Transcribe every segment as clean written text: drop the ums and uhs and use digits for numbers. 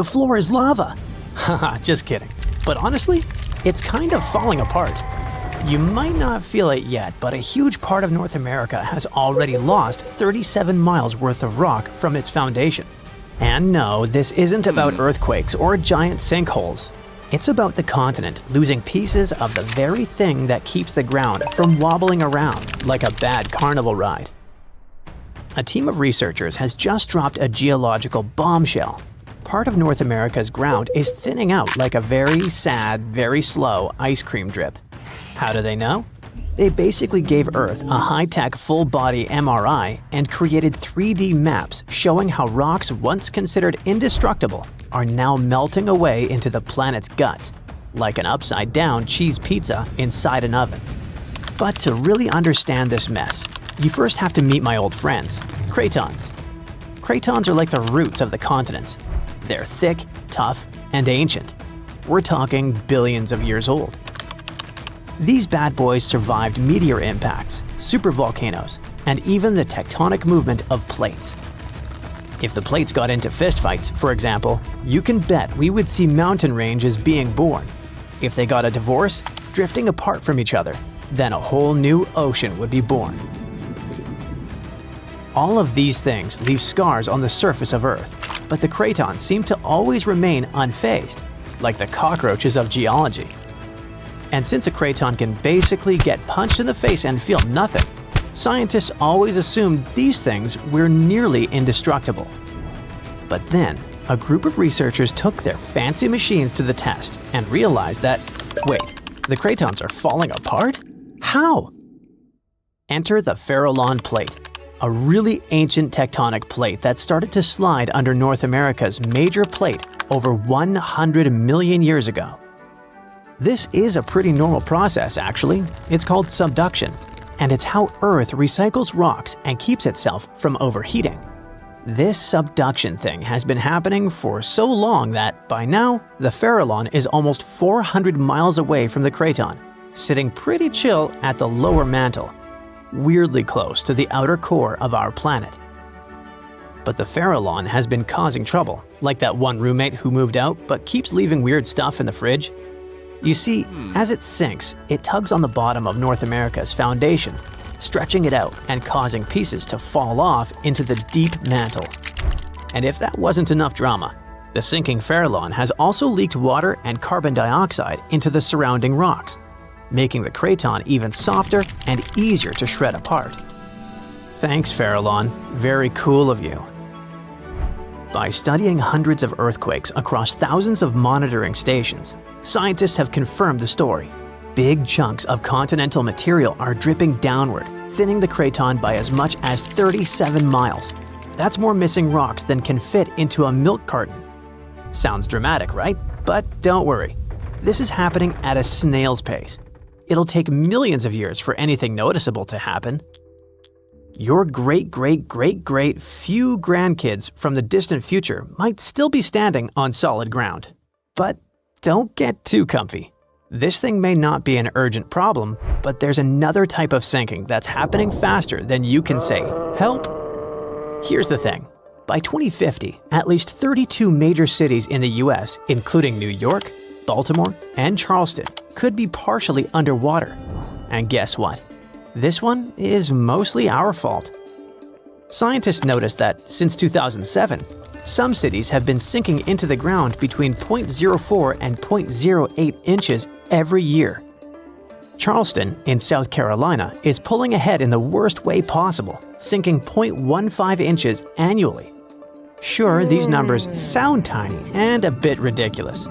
the floor is lava. Haha, just kidding. But honestly, it's kind of falling apart. You might not feel it yet, but a huge part of North America has already lost 37 miles worth of rock from its foundation. And no, this isn't about earthquakes or giant sinkholes. It's about the continent losing pieces of the very thing that keeps the ground from wobbling around like a bad carnival ride. A team of researchers has just dropped a geological bombshell. Part of North America's ground is thinning out like a very sad, very slow ice cream drip. How do they know? They basically gave Earth a high-tech full-body MRI and created 3D maps showing how rocks once considered indestructible are now melting away into the planet's guts, like an upside-down cheese pizza inside an oven. But to really understand this mess, you first have to meet my old friends, cratons. Cratons are like the roots of the continents. They're thick, tough, and ancient. We're talking billions of years old. These bad boys survived meteor impacts, supervolcanoes, and even the tectonic movement of plates. If the plates got into fistfights, for example, you can bet we would see mountain ranges being born. If they got a divorce, drifting apart from each other, then a whole new ocean would be born. All of these things leave scars on the surface of Earth, but the cratons seem to always remain unfazed, like the cockroaches of geology. And since a craton can basically get punched in the face and feel nothing, scientists always assumed these things were nearly indestructible. But then, a group of researchers took their fancy machines to the test and realized that, wait, the cratons are falling apart? How? Enter the Farallon Plate, a really ancient tectonic plate that started to slide under North America's major plate over 100 million years ago. This is a pretty normal process, actually. It's called subduction, and it's how Earth recycles rocks and keeps itself from overheating. This subduction thing has been happening for so long that, by now, the Farallon is almost 400 miles away from the craton, sitting pretty chill at the lower mantle, weirdly close to the outer core of our planet. But the Farallon has been causing trouble, like that one roommate who moved out but keeps leaving weird stuff in the fridge. You see, as it sinks, it tugs on the bottom of North America's foundation, stretching it out and causing pieces to fall off into the deep mantle. And if that wasn't enough drama, the sinking Farallon has also leaked water and carbon dioxide into the surrounding rocks, making the craton even softer and easier to shred apart. Thanks, Farallon. Very cool of you. By studying hundreds of earthquakes across thousands of monitoring stations, scientists have confirmed the story. Big chunks of continental material are dripping downward, thinning the craton by as much as 37 miles. That's more missing rocks than can fit into a milk carton. Sounds dramatic, right? But don't worry. This is happening at a snail's pace. It'll take millions of years for anything noticeable to happen. Your great-great-great-great few grandkids from the distant future might still be standing on solid ground. But don't get too comfy. This thing may not be an urgent problem, but there's another type of sinking that's happening faster than you can say, "Help." Here's the thing. By 2050, at least 32 major cities in the US, including New York, Baltimore, and Charleston, could be partially underwater. And guess what? This one is mostly our fault. Scientists noticed that since 2007, some cities have been sinking into the ground between 0.04 and 0.08 inches every year. Charleston, in South Carolina, is pulling ahead in the worst way possible, sinking 0.15 inches annually. Sure, these numbers sound tiny and a bit ridiculous,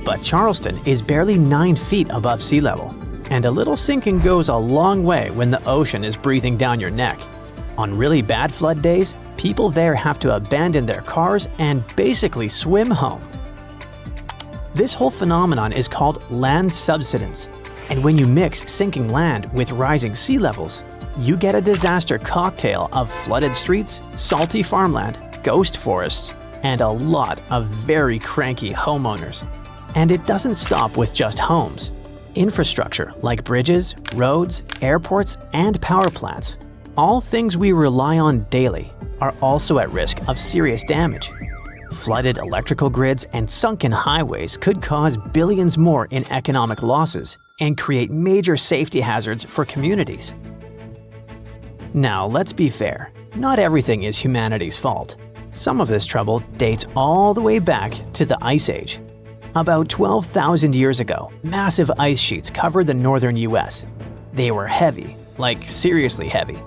but Charleston is barely 9 feet above sea level, and a little sinking goes a long way when the ocean is breathing down your neck. On really bad flood days, people there have to abandon their cars and basically swim home. This whole phenomenon is called land subsidence, and when you mix sinking land with rising sea levels, you get a disaster cocktail of flooded streets, salty farmland, ghost forests, and a lot of very cranky homeowners. And it doesn't stop with just homes. Infrastructure like bridges, roads, airports, and power plants, all things we rely on daily, are also at risk of serious damage. Flooded electrical grids and sunken highways could cause billions more in economic losses and create major safety hazards for communities. Now, let's be fair. Not everything is humanity's fault. Some of this trouble dates all the way back to the Ice Age. About 12,000 years ago, massive ice sheets covered the northern US. They were heavy, like seriously heavy.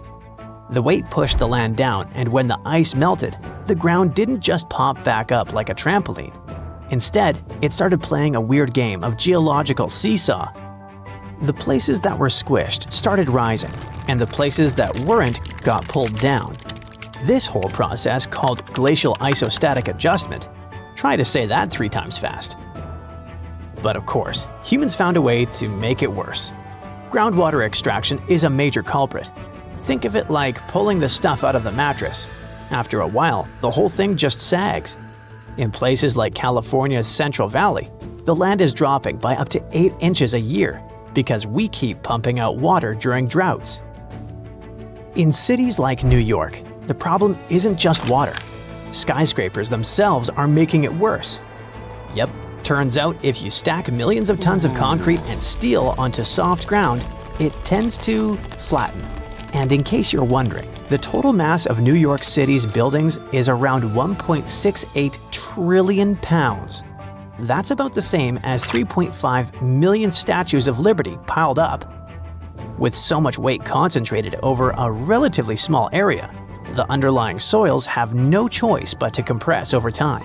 The weight pushed the land down, and when the ice melted, the ground didn't just pop back up like a trampoline. Instead, it started playing a weird game of geological seesaw. The places that were squished started rising, and the places that weren't got pulled down. This whole process, called glacial isostatic adjustment, try to say that 3 times fast. But of course, humans found a way to make it worse. Groundwater extraction is a major culprit. Think of it like pulling the stuff out of the mattress. After a while, the whole thing just sags. In places like California's Central Valley, the land is dropping by up to 8 inches a year because we keep pumping out water during droughts. In cities like New York, the problem isn't just water. Skyscrapers themselves are making it worse. Yep, turns out if you stack millions of tons of concrete and steel onto soft ground, it tends to flatten. And in case you're wondering, the total mass of New York City's buildings is around 1.68 trillion pounds. That's about the same as 3.5 million statues of liberty piled up. With so much weight concentrated over a relatively small area, the underlying soils have no choice but to compress over time.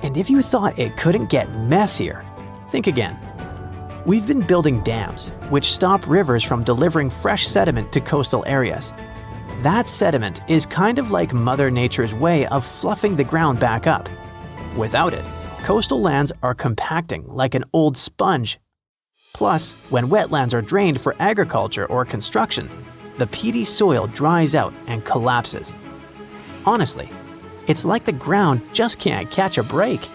And if you thought it couldn't get messier, think again. We've been building dams, which stop rivers from delivering fresh sediment to coastal areas. That sediment is kind of like Mother Nature's way of fluffing the ground back up. Without it, coastal lands are compacting like an old sponge. Plus, when wetlands are drained for agriculture or construction, the peaty soil dries out and collapses. Honestly, it's like the ground just can't catch a break.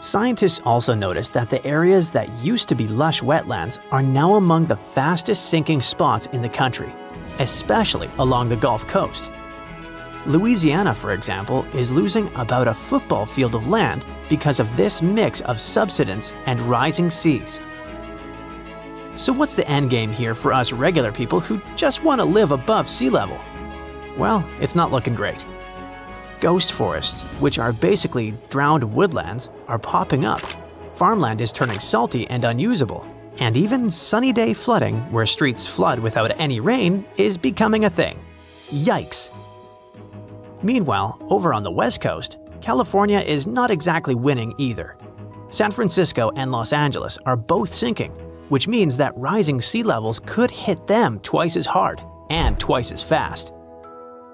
Scientists also noticed that the areas that used to be lush wetlands are now among the fastest sinking spots in the country, especially along the Gulf Coast. Louisiana, for example, is losing about a football field of land because of this mix of subsidence and rising seas. So what's the end game here for us regular people who just want to live above sea level? Well, it's not looking great. Ghost forests, which are basically drowned woodlands, are popping up. Farmland is turning salty and unusable. And even sunny day flooding, where streets flood without any rain, is becoming a thing. Yikes! Meanwhile, over on the West Coast, California is not exactly winning either. San Francisco and Los Angeles are both sinking, which means that rising sea levels could hit them twice as hard and twice as fast.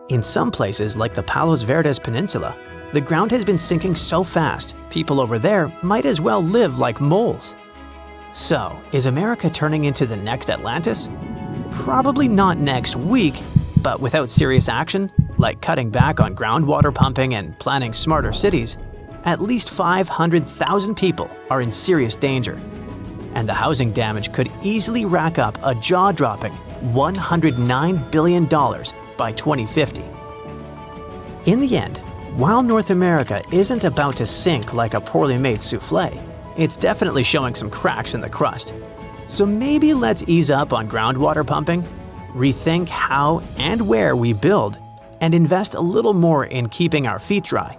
In some places like the Palos Verdes Peninsula, the ground has been sinking so fast, people over there might as well live like moles. So, is America turning into the next Atlantis? Probably not next week, but without serious action, like cutting back on groundwater pumping and planning smarter cities, at least 500,000 people are in serious danger. And the housing damage could easily rack up a jaw-dropping $109 billion by 2050. In the end, while North America isn't about to sink like a poorly made souffle, it's definitely showing some cracks in the crust. So maybe let's ease up on groundwater pumping, rethink how and where we build, and invest a little more in keeping our feet dry.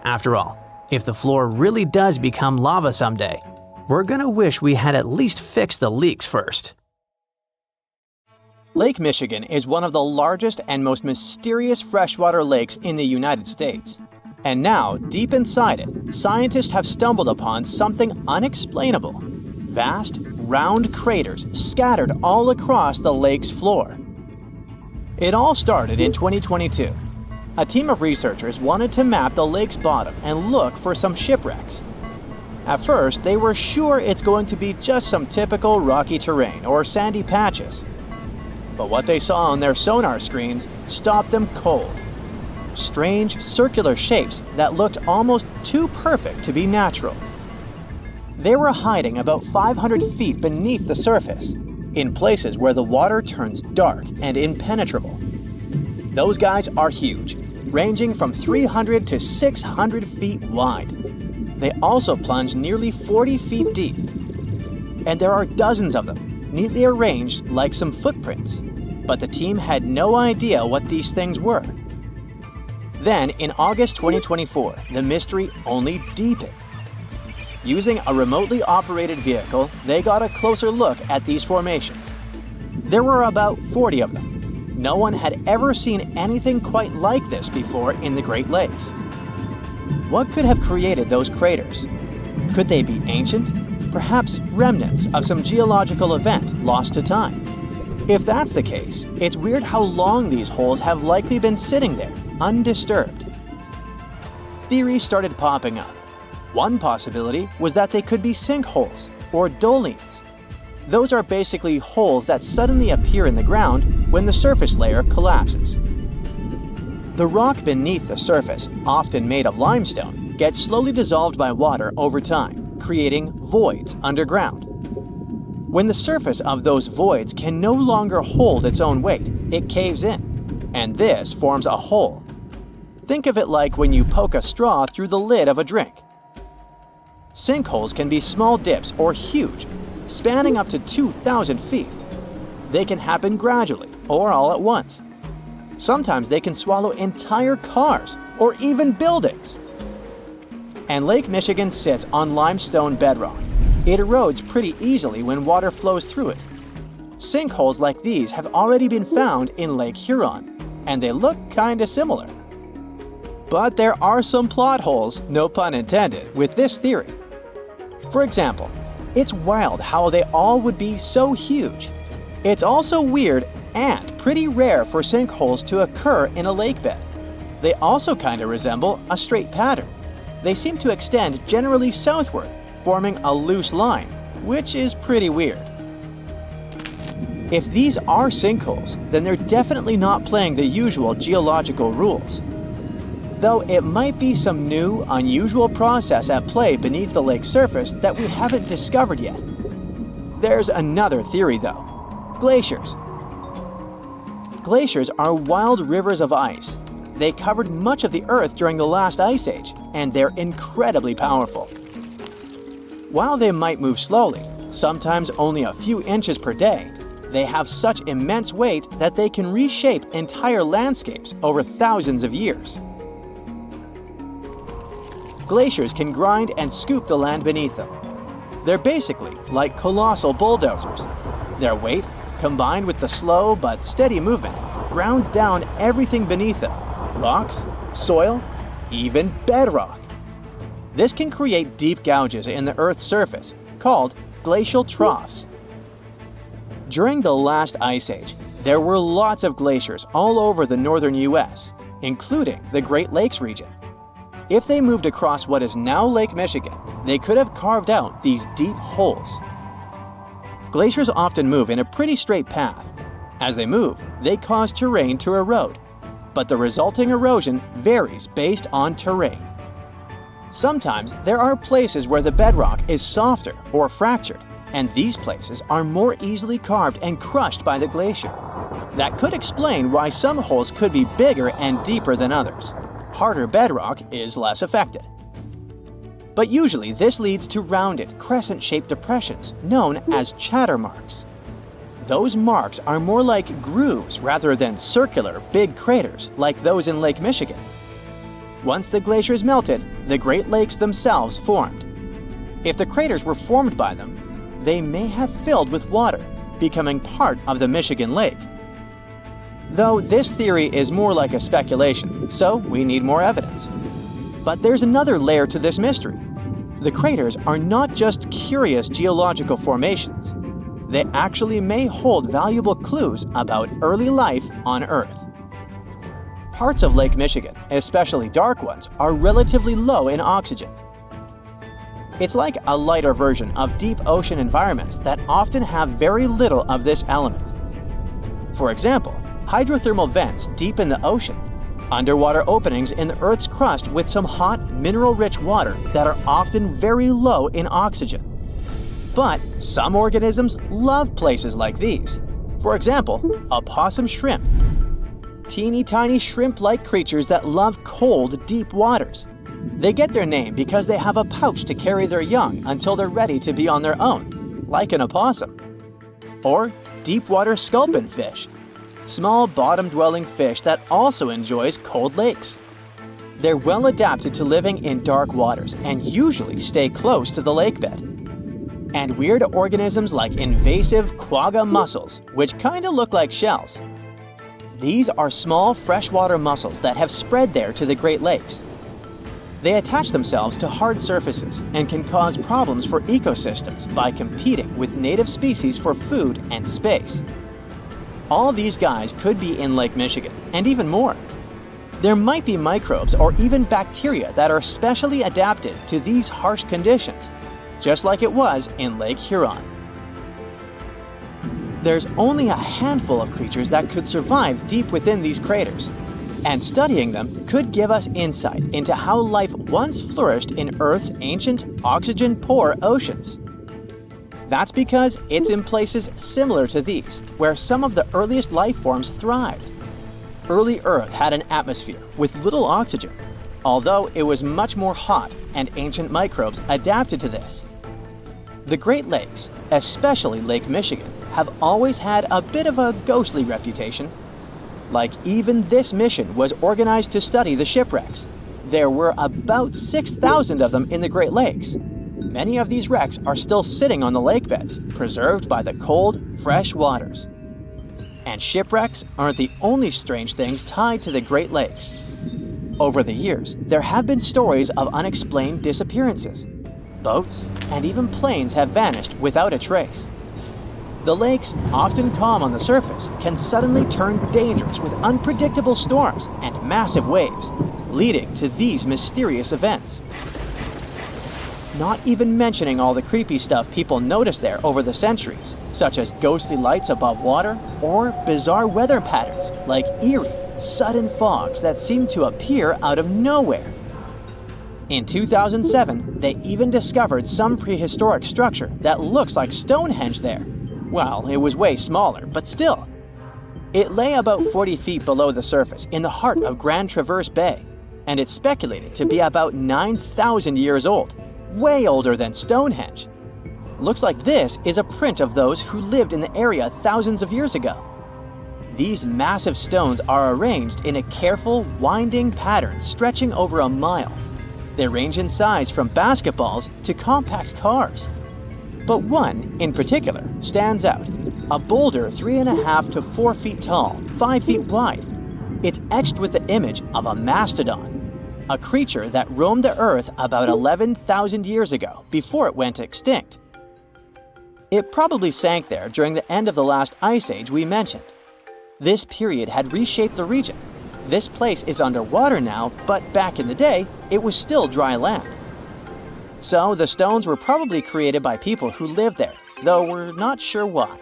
After all, if the floor really does become lava someday, we're gonna wish we had at least fixed the leaks first. Lake Michigan is one of the largest and most mysterious freshwater lakes in the United States. And now, deep inside it, scientists have stumbled upon something unexplainable. Vast, round craters scattered all across the lake's floor. It all started in 2022. A team of researchers wanted to map the lake's bottom and look for some shipwrecks. At first, they were sure it's going to be just some typical rocky terrain or sandy patches. But what they saw on their sonar screens stopped them cold. Strange, circular shapes that looked almost too perfect to be natural. They were hiding about 500 feet beneath the surface, in places where the water turns dark and impenetrable. Those guys are huge, ranging from 300 to 600 feet wide. They also plunge nearly 40 feet deep. And there are dozens of them, neatly arranged like some footprints. But the team had no idea what these things were. Then, in August 2024, the mystery only deepened. Using a remotely operated vehicle, they got a closer look at these formations. There were about 40 of them. No one had ever seen anything quite like this before in the Great Lakes. What could have created those craters? Could they be ancient? Perhaps remnants of some geological event lost to time? If that's the case, it's weird how long these holes have likely been sitting there, undisturbed. Theories started popping up. One possibility was that they could be sinkholes, or dolines. Those are basically holes that suddenly appear in the ground when the surface layer collapses. The rock beneath the surface, often made of limestone, gets slowly dissolved by water over time, creating voids underground. When the surface of those voids can no longer hold its own weight, it caves in, and this forms a hole. Think of it like when you poke a straw through the lid of a drink. Sinkholes can be small dips or huge, spanning up to 2,000 feet. They can happen gradually or all at once. Sometimes they can swallow entire cars or even buildings. And Lake Michigan sits on limestone bedrock. It erodes pretty easily when water flows through it. Sinkholes like these have already been found in Lake Huron, and they look kinda similar. But there are some plot holes, no pun intended, with this theory. For example, it's wild how they all would be so huge. It's also weird and pretty rare for sinkholes to occur in a lake bed. They also kinda resemble a straight pattern. They seem to extend generally southward, forming a loose line, which is pretty weird. If these are sinkholes, then they're definitely not playing the usual geological rules. Though it might be some new, unusual process at play beneath the lake's surface that we haven't discovered yet. There's another theory though: glaciers. Glaciers are wild rivers of ice. They covered much of the Earth during the last ice age, and they're incredibly powerful. While they might move slowly, sometimes only a few inches per day, they have such immense weight that they can reshape entire landscapes over thousands of years. Glaciers can grind and scoop the land beneath them. They're basically like colossal bulldozers. Their weight, combined with the slow but steady movement, grounds down everything beneath them: rocks, soil, even bedrock. This can create deep gouges in the Earth's surface, called glacial troughs. During the last ice age, there were lots of glaciers all over the northern US, including the Great Lakes region. If they moved across what is now Lake Michigan, they could have carved out these deep holes. Glaciers often move in a pretty straight path. As they move, they cause terrain to erode, but the resulting erosion varies based on terrain. Sometimes there are places where the bedrock is softer or fractured, and these places are more easily carved and crushed by the glacier. That could explain why some holes could be bigger and deeper than others. Harder bedrock is less affected. But usually this leads to rounded, crescent-shaped depressions known as chatter marks. Those marks are more like grooves rather than circular, big craters like those in Lake Michigan. Once the glaciers melted, the Great Lakes themselves formed. If the craters were formed by them, they may have filled with water, becoming part of the Michigan Lake. Though this theory is more like a speculation, so we need more evidence. But there's another layer to this mystery. The craters are not just curious geological formations. They actually may hold valuable clues about early life on Earth. Parts of Lake Michigan, especially dark ones, are relatively low in oxygen. It's like a lighter version of deep ocean environments that often have very little of this element. For example, hydrothermal vents deep in the ocean, underwater openings in the Earth's crust with some hot, mineral-rich water that are often very low in oxygen. But some organisms love places like these. For example, a possum shrimp. teeny tiny shrimp-like creatures that love cold, deep waters. They get their name because they have a pouch to carry their young until they're ready to be on their own, like an opossum. Or deep-water sculpin fish, small bottom-dwelling fish that also enjoys cold lakes. They're well adapted to living in dark waters and usually stay close to the lake bed. And weird organisms like invasive quagga mussels, which kinda look like shells. These are small freshwater mussels that have spread there to the Great Lakes. They attach themselves to hard surfaces and can cause problems for ecosystems by competing with native species for food and space. All these guys could be in Lake Michigan, and even more. There might be microbes or even bacteria that are specially adapted to these harsh conditions, just like it was in Lake Huron. There's only a handful of creatures that could survive deep within these craters, and studying them could give us insight into how life once flourished in Earth's ancient, oxygen-poor oceans. That's because it's in places similar to these where some of the earliest life forms thrived. Early Earth had an atmosphere with little oxygen, although it was much more hot and ancient microbes adapted to this. The Great Lakes, especially Lake Michigan, have always had a bit of a ghostly reputation. Like even this mission was organized to study the shipwrecks. There were about 6,000 of them in the Great Lakes. Many of these wrecks are still sitting on the lake beds, preserved by the cold, fresh waters. And shipwrecks aren't the only strange things tied to the Great Lakes. Over the years, there have been stories of unexplained disappearances. Boats and even planes have vanished without a trace. The lakes, often calm on the surface, can suddenly turn dangerous with unpredictable storms and massive waves, leading to these mysterious events. Not even mentioning all the creepy stuff people noticed there over the centuries, such as ghostly lights above water or bizarre weather patterns like eerie, sudden fogs that seem to appear out of nowhere. In 2007, they even discovered some prehistoric structure that looks like Stonehenge there. Well, it was way smaller, but still. It lay about 40 feet below the surface in the heart of Grand Traverse Bay, and it's speculated to be about 9,000 years old, way older than Stonehenge. Looks like this is a print of those who lived in the area thousands of years ago. These massive stones are arranged in a careful, winding pattern stretching over a mile. They range in size from basketballs to compact cars. But one, in particular, stands out. A boulder 3.5 to 4 feet tall, 5 feet wide. It's etched with the image of a mastodon, a creature that roamed the Earth about 11,000 years ago before it went extinct. It probably sank there during the end of the last ice age we mentioned. This period had reshaped the region. This place is underwater now, but back in the day, it was still dry land. So the stones were probably created by people who lived there, though we're not sure why.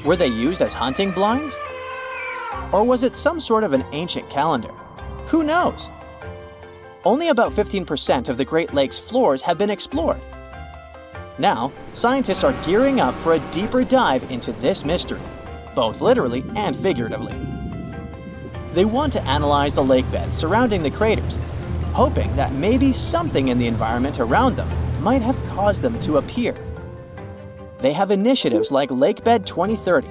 Were they used as hunting blinds? Or was it some sort of an ancient calendar? Who knows? Only about 15% of the Great Lakes floors have been explored. Now, scientists are gearing up for a deeper dive into this mystery, both literally and figuratively. They want to analyze the lake beds surrounding the craters, hoping that maybe something in the environment around them might have caused them to appear. They have initiatives like Lakebed 2030.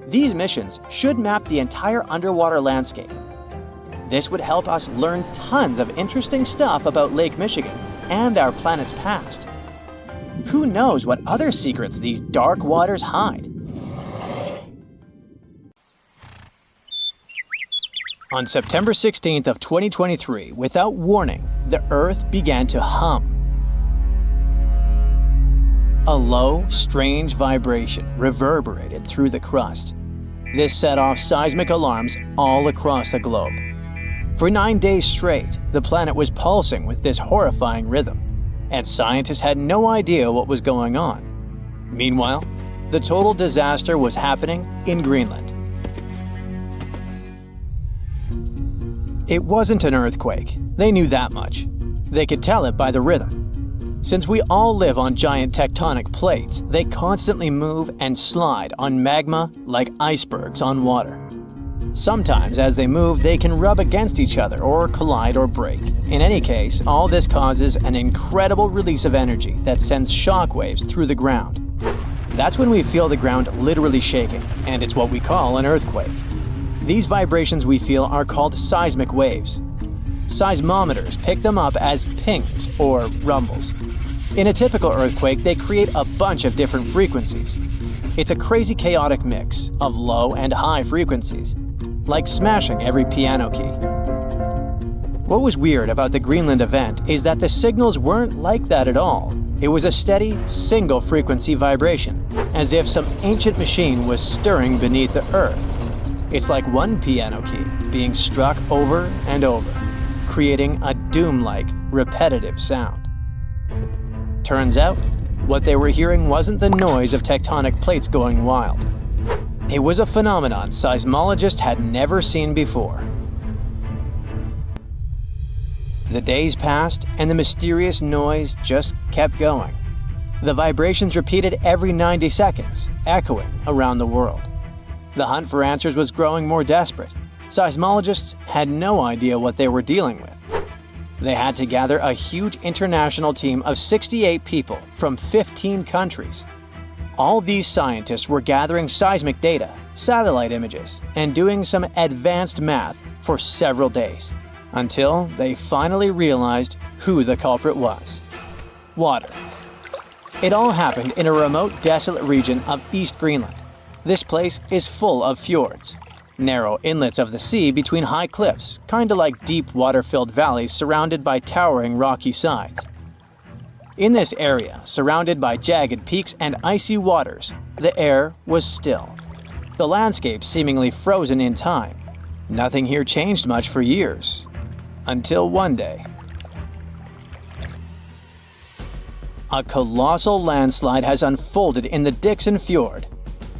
These missions should map the entire underwater landscape. This would help us learn tons of interesting stuff about Lake Michigan and our planet's past. Who knows what other secrets these dark waters hide? On September 16th of 2023, without warning, the Earth began to hum. A low, strange vibration reverberated through the crust. This set off seismic alarms all across the globe. For 9 days straight, the planet was pulsing with this horrifying rhythm, and scientists had no idea what was going on. Meanwhile, the total disaster was happening in Greenland. It wasn't an earthquake. They knew that much. They could tell it by the rhythm. Since we all live on giant tectonic plates, they constantly move and slide on magma like icebergs on water. Sometimes as they move, they can rub against each other or collide or break. In any case, all this causes an incredible release of energy that sends shockwaves through the ground. That's when we feel the ground literally shaking, and it's what we call an earthquake. These vibrations we feel are called seismic waves. Seismometers pick them up as pings or rumbles. In a typical earthquake, they create a bunch of different frequencies. It's a crazy chaotic mix of low and high frequencies, like smashing every piano key. What was weird about the Greenland event is that the signals weren't like that at all. It was a steady, single-frequency vibration, as if some ancient machine was stirring beneath the earth. It's like one piano key being struck over and over, creating a doom-like, repetitive sound. Turns out, what they were hearing wasn't the noise of tectonic plates going wild. It was a phenomenon seismologists had never seen before. The days passed, and the mysterious noise just kept going. The vibrations repeated every 90 seconds, echoing around the world. The hunt for answers was growing more desperate. Seismologists had no idea what they were dealing with. They had to gather a huge international team of 68 people from 15 countries. All these scientists were gathering seismic data, satellite images, and doing some advanced math for several days, until they finally realized who the culprit was. Water. It all happened in a remote, desolate region of East Greenland. This place is full of fjords, narrow inlets of the sea between high cliffs, kinda like deep water-filled valleys surrounded by towering rocky sides. In this area, surrounded by jagged peaks and icy waters, the air was still. The landscape seemingly frozen in time. Nothing here changed much for years. Until one day, a colossal landslide has unfolded in the Dixon Fjord.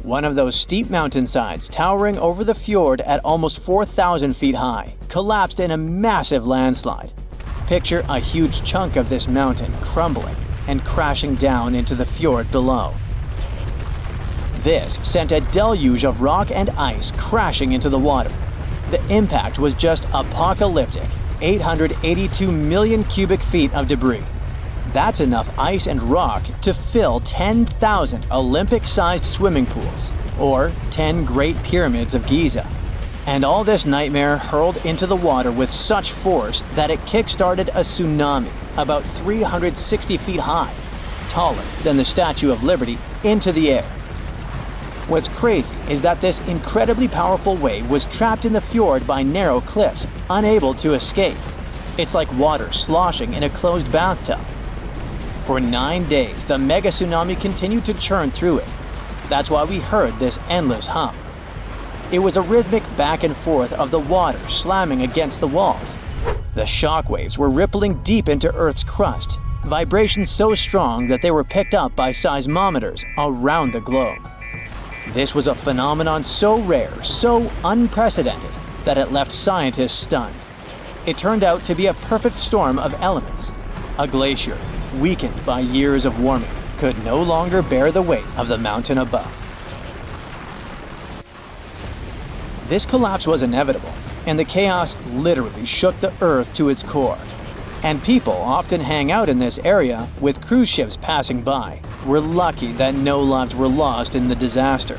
One of those steep mountainsides towering over the fjord at almost 4,000 feet high collapsed in a massive landslide. Picture a huge chunk of this mountain crumbling and crashing down into the fjord below. This sent a deluge of rock and ice crashing into the water. The impact was just apocalyptic, 882 million cubic feet of debris. That's enough ice and rock to fill 10,000 Olympic-sized swimming pools, or 10 Great Pyramids of Giza. And all this nightmare hurled into the water with such force that it kick-started a tsunami about 360 feet high, taller than the Statue of Liberty, into the air. What's crazy is that this incredibly powerful wave was trapped in the fjord by narrow cliffs, unable to escape. It's like water sloshing in a closed bathtub. For 9 days, the mega tsunami continued to churn through it. That's why we heard this endless hum. It was a rhythmic back and forth of the water slamming against the walls. The shockwaves were rippling deep into Earth's crust, vibrations so strong that they were picked up by seismometers around the globe. This was a phenomenon so rare, so unprecedented, that it left scientists stunned. It turned out to be a perfect storm of elements. A glacier, weakened by years of warming, could no longer bear the weight of the mountain above. This collapse was inevitable, and the chaos literally shook the Earth to its core. And people often hang out in this area with cruise ships passing by. We're lucky that no lives were lost in the disaster.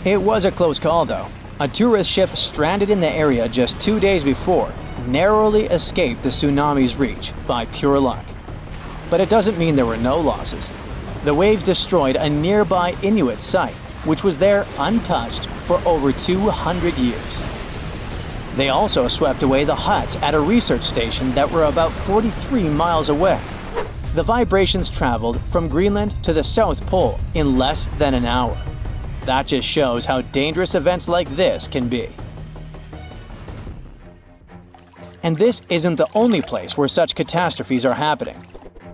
It was a close call though. A tourist ship stranded in the area just 2 days before narrowly escaped the tsunami's reach by pure luck. But it doesn't mean there were no losses. The waves destroyed a nearby Inuit site, which was there untouched for over 200 years. They also swept away the huts at a research station that were about 43 miles away. The vibrations traveled from Greenland to the South Pole in less than an hour. That just shows how dangerous events like this can be. And this isn't the only place where such catastrophes are happening.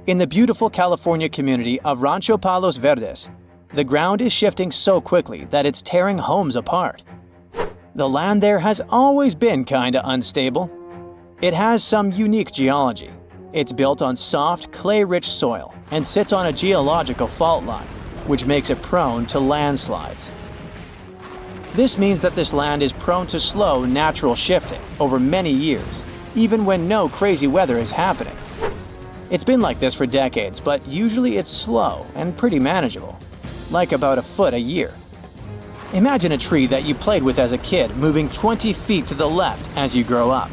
In the beautiful California community of Rancho Palos Verdes, the ground is shifting so quickly that it's tearing homes apart. The land there has always been kinda unstable. It has some unique geology. It's built on soft, clay-rich soil and sits on a geological fault line, which makes it prone to landslides. This means that this land is prone to slow natural shifting over many years, even when no crazy weather is happening. It's been like this for decades, but usually it's slow and pretty manageable, like about a foot a year. Imagine a tree that you played with as a kid moving 20 feet to the left as you grow up.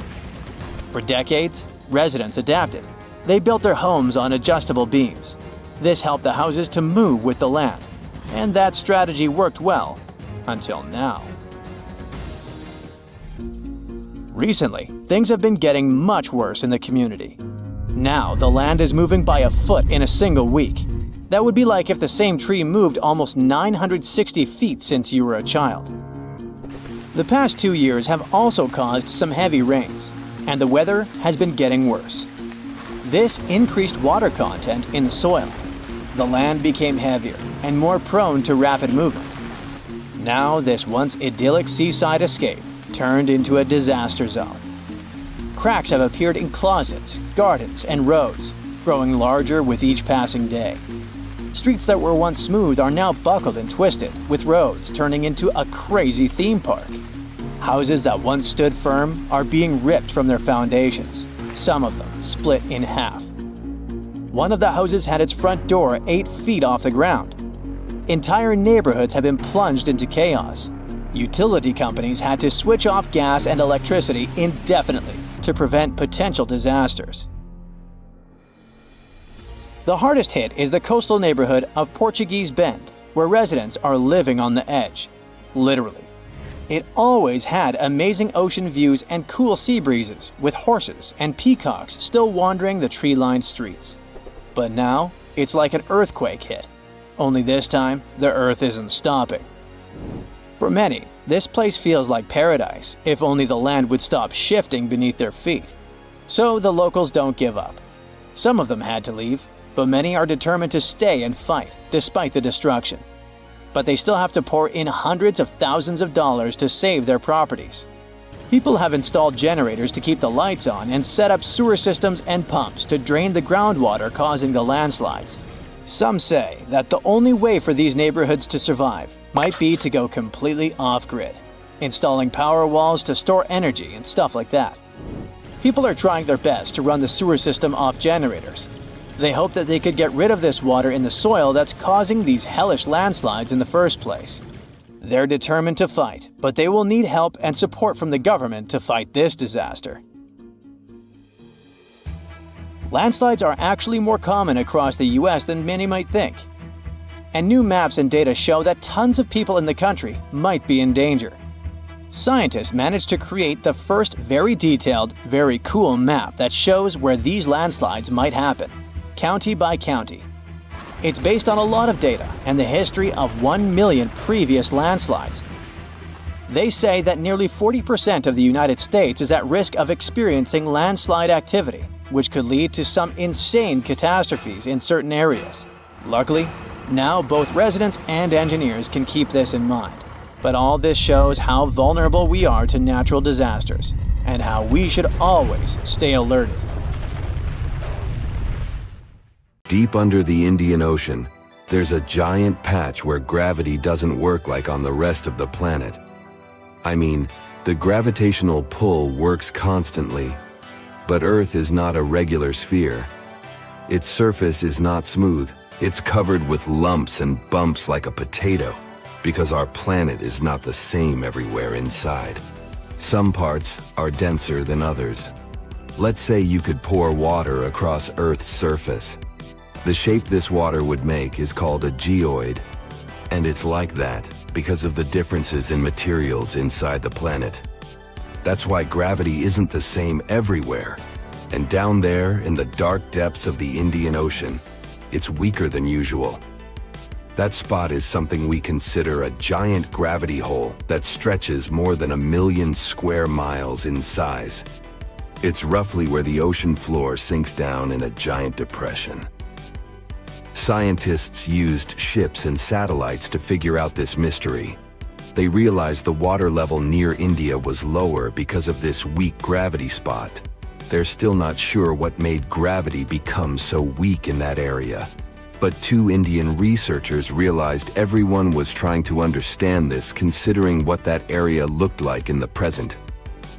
For decades, residents adapted. They built their homes on adjustable beams. This helped the houses to move with the land, and that strategy worked well until now. Recently, things have been getting much worse in the community. Now, the land is moving by a foot in a single week. That would be like if the same tree moved almost 960 feet since you were a child. The past 2 years have also caused some heavy rains, and the weather has been getting worse. This increased water content in the soil. The land became heavier and more prone to rapid movement. Now, this once idyllic seaside escape turned into a disaster zone. Cracks have appeared in closets, gardens, and roads, growing larger with each passing day. Streets that were once smooth are now buckled and twisted, with roads turning into a crazy theme park. Houses that once stood firm are being ripped from their foundations, some of them split in half. One of the houses had its front door 8 feet off the ground. Entire neighborhoods have been plunged into chaos. Utility companies had to switch off gas and electricity indefinitely to prevent potential disasters. The hardest hit is the coastal neighborhood of Portuguese Bend, where residents are living on the edge, literally. It always had amazing ocean views and cool sea breezes, with horses and peacocks still wandering the tree-lined streets. But now, it's like an earthquake hit. Only this time, the earth isn't stopping. For many, this place feels like paradise, if only the land would stop shifting beneath their feet. So the locals don't give up. Some of them had to leave, but many are determined to stay and fight, despite the destruction. But they still have to pour in hundreds of thousands of dollars to save their properties. People have installed generators to keep the lights on and set up sewer systems and pumps to drain the groundwater causing the landslides. Some say that the only way for these neighborhoods to survive might be to go completely off-grid, installing power walls to store energy and stuff like that. People are trying their best to run the sewer system off generators. They hope that they could get rid of this water in the soil that's causing these hellish landslides in the first place. They're determined to fight, but they will need help and support from the government to fight this disaster. Landslides are actually more common across the US than many might think. And new maps and data show that tons of people in the country might be in danger. Scientists managed to create the first very detailed, very cool map that shows where these landslides might happen, county by county. It's based on a lot of data and the history of 1 million previous landslides. They say that nearly 40% of the United States is at risk of experiencing landslide activity, which could lead to some insane catastrophes in certain areas. Luckily, now both residents and engineers can keep this in mind. But all this shows how vulnerable we are to natural disasters and how we should always stay alerted. Deep under the Indian Ocean, there's a giant patch where gravity doesn't work like on the rest of the planet. I mean, the gravitational pull works constantly, but Earth is not a regular sphere. Its surface is not smooth. It's covered with lumps and bumps like a potato, because our planet is not the same everywhere inside. Some parts are denser than others. Let's say you could pour water across Earth's surface. The shape this water would make is called a geoid, and it's like that because of the differences in materials inside the planet. That's why gravity isn't the same everywhere, and down there in the dark depths of the Indian Ocean, it's weaker than usual. That spot is something we consider a giant gravity hole that stretches more than 1 million square miles in size. It's roughly where the ocean floor sinks down in a giant depression. Scientists used ships and satellites to figure out this mystery. They realized the water level near India was lower because of this weak gravity spot. They're still not sure what made gravity become so weak in that area. But two Indian researchers realized everyone was trying to understand this, considering what that area looked like in the present.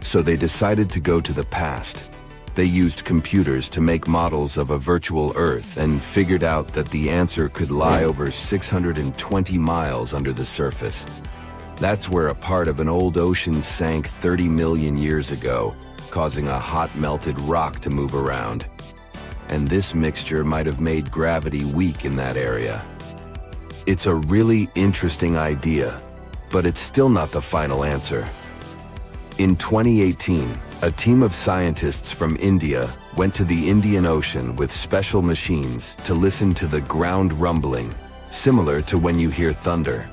So they decided to go to the past. They used computers to make models of a virtual Earth and figured out that the answer could lie over 620 miles under the surface. That's where a part of an old ocean sank 30 million years ago, causing a hot melted rock to move around. And this mixture might have made gravity weak in that area. It's a really interesting idea, but it's still not the final answer. In 2018, a team of scientists from India went to the Indian Ocean with special machines to listen to the ground rumbling, similar to when you hear thunder.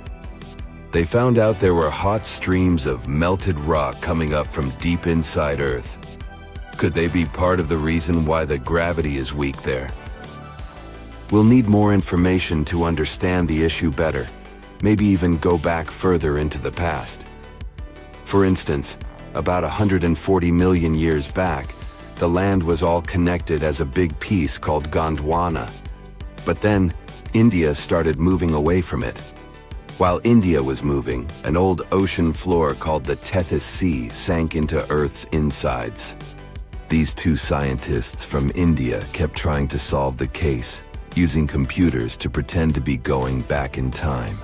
They found out there were hot streams of melted rock coming up from deep inside Earth. Could they be part of the reason why the gravity is weak there? We'll need more information to understand the issue better, maybe even go back further into the past. For instance, about 140 million years back, the land was all connected as a big piece called Gondwana. But then, India started moving away from it. While India was moving, an old ocean floor called the Tethys Sea sank into Earth's insides. These two scientists from India kept trying to solve the case, using computers to pretend to be going back in time.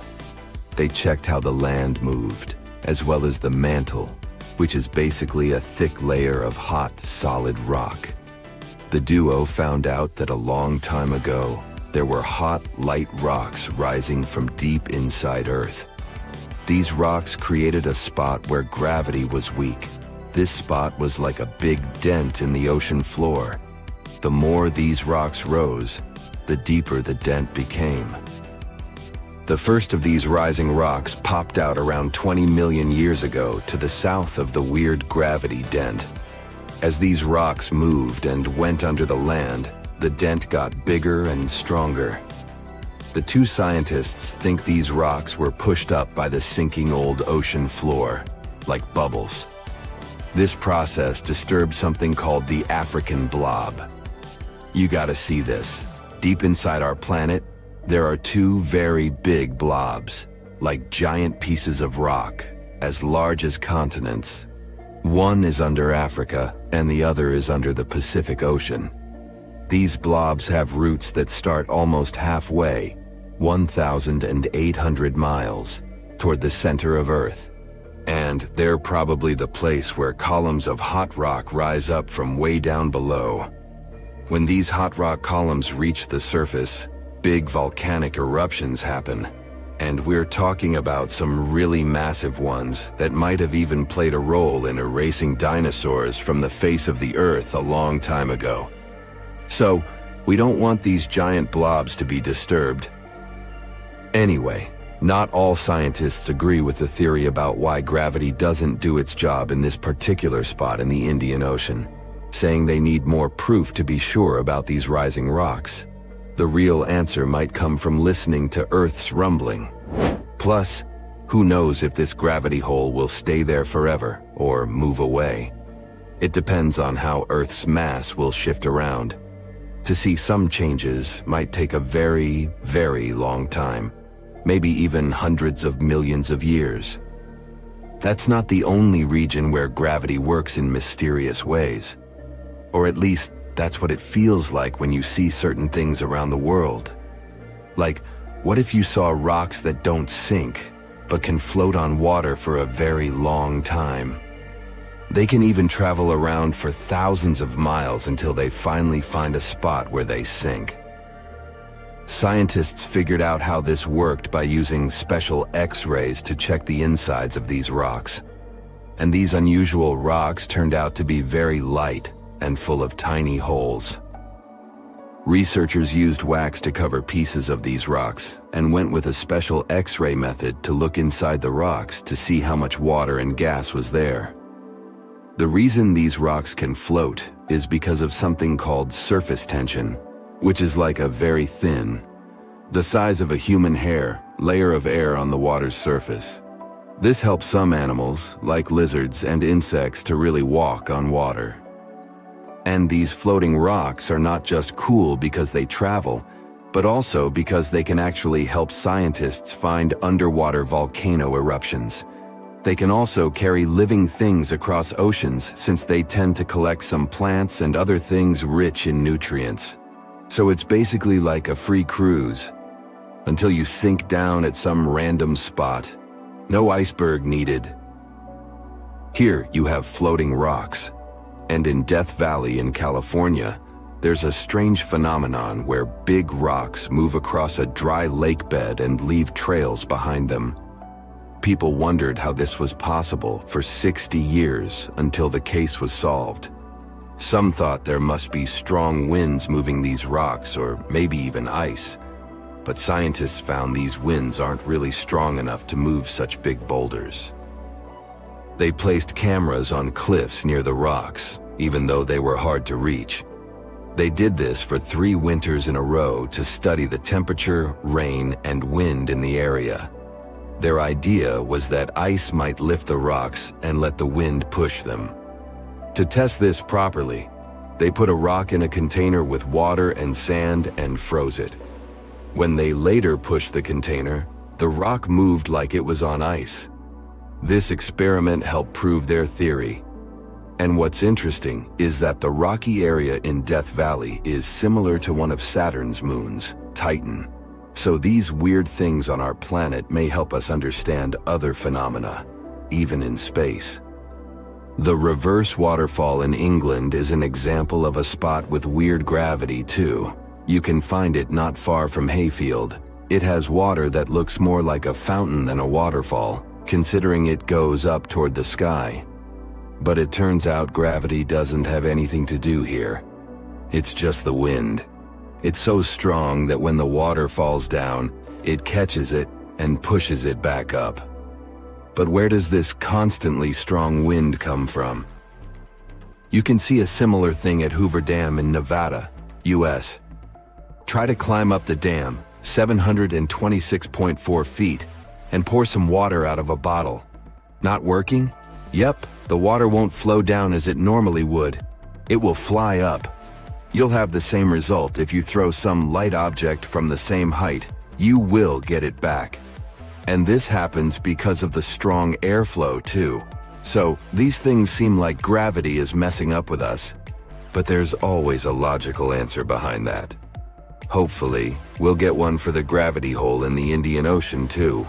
They checked how the land moved, as well as the mantle, which is basically a thick layer of hot, solid rock. The duo found out that a long time ago, there were hot, light rocks rising from deep inside Earth. These rocks created a spot where gravity was weak. This spot was like a big dent in the ocean floor. The more these rocks rose, the deeper the dent became. The first of these rising rocks popped out around 20 million years ago to the south of the weird gravity dent. As these rocks moved and went under the land, the dent got bigger and stronger. The two scientists think these rocks were pushed up by the sinking old ocean floor, like bubbles. This process disturbed something called the African blob. You gotta see this. Deep inside our planet, there are two very big blobs, like giant pieces of rock, as large as continents. One is under Africa, and the other is under the Pacific Ocean. These blobs have roots that start almost halfway, 1,800 miles, toward the center of Earth. And they're probably the place where columns of hot rock rise up from way down below. When these hot rock columns reach the surface, big volcanic eruptions happen. And we're talking about some really massive ones that might have even played a role in erasing dinosaurs from the face of the Earth a long time ago. So, we don't want these giant blobs to be disturbed. Anyway, not all scientists agree with the theory about why gravity doesn't do its job in this particular spot in the Indian Ocean, saying they need more proof to be sure about these rising rocks. The real answer might come from listening to Earth's rumbling. Plus, who knows if this gravity hole will stay there forever or move away. It depends on how Earth's mass will shift around. To see some changes might take a very, very long time. Maybe even hundreds of millions of years. That's not the only region where gravity works in mysterious ways. Or at least, that's what it feels like when you see certain things around the world. Like, what if you saw rocks that don't sink, but can float on water for a very long time? They can even travel around for thousands of miles until they finally find a spot where they sink. Scientists figured out how this worked by using special X-rays to check the insides of these rocks. And these unusual rocks turned out to be very light and full of tiny holes. Researchers used wax to cover pieces of these rocks and went with a special X-ray method to look inside the rocks to see how much water and gas was there. The reason these rocks can float is because of something called surface tension, which is like a very thin, the size of a human hair, layer of air on the water's surface. This helps some animals, like lizards and insects, to really walk on water. And these floating rocks are not just cool because they travel, but also because they can actually help scientists find underwater volcano eruptions. They can also carry living things across oceans since they tend to collect some plants and other things rich in nutrients. So it's basically like a free cruise, until you sink down at some random spot. No iceberg needed. Here you have floating rocks. And in Death Valley in California, there's a strange phenomenon where big rocks move across a dry lake bed and leave trails behind them. People wondered how this was possible for 60 years until the case was solved. Some thought there must be strong winds moving these rocks, or maybe even ice. But scientists found these winds aren't really strong enough to move such big boulders. They placed cameras on cliffs near the rocks, even though they were hard to reach. They did this for 3 winters in a row to study the temperature, rain, and wind in the area. Their idea was that ice might lift the rocks and let the wind push them. To test this properly, they put a rock in a container with water and sand and froze it. When they later pushed the container, the rock moved like it was on ice. This experiment helped prove their theory. And what's interesting is that the rocky area in Death Valley is similar to one of Saturn's moons, Titan. So these weird things on our planet may help us understand other phenomena, even in space. The reverse waterfall in England is an example of a spot with weird gravity too. You can find it not far from Hayfield. It has water that looks more like a fountain than a waterfall, considering it goes up toward the sky. But it turns out gravity doesn't have anything to do here. It's just the wind. It's so strong that when the water falls down, it catches it and pushes it back up. But where does this constantly strong wind come from? You can see a similar thing at Hoover Dam in Nevada, US. Try to climb up the dam, 726.4 feet, and pour some water out of a bottle. Not working? Yep, the water won't flow down as it normally would. It will fly up. You'll have the same result if you throw some light object from the same height. You will get it back. And this happens because of the strong airflow too. So these things seem like gravity is messing up with us. But there's always a logical answer behind that. Hopefully, we'll get one for the gravity hole in the Indian Ocean too.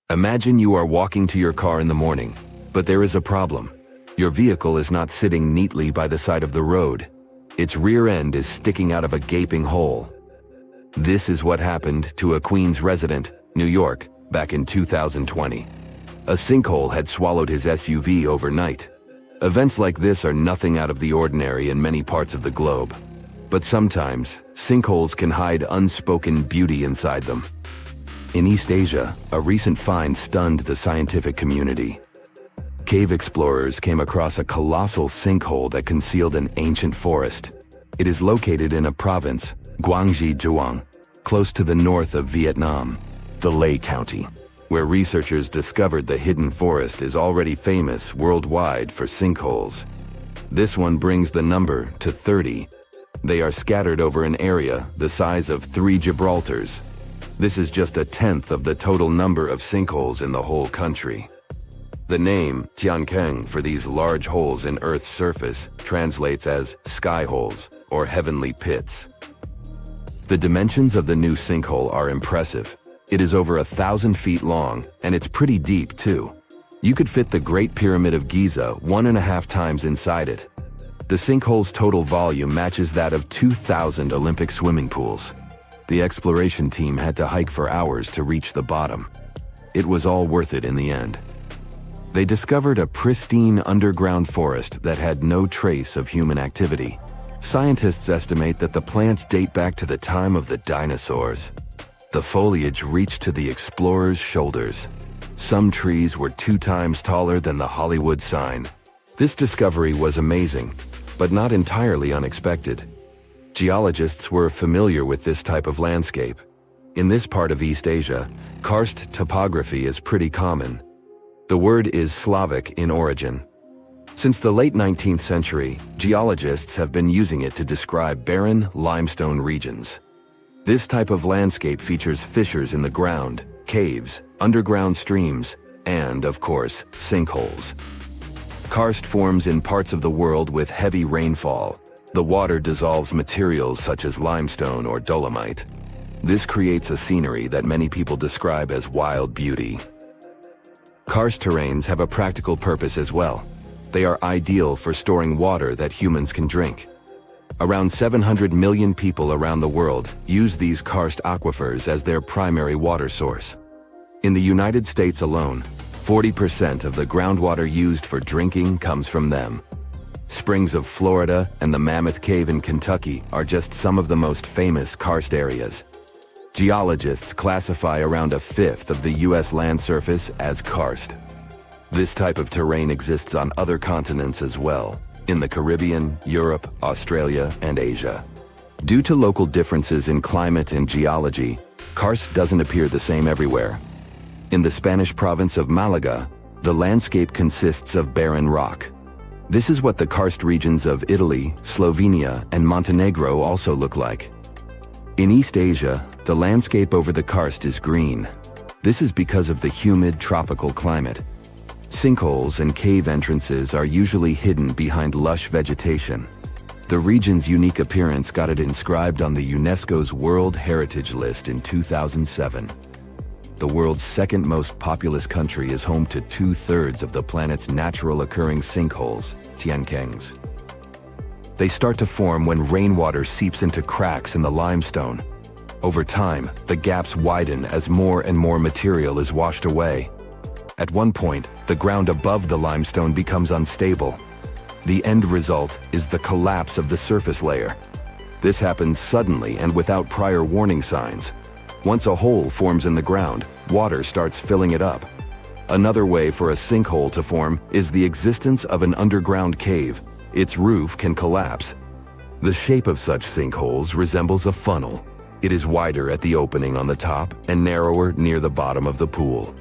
Imagine you are walking to your car in the morning, but there is a problem. Your vehicle is not sitting neatly by the side of the road. Its rear end is sticking out of a gaping hole. This is what happened to a Queens resident, New York, back in 2020. A sinkhole had swallowed his SUV overnight. Events like this are nothing out of the ordinary in many parts of the globe. But sometimes, sinkholes can hide unspoken beauty inside them. In East Asia, a recent find stunned the scientific community. Cave explorers came across a colossal sinkhole that concealed an ancient forest. It is located in a province, Guangxi Zhuang, close to the north of Vietnam, the Lê County, where researchers discovered the hidden forest is already famous worldwide for sinkholes. This one brings the number to 30. They are scattered over an area the size of 3 Gibraltars. This is just a tenth of the total number of sinkholes in the whole country. The name Tiankeng for these large holes in Earth's surface translates as sky holes or heavenly pits. The dimensions of the new sinkhole are impressive. It is over 1,000 feet long, and it's pretty deep too. You could fit the Great Pyramid of Giza 1.5 times inside it. The sinkhole's total volume matches that of 2,000 Olympic swimming pools. The exploration team had to hike for hours to reach the bottom. It was all worth it in the end. They discovered a pristine underground forest that had no trace of human activity. Scientists estimate that the plants date back to the time of the dinosaurs. The foliage reached to the explorers' shoulders. Some trees were 2 times taller than the Hollywood sign. This discovery was amazing, but not entirely unexpected. Geologists were familiar with this type of landscape. In this part of East Asia, karst topography is pretty common. The word is Slavic in origin. Since the late 19th century, geologists have been using it to describe barren limestone regions. This type of landscape features fissures in the ground, caves, underground streams, and, of course, sinkholes. Karst forms in parts of the world with heavy rainfall. The water dissolves materials such as limestone or dolomite. This creates a scenery that many people describe as wild beauty. Karst terrains have a practical purpose as well. They are ideal for storing water that humans can drink. Around 700 million people around the world use these karst aquifers as their primary water source. In the United States alone, 40% of the groundwater used for drinking comes from them. Springs of Florida and the Mammoth Cave in Kentucky are just some of the most famous karst areas. Geologists classify around a fifth of the U.S. land surface as karst. This type of terrain exists on other continents as well, in the Caribbean, Europe, Australia, and Asia. Due to local differences in climate and geology, karst doesn't appear the same everywhere. In the Spanish province of Malaga, the landscape consists of barren rock. This is what the karst regions of Italy, Slovenia, and Montenegro also look like. In East Asia, the landscape over the karst is green. This is because of the humid tropical climate. Sinkholes and cave entrances are usually hidden behind lush vegetation. The region's unique appearance got it inscribed on the UNESCO's World Heritage List in 2007. The world's second most populous country is home to 2/3 of the planet's natural occurring sinkholes, tiankengs. They start to form when rainwater seeps into cracks in the limestone. Over time, the gaps widen as more and more material is washed away. At one point, the ground above the limestone becomes unstable. The end result is the collapse of the surface layer. This happens suddenly and without prior warning signs. Once a hole forms in the ground, water starts filling it up. Another way for a sinkhole to form is the existence of an underground cave. Its roof can collapse. The shape of such sinkholes resembles a funnel. It is wider at the opening on the top and narrower near the bottom of the pool.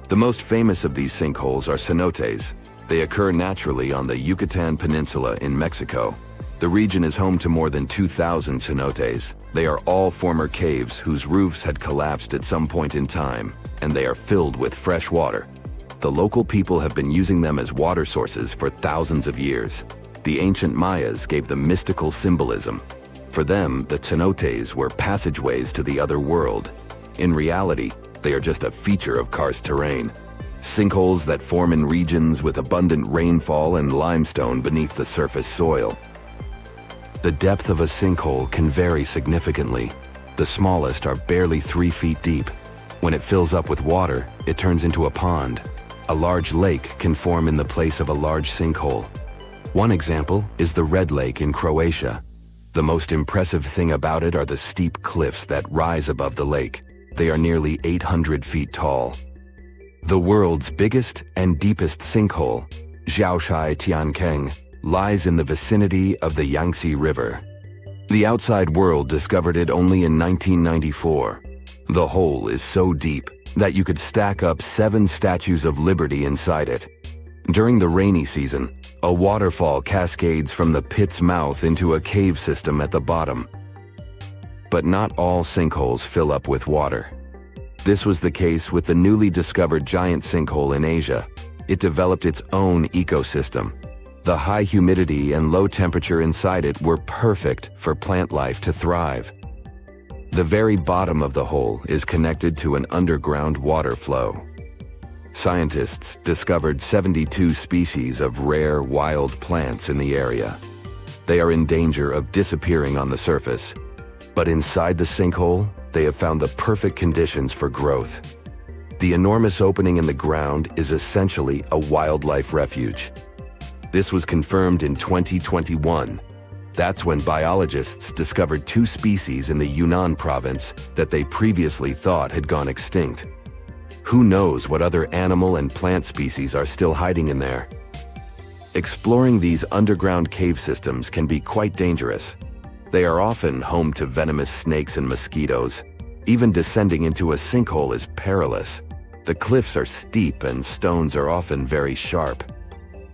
The most famous of these sinkholes are cenotes. They occur naturally on the Yucatan Peninsula in Mexico. The region is home to more than 2,000 cenotes. They are all former caves whose roofs had collapsed at some point in time, and they are filled with fresh water. The local people have been using them as water sources for thousands of years. The ancient Mayas gave them mystical symbolism. For them, the cenotes were passageways to the other world. In reality, they are just a feature of karst terrain. Sinkholes that form in regions with abundant rainfall and limestone beneath the surface soil. The depth of a sinkhole can vary significantly. The smallest are barely 3 feet deep. When it fills up with water, it turns into a pond. A large lake can form in the place of a large sinkhole. One example is the Red Lake in Croatia. The most impressive thing about it are the steep cliffs that rise above the lake. They are nearly 800 feet tall. The world's biggest and deepest sinkhole, Zhaoshai Tiankeng, lies in the vicinity of the Yangtze River. The outside world discovered it only in 1994. The hole is so deep that you could stack up 7 statues of liberty inside it. During the rainy season, a waterfall cascades from the pit's mouth into a cave system at the bottom. But not all sinkholes fill up with water. This was the case with the newly discovered giant sinkhole in Asia. It developed its own ecosystem. The high humidity and low temperature inside it were perfect for plant life to thrive. The very bottom of the hole is connected to an underground water flow. Scientists discovered 72 species of rare wild plants in the area. They are in danger of disappearing on the surface. But inside the sinkhole, they have found the perfect conditions for growth. The enormous opening in the ground is essentially a wildlife refuge. This was confirmed in 2021. That's when biologists discovered 2 species in the Yunnan province that they previously thought had gone extinct. Who knows what other animal and plant species are still hiding in there? Exploring these underground cave systems can be quite dangerous. They are often home to venomous snakes and mosquitoes. Even descending into a sinkhole is perilous. The cliffs are steep and stones are often very sharp.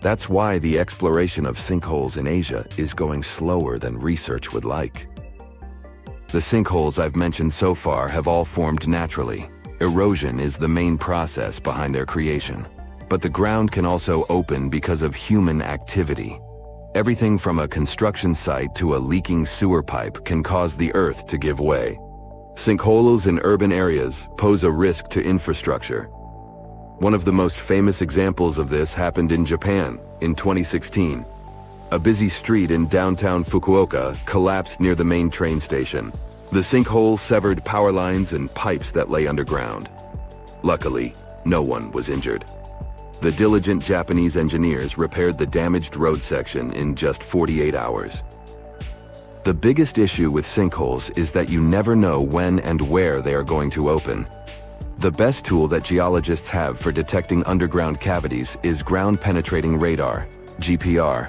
That's why the exploration of sinkholes in Asia is going slower than research would like. The sinkholes I've mentioned so far have all formed naturally. Erosion is the main process behind their creation. But the ground can also open because of human activity. Everything from a construction site to a leaking sewer pipe can cause the earth to give way. Sinkholes in urban areas pose a risk to infrastructure. One of the most famous examples of this happened in Japan in 2016. A busy street in downtown Fukuoka collapsed near the main train station. The sinkhole severed power lines and pipes that lay underground. Luckily, no one was injured. The diligent Japanese engineers repaired the damaged road section in just 48 hours. The biggest issue with sinkholes is that you never know when and where they are going to open. The best tool that geologists have for detecting underground cavities is ground-penetrating radar, GPR.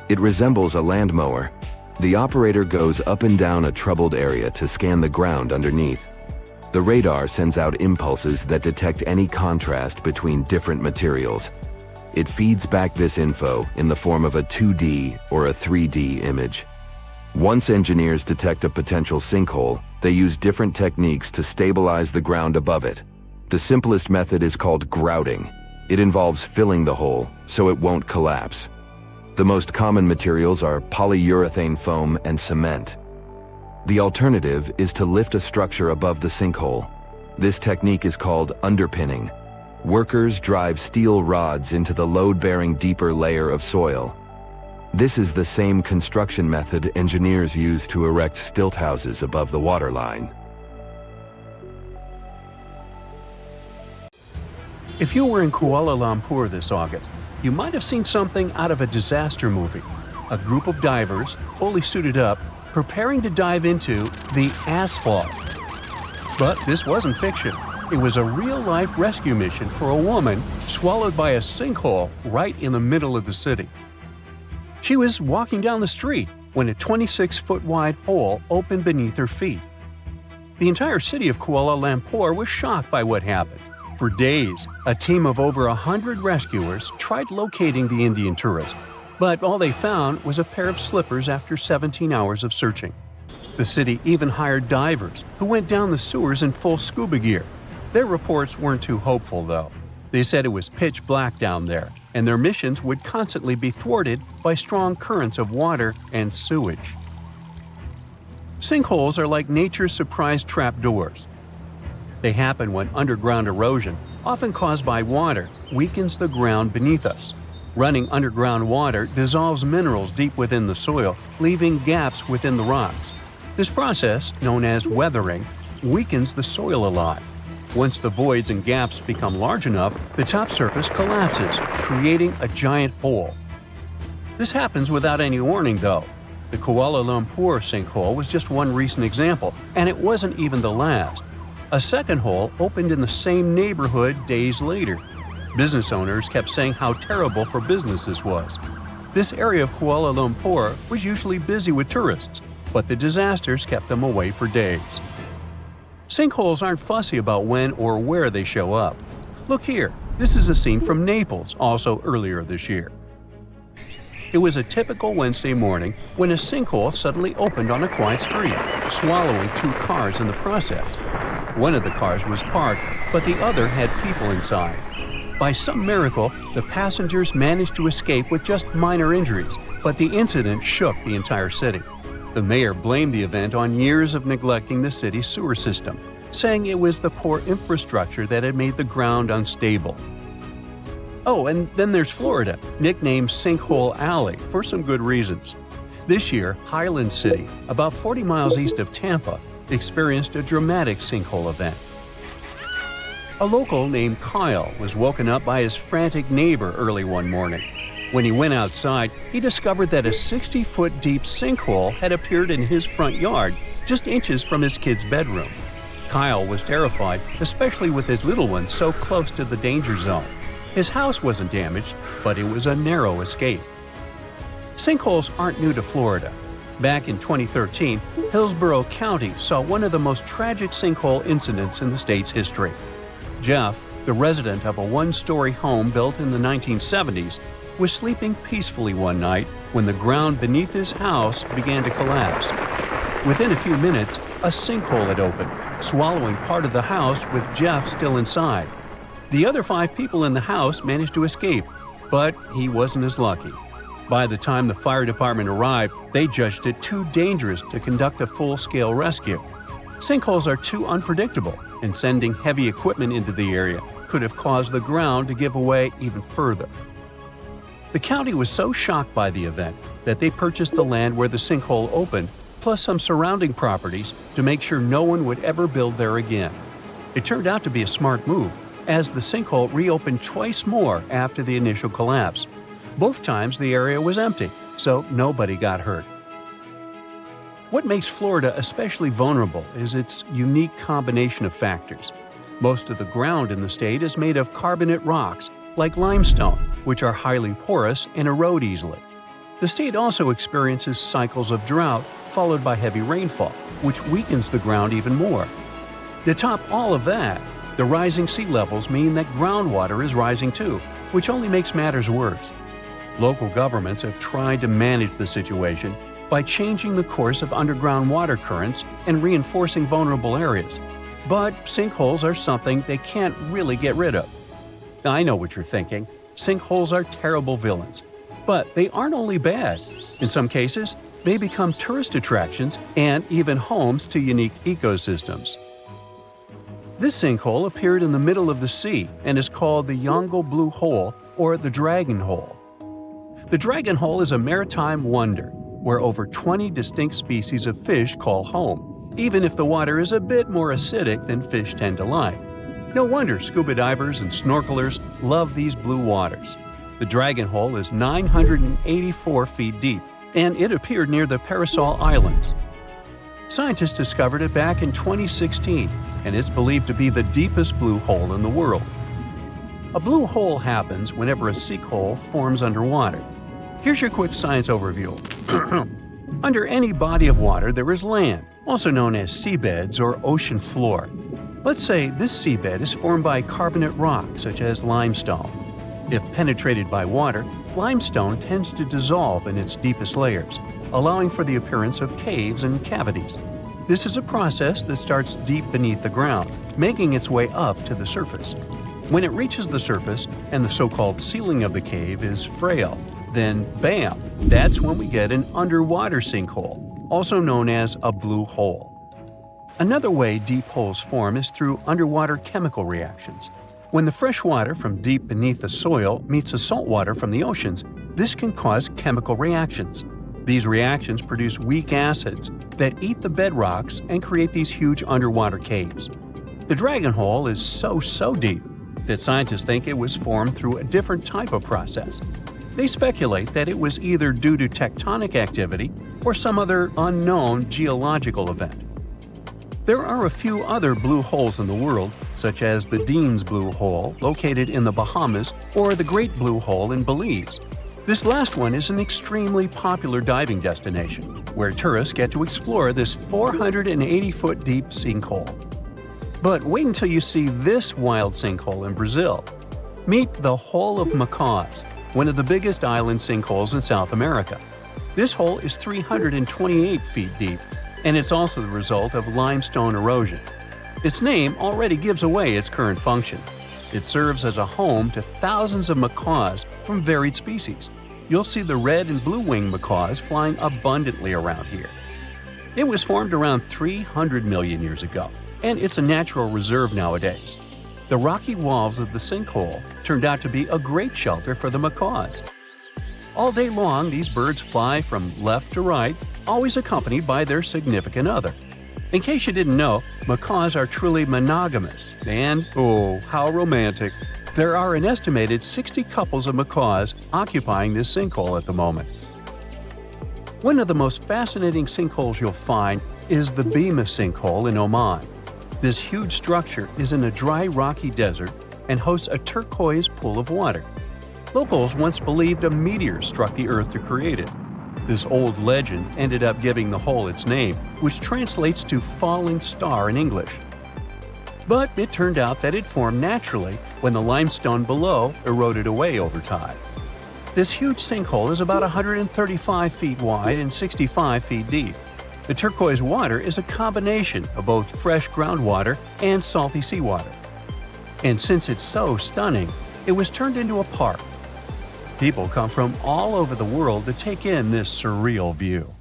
It resembles a land mower. The operator goes up and down a troubled area to scan the ground underneath. The radar sends out impulses that detect any contrast between different materials. It feeds back this info in the form of a 2D or a 3D image. Once engineers detect a potential sinkhole, they use different techniques to stabilize the ground above it. The simplest method is called grouting. It involves filling the hole so it won't collapse. The most common materials are polyurethane foam and cement. The alternative is to lift a structure above the sinkhole. This technique is called underpinning. Workers drive steel rods into the load-bearing deeper layer of soil. This is the same construction method engineers use to erect stilt houses above the waterline. If you were in Kuala Lumpur this August, you might have seen something out of a disaster movie. A group of divers, fully suited up, preparing to dive into the asphalt. But this wasn't fiction. It was a real-life rescue mission for a woman swallowed by a sinkhole right in the middle of the city. She was walking down the street when a 26-foot-wide hole opened beneath her feet. The entire city of Kuala Lumpur was shocked by what happened. For days, a team of over 100 rescuers tried locating the Indian tourist, but all they found was a pair of slippers after 17 hours of searching. The city even hired divers who went down the sewers in full scuba gear. Their reports weren't too hopeful, though. They said it was pitch black down there, and their missions would constantly be thwarted by strong currents of water and sewage. Sinkholes are like nature's surprise trapdoors. They happen when underground erosion, often caused by water, weakens the ground beneath us. Running underground water dissolves minerals deep within the soil, leaving gaps within the rocks. This process, known as weathering, weakens the soil a lot. Once the voids and gaps become large enough, the top surface collapses, creating a giant hole. This happens without any warning, though. The Kuala Lumpur sinkhole was just one recent example, and it wasn't even the last. A second hole opened in the same neighborhood days later. Business owners kept saying how terrible for business this was. This area of Kuala Lumpur was usually busy with tourists, but the disasters kept them away for days. Sinkholes aren't fussy about when or where they show up. Look here, this is a scene from Naples, also earlier this year. It was a typical Wednesday morning when a sinkhole suddenly opened on a quiet street, swallowing 2 cars in the process. One of the cars was parked, but the other had people inside. By some miracle, the passengers managed to escape with just minor injuries, but the incident shook the entire city. The mayor blamed the event on years of neglecting the city's sewer system, saying it was the poor infrastructure that had made the ground unstable. Oh, and then there's Florida, nicknamed Sinkhole Alley for some good reasons. This year, Highland City, about 40 miles east of Tampa, experienced a dramatic sinkhole event. A local named Kyle was woken up by his frantic neighbor early one morning. When he went outside, he discovered that a 60-foot deep sinkhole had appeared in his front yard, just inches from his kid's bedroom. Kyle was terrified, especially with his little one so close to the danger zone. His house wasn't damaged, but it was a narrow escape. Sinkholes aren't new to Florida. Back in 2013, Hillsborough County saw one of the most tragic sinkhole incidents in the state's history. Jeff, the resident of a one-story home built in the 1970s, was sleeping peacefully one night when the ground beneath his house began to collapse. Within a few minutes, a sinkhole had opened, swallowing part of the house with Jeff still inside. The other 5 people in the house managed to escape, but he wasn't as lucky. By the time the fire department arrived, they judged it too dangerous to conduct a full-scale rescue. Sinkholes are too unpredictable, and sending heavy equipment into the area could have caused the ground to give away even further. The county was so shocked by the event that they purchased the land where the sinkhole opened, plus some surrounding properties, to make sure no one would ever build there again. It turned out to be a smart move, as the sinkhole reopened twice more after the initial collapse. Both times the area was empty, so nobody got hurt. What makes Florida especially vulnerable is its unique combination of factors. Most of the ground in the state is made of carbonate rocks, like limestone, which are highly porous and erode easily. The state also experiences cycles of drought followed by heavy rainfall, which weakens the ground even more. To top all of that, the rising sea levels mean that groundwater is rising too, which only makes matters worse. Local governments have tried to manage the situation by changing the course of underground water currents and reinforcing vulnerable areas. But sinkholes are something they can't really get rid of. I know what you're thinking. Sinkholes are terrible villains. But they aren't only bad. In some cases, they become tourist attractions and even homes to unique ecosystems. This sinkhole appeared in the middle of the sea and is called the Yongle Blue Hole or the Dragon Hole. The Dragon Hole is a maritime wonder where over 20 distinct species of fish call home, even if the water is a bit more acidic than fish tend to like. No wonder scuba divers and snorkelers love these blue waters. The Dragon Hole is 984 feet deep, and it appeared near the Parasol Islands. Scientists discovered it back in 2016, and it's believed to be the deepest blue hole in the world. A blue hole happens whenever a sinkhole forms underwater. Here's your quick science overview. Under any body of water there is land, also known as seabeds or ocean floor. Let's say this seabed is formed by carbonate rock, such as limestone. If penetrated by water, limestone tends to dissolve in its deepest layers, allowing for the appearance of caves and cavities. This is a process that starts deep beneath the ground, making its way up to the surface. When it reaches the surface and the so-called ceiling of the cave is frail, then bam, that's when we get an underwater sinkhole, also known as a blue hole. Another way deep holes form is through underwater chemical reactions. When the fresh water from deep beneath the soil meets the salt water from the oceans, this can cause chemical reactions. These reactions produce weak acids that eat the bedrocks and create these huge underwater caves. The Dragon Hole is so deep that scientists think it was formed through a different type of process. They speculate that it was either due to tectonic activity or some other unknown geological event. There are a few other blue holes in the world, such as the Dean's Blue Hole, located in the Bahamas, or the Great Blue Hole in Belize. This last one is an extremely popular diving destination, where tourists get to explore this 480-foot deep sinkhole. But wait until you see this wild sinkhole in Brazil. Meet the Hole of Macaws, one of the biggest island sinkholes in South America. This hole is 328 feet deep, and it's also the result of limestone erosion. Its name already gives away its current function. It serves as a home to thousands of macaws from varied species. You'll see the red and blue-winged macaws flying abundantly around here. It was formed around 300 million years ago, and it's a natural reserve nowadays. The rocky walls of the sinkhole turned out to be a great shelter for the macaws. All day long, these birds fly from left to right, always accompanied by their significant other. In case you didn't know, macaws are truly monogamous, and, oh, how romantic! There are an estimated 60 couples of macaws occupying this sinkhole at the moment. One of the most fascinating sinkholes you'll find is the Bima sinkhole in Oman. This huge structure is in a dry, rocky desert and hosts a turquoise pool of water. Locals once believed a meteor struck the Earth to create it. This old legend ended up giving the hole its name, which translates to falling star in English. But it turned out that it formed naturally when the limestone below eroded away over time. This huge sinkhole is about 135 feet wide and 65 feet deep. The turquoise water is a combination of both fresh groundwater and salty seawater. And since it's so stunning, it was turned into a park. People come from all over the world to take in this surreal view.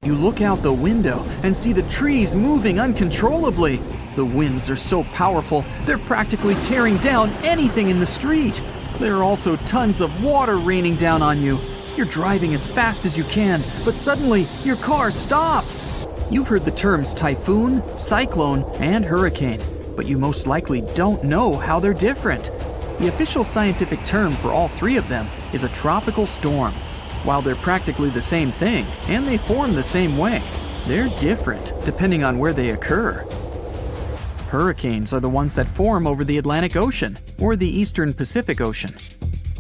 You look out the window and see the trees moving uncontrollably. The winds are so powerful, they're practically tearing down anything in the street. There are also tons of water raining down on you. You're driving as fast as you can, but suddenly your car stops. You've heard the terms typhoon, cyclone, and hurricane, but you most likely don't know how they're different. The official scientific term for all three of them is a tropical storm. While they're practically the same thing, and they form the same way, they're different depending on where they occur. Hurricanes are the ones that form over the Atlantic Ocean or the Eastern Pacific Ocean.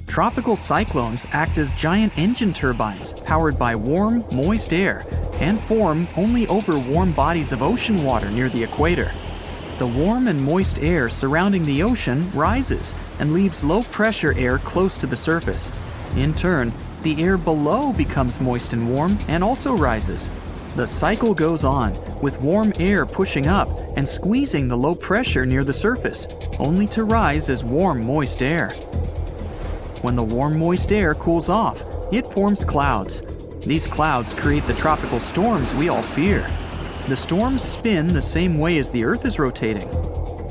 Tropical cyclones act as giant engine turbines powered by warm, moist air and form only over warm bodies of ocean water near the equator. The warm and moist air surrounding the ocean rises and leaves low-pressure air close to the surface. In turn, the air below becomes moist and warm and also rises. The cycle goes on, with warm air pushing up and squeezing the low pressure near the surface, only to rise as warm, moist air. When the warm, moist air cools off, it forms clouds. These clouds create the tropical storms we all fear. The storms spin the same way as the Earth is rotating.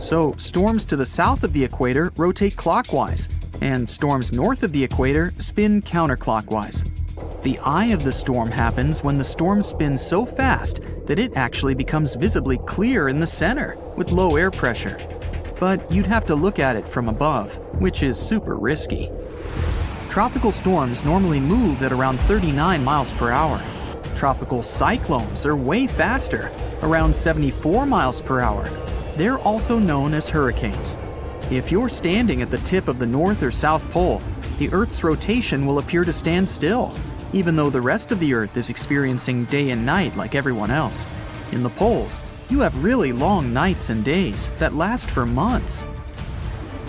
So, storms to the south of the equator rotate clockwise, and storms north of the equator spin counterclockwise. The eye of the storm happens when the storm spins so fast that it actually becomes visibly clear in the center with low air pressure. But you'd have to look at it from above, which is super risky. Tropical storms normally move at around 39 miles per hour. Tropical cyclones are way faster, around 74 miles per hour. They're also known as hurricanes. If you're standing at the tip of the North or South Pole, the Earth's rotation will appear to stand still, even though the rest of the Earth is experiencing day and night like everyone else. In the poles, you have really long nights and days that last for months.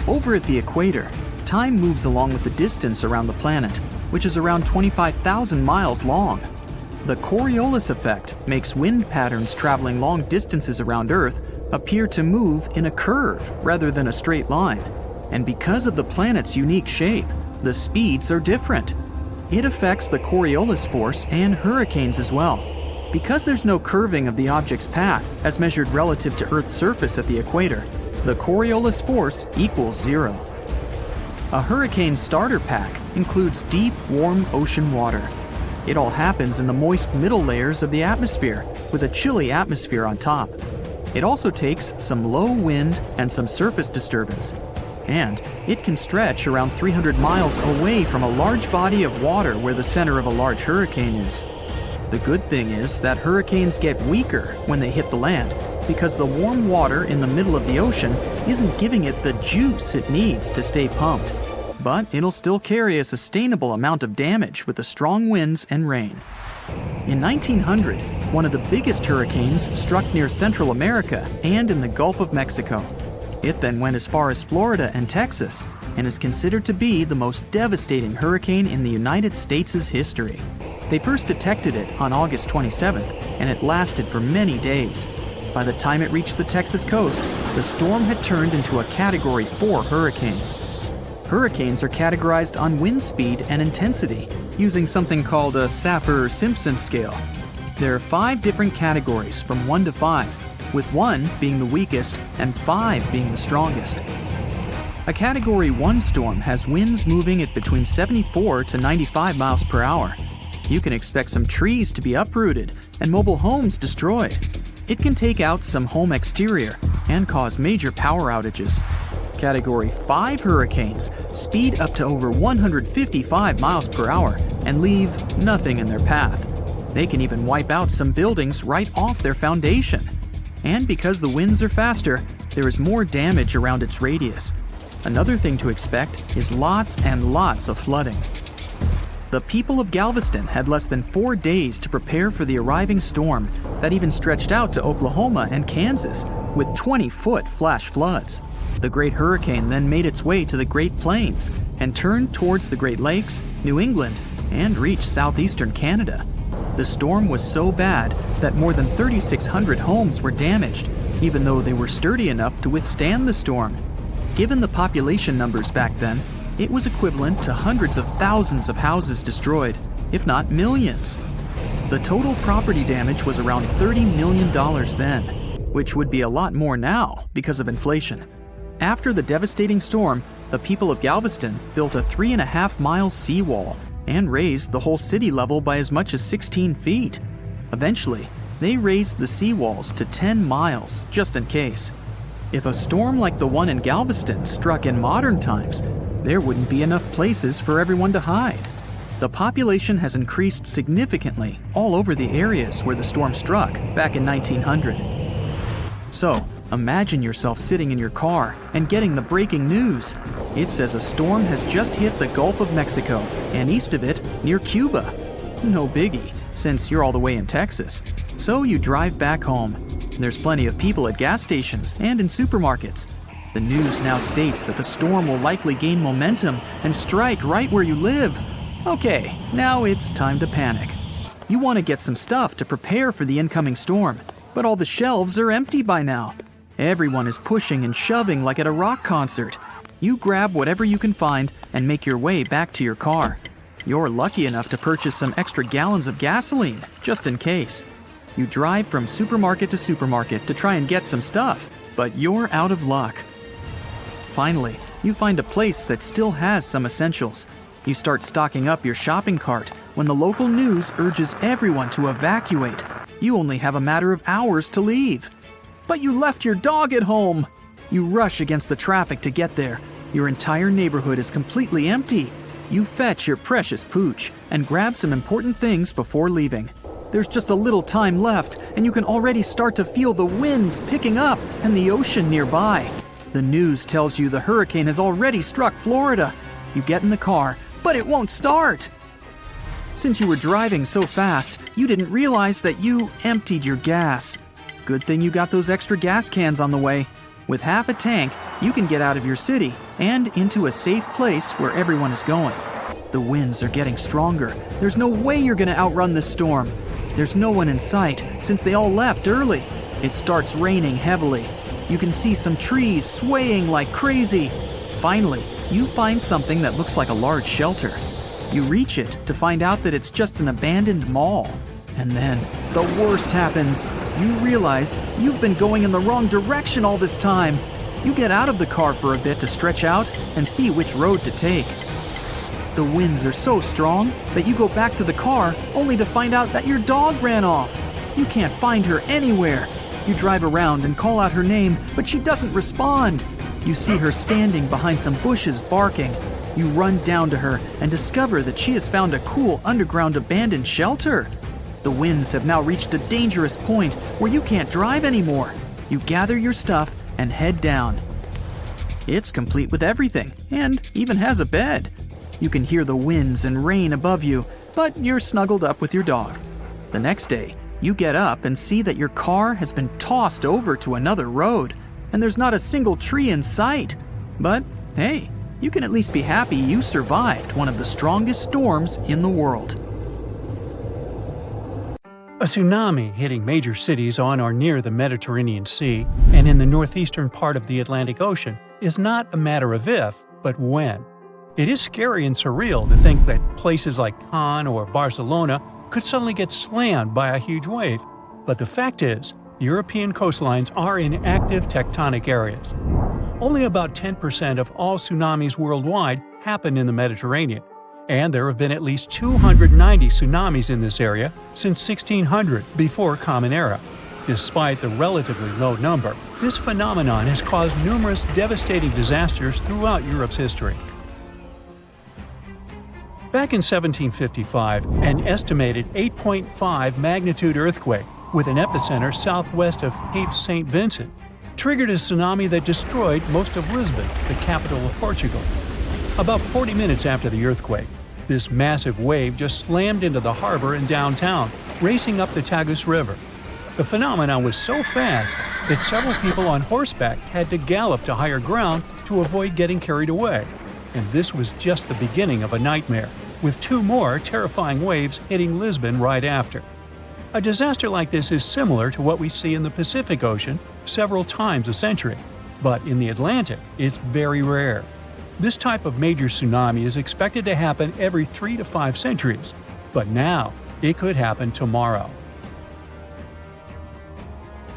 Over at the equator, time moves along with the distance around the planet, which is around 25,000 miles long. The Coriolis effect makes wind patterns traveling long distances around Earth appear to move in a curve rather than a straight line. And because of the planet's unique shape, the speeds are different. It affects the Coriolis force and hurricanes as well. Because there's no curving of the object's path as measured relative to Earth's surface at the equator, the Coriolis force equals 0. A hurricane starter pack includes deep, warm ocean water. It all happens in the moist middle layers of the atmosphere, with a chilly atmosphere on top. It also takes some low wind and some surface disturbance. And it can stretch around 300 miles away from a large body of water where the center of a large hurricane is. The good thing is that hurricanes get weaker when they hit the land, because the warm water in the middle of the ocean isn't giving it the juice it needs to stay pumped. But it'll still carry a sustainable amount of damage with the strong winds and rain. In 1900, one of the biggest hurricanes struck near Central America and in the Gulf of Mexico. It then went as far as Florida and Texas, and is considered to be the most devastating hurricane in the United States' history. They first detected it on August 27th, and it lasted for many days. By the time it reached the Texas coast, the storm had turned into a Category 4 hurricane. Hurricanes are categorized on wind speed and intensity, using something called a Saffir-Simpson scale. There are 5 different categories from 1 to 5, with 1 being the weakest and 5 being the strongest. A Category 1 storm has winds moving at between 74 to 95 miles per hour. You can expect some trees to be uprooted and mobile homes destroyed. It can take out some home exterior and cause major power outages. Category 5 hurricanes speed up to over 155 miles per hour and leave nothing in their path. They can even wipe out some buildings right off their foundation. And because the winds are faster, there is more damage around its radius. Another thing to expect is lots and lots of flooding. The people of Galveston had less than 4 days to prepare for the arriving storm that even stretched out to Oklahoma and Kansas with 20-foot flash floods. The Great Hurricane then made its way to the Great Plains and turned towards the Great Lakes, New England, and reached southeastern Canada. The storm was so bad that more than 3,600 homes were damaged, even though they were sturdy enough to withstand the storm. Given the population numbers back then, it was equivalent to hundreds of thousands of houses destroyed, if not millions. The total property damage was around $30 million then, which would be a lot more now because of inflation. After the devastating storm, the people of Galveston built a 3.5-mile seawall and raised the whole city level by as much as 16 feet. Eventually, they raised the seawalls to 10 miles, just in case. If a storm like the one in Galveston struck in modern times, there wouldn't be enough places for everyone to hide. The population has increased significantly all over the areas where the storm struck back in 1900. So, imagine yourself sitting in your car and getting the breaking news. It says a storm has just hit the Gulf of Mexico and east of it near Cuba. No biggie, since you're all the way in Texas. So you drive back home. There's plenty of people at gas stations and in supermarkets. The news now states that the storm will likely gain momentum and strike right where you live. Okay, now it's time to panic. You want to get some stuff to prepare for the incoming storm, but all the shelves are empty by now. Everyone is pushing and shoving like at a rock concert. You grab whatever you can find and make your way back to your car. You're lucky enough to purchase some extra gallons of gasoline, just in case. You drive from supermarket to supermarket to try and get some stuff, but you're out of luck. Finally, you find a place that still has some essentials. You start stocking up your shopping cart when the local news urges everyone to evacuate. You only have a matter of hours to leave. But you left your dog at home! You rush against the traffic to get there. Your entire neighborhood is completely empty. You fetch your precious pooch and grab some important things before leaving. There's just a little time left, and you can already start to feel the winds picking up and the ocean nearby. The news tells you the hurricane has already struck Florida. You get in the car, but it won't start. Since you were driving so fast, you didn't realize that you emptied your gas. Good thing you got those extra gas cans on the way. With half a tank, you can get out of your city and into a safe place where everyone is going. The winds are getting stronger. There's no way you're going to outrun this storm. There's no one in sight since they all left early. It starts raining heavily. You can see some trees swaying like crazy. Finally, you find something that looks like a large shelter. You reach it to find out that it's just an abandoned mall. And then, the worst happens. You realize you've been going in the wrong direction all this time. You get out of the car for a bit to stretch out and see which road to take. The winds are so strong that you go back to the car only to find out that your dog ran off. You can't find her anywhere. You drive around and call out her name, but she doesn't respond. You see her standing behind some bushes barking. You run down to her and discover that she has found a cool underground abandoned shelter. The winds have now reached a dangerous point where you can't drive anymore. You gather your stuff and head down. It's complete with everything and even has a bed. You can hear the winds and rain above you, but you're snuggled up with your dog. The next day, you get up and see that your car has been tossed over to another road, and there's not a single tree in sight. But hey, you can at least be happy you survived one of the strongest storms in the world. A tsunami hitting major cities on or near the Mediterranean Sea and in the northeastern part of the Atlantic Ocean is not a matter of if, but when. It is scary and surreal to think that places like Cannes or Barcelona could suddenly get slammed by a huge wave, but the fact is, European coastlines are in active tectonic areas. Only about 10% of all tsunamis worldwide happen in the Mediterranean, and there have been at least 290 tsunamis in this area since 1600 before Common Era. Despite the relatively low number, this phenomenon has caused numerous devastating disasters throughout Europe's history. Back in 1755, an estimated 8.5 magnitude earthquake with an epicenter southwest of Cape St. Vincent triggered a tsunami that destroyed most of Lisbon, the capital of Portugal. About 40 minutes after the earthquake, this massive wave just slammed into the harbor in downtown, racing up the Tagus River. The phenomenon was so fast that several people on horseback had to gallop to higher ground to avoid getting carried away. And this was just the beginning of a nightmare. with 2 more terrifying waves hitting Lisbon right after. A disaster like this is similar to what we see in the Pacific Ocean several times a century, but in the Atlantic, it's very rare. This type of major tsunami is expected to happen every 3 to 5 centuries, but now it could happen tomorrow.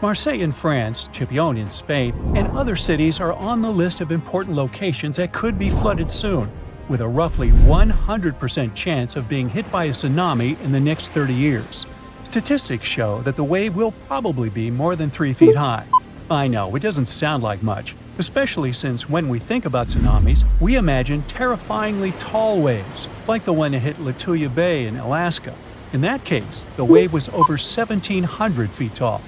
Marseille in France, Chipion in Spain, and other cities are on the list of important locations that could be flooded soon, with a roughly 100% chance of being hit by a tsunami in the next 30 years. Statistics show that the wave will probably be more than 3 feet high. I know, it doesn't sound like much, especially since when we think about tsunamis, we imagine terrifyingly tall waves, like the one that hit Lituya Bay in Alaska. In that case, the wave was over 1,700 feet tall.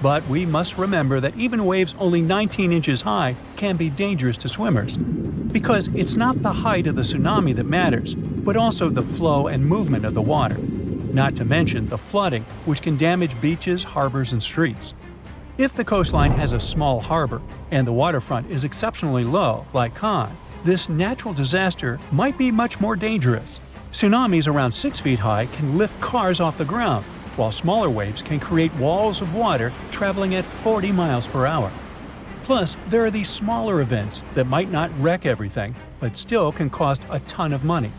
But we must remember that even waves only 19 inches high can be dangerous to swimmers, because it's not the height of the tsunami that matters, but also the flow and movement of the water. Not to mention the flooding, which can damage beaches, harbors, and streets. If the coastline has a small harbor and the waterfront is exceptionally low, like Cannes, this natural disaster might be much more dangerous. Tsunamis around 6 feet high can lift cars off the ground, while smaller waves can create walls of water traveling at 40 miles per hour. Plus, there are these smaller events that might not wreck everything, but still can cost a ton of money.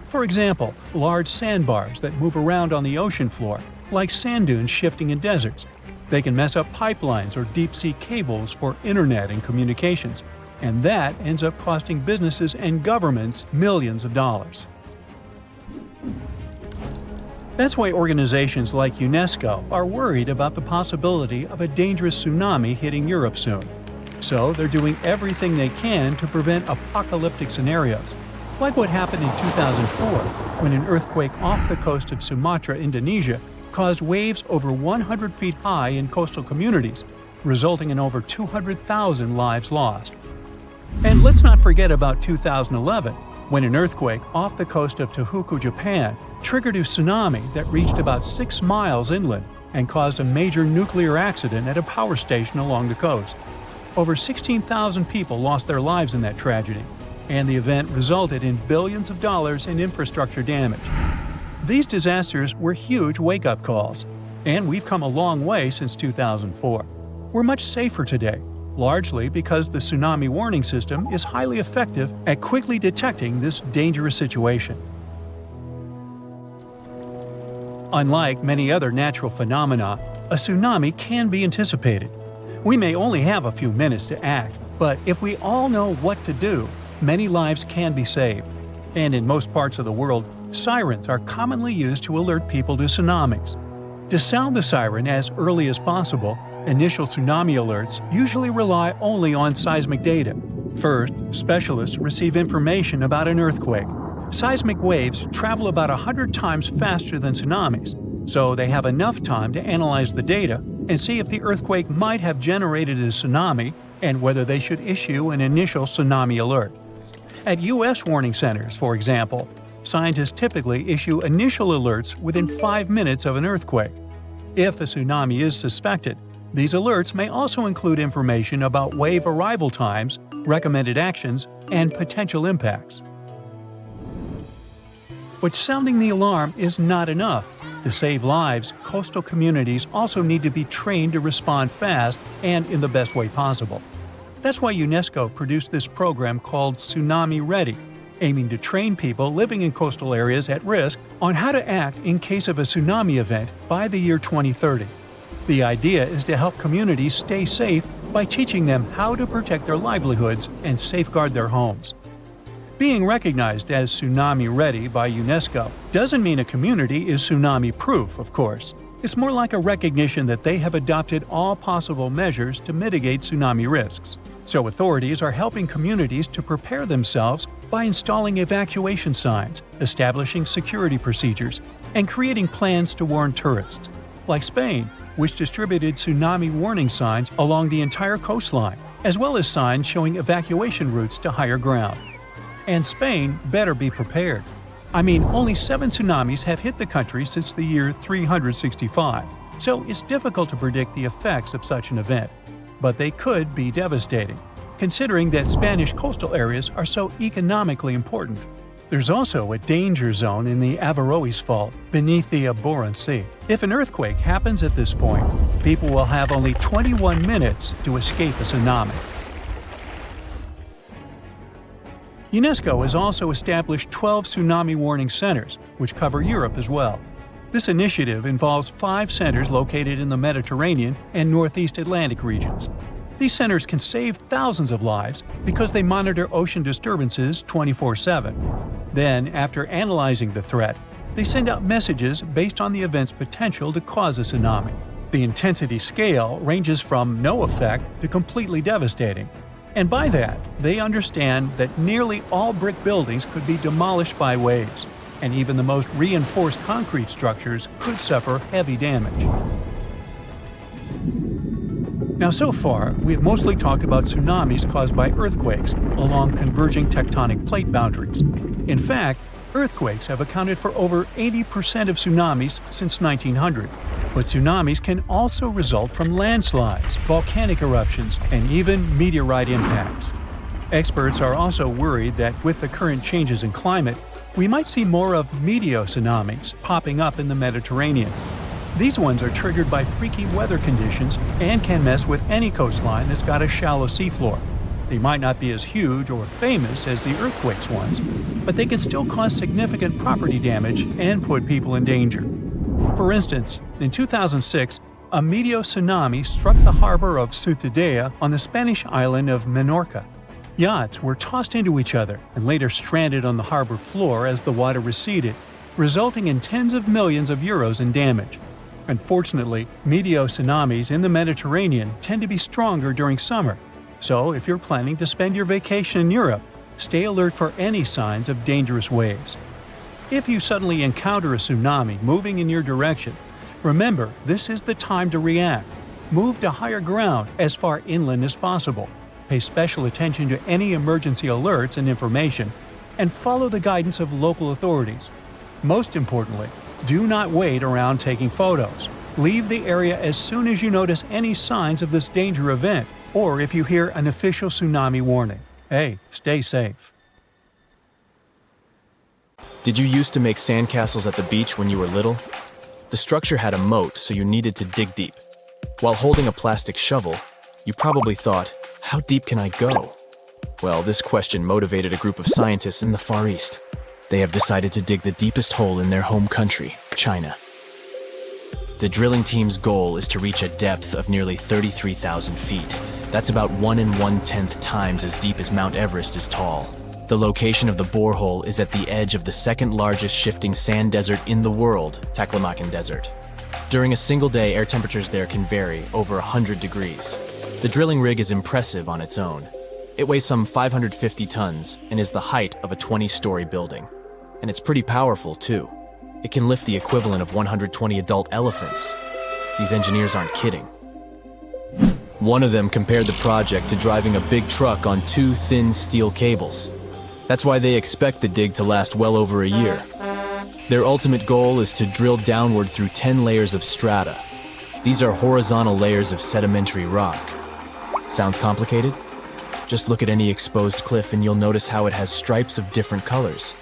For example, large sandbars that move around on the ocean floor, like sand dunes shifting in deserts. They can mess up pipelines or deep-sea cables for internet and communications, and that ends up costing businesses and governments millions of dollars. That's why organizations like UNESCO are worried about the possibility of a dangerous tsunami hitting Europe soon. So they're doing everything they can to prevent apocalyptic scenarios, like what happened in 2004 when an earthquake off the coast of Sumatra, Indonesia, caused waves over 100 feet high in coastal communities, resulting in over 200,000 lives lost. And let's not forget about 2011, when an earthquake off the coast of Tohoku, Japan, triggered a tsunami that reached about 6 miles inland and caused a major nuclear accident at a power station along the coast. Over 16,000 people lost their lives in that tragedy, and the event resulted in billions of dollars in infrastructure damage. These disasters were huge wake-up calls, and we've come a long way since 2004. We're much safer today, largely because the tsunami warning system is highly effective at quickly detecting this dangerous situation. Unlike many other natural phenomena, a tsunami can be anticipated. We may only have a few minutes to act, but if we all know what to do, many lives can be saved. And in most parts of the world, sirens are commonly used to alert people to tsunamis. To sound the siren as early as possible, initial tsunami alerts usually rely only on seismic data. First, specialists receive information about an earthquake. Seismic waves travel about 100 times faster than tsunamis, so they have enough time to analyze the data and see if the earthquake might have generated a tsunami and whether they should issue an initial tsunami alert. At U.S. warning centers, for example, scientists typically issue initial alerts within 5 minutes of an earthquake. If a tsunami is suspected, these alerts may also include information about wave arrival times, recommended actions, and potential impacts. But sounding the alarm is not enough. To save lives, coastal communities also need to be trained to respond fast and in the best way possible. That's why UNESCO produced this program called Tsunami Ready, aiming to train people living in coastal areas at risk on how to act in case of a tsunami event by the year 2030. The idea is to help communities stay safe by teaching them how to protect their livelihoods and safeguard their homes. Being recognized as Tsunami Ready by UNESCO doesn't mean a community is tsunami-proof, of course. It's more like a recognition that they have adopted all possible measures to mitigate tsunami risks. So authorities are helping communities to prepare themselves by installing evacuation signs, establishing security procedures, and creating plans to warn tourists. Like Spain, which distributed tsunami warning signs along the entire coastline, as well as signs showing evacuation routes to higher ground. And Spain better be prepared. I mean, only 7 tsunamis have hit the country since the year 365, so it's difficult to predict the effects of such an event. But they could be devastating, considering that Spanish coastal areas are so economically important. There's also a danger zone in the Averroes Fault beneath the Barents Sea. If an earthquake happens at this point, people will have only 21 minutes to escape a tsunami. UNESCO has also established 12 tsunami warning centers, which cover Europe as well. This initiative involves 5 centers located in the Mediterranean and Northeast Atlantic regions. These centers can save thousands of lives because they monitor ocean disturbances 24/7. Then, after analyzing the threat, they send out messages based on the event's potential to cause a tsunami. The intensity scale ranges from no effect to completely devastating. And by that, they understand that nearly all brick buildings could be demolished by waves, and even the most reinforced concrete structures could suffer heavy damage. Now, so far, we have mostly talked about tsunamis caused by earthquakes along converging tectonic plate boundaries. In fact, earthquakes have accounted for over 80% of tsunamis since 1900. But tsunamis can also result from landslides, volcanic eruptions, and even meteorite impacts. Experts are also worried that with the current changes in climate, we might see more of meteotsunamis popping up in the Mediterranean. These ones are triggered by freaky weather conditions and can mess with any coastline that's got a shallow seafloor. They might not be as huge or famous as the earthquakes ones, but they can still cause significant property damage and put people in danger. For instance, in 2006, a meteotsunami struck the harbor of Ciutadella on the Spanish island of Menorca. Yachts were tossed into each other and later stranded on the harbor floor as the water receded, resulting in tens of millions of euros in damage. Unfortunately, meteotsunamis in the Mediterranean tend to be stronger during summer, so if you're planning to spend your vacation in Europe, stay alert for any signs of dangerous waves. If you suddenly encounter a tsunami moving in your direction, remember this is the time to react. Move to higher ground as far inland as possible. Pay special attention to any emergency alerts and information, and follow the guidance of local authorities. Most importantly, do not wait around taking photos. Leave the area as soon as you notice any signs of this danger event, or if you hear an official tsunami warning. Hey, stay safe. Did you used to make sandcastles at the beach when you were little? The structure had a moat, so you needed to dig deep. While holding a plastic shovel, you probably thought, how deep can I go? Well, this question motivated a group of scientists in the Far East. They have decided to dig the deepest hole in their home country, China. The drilling team's goal is to reach a depth of nearly 33,000 feet. That's about 1 1/10 times as deep as Mount Everest is tall. The location of the borehole is at the edge of the second largest shifting sand desert in the world, Taklamakan Desert. During a single day, air temperatures there can vary over 100 degrees. The drilling rig is impressive on its own. It weighs some 550 tons and is the height of a 20-story building. And it's pretty powerful, too. It can lift the equivalent of 120 adult elephants. These engineers aren't kidding. One of them compared the project to driving a big truck on 2 thin steel cables. That's why they expect the dig to last well over a year. Their ultimate goal is to drill downward through 10 layers of strata. These are horizontal layers of sedimentary rock. Sounds complicated? Just look at any exposed cliff and you'll notice how it has stripes of different colors.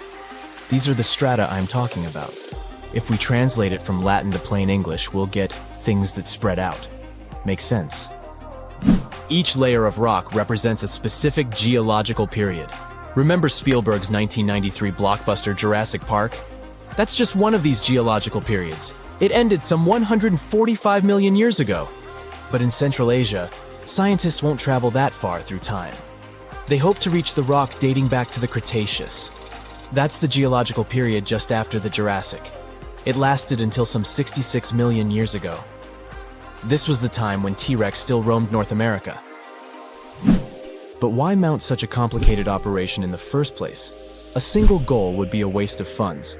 These are the strata I'm talking about. If we translate it from Latin to plain English, we'll get things that spread out. Makes sense. Each layer of rock represents a specific geological period. Remember Spielberg's 1993 blockbuster Jurassic Park? That's just one of these geological periods. It ended some 145 million years ago. But in Central Asia, scientists won't travel that far through time. They hope to reach the rock dating back to the Cretaceous. That's the geological period just after the Jurassic. It lasted until some 66 million years ago. This was the time when T-Rex still roamed North America. But why mount such a complicated operation in the first place? A single goal would be a waste of funds.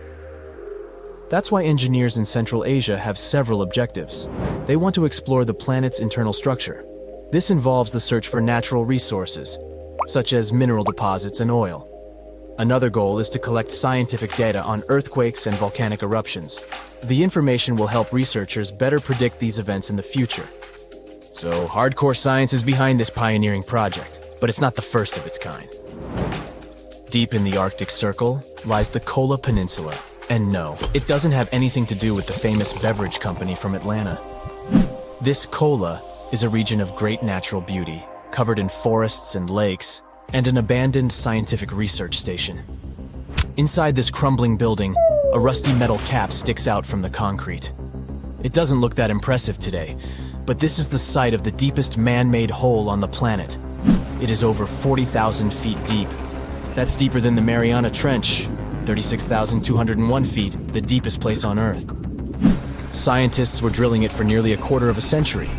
That's why engineers in Central Asia have several objectives. They want to explore the planet's internal structure. This involves the search for natural resources, such as mineral deposits and oil. Another goal is to collect scientific data on earthquakes and volcanic eruptions. The information will help researchers better predict these events in the future. So, hardcore science is behind this pioneering project, but it's not the first of its kind. Deep in the Arctic Circle lies the Kola Peninsula. And no, it doesn't have anything to do with the famous beverage company from Atlanta. This Kola is a region of great natural beauty, covered in forests and lakes, and an abandoned scientific research station. Inside this crumbling building, a rusty metal cap sticks out from the concrete. It doesn't look that impressive today, but this is the site of the deepest man-made hole on the planet. It is over 40,000 feet deep. That's deeper than the Mariana Trench, 36,201 feet, the deepest place on Earth. Scientists were drilling it for nearly a quarter of a century.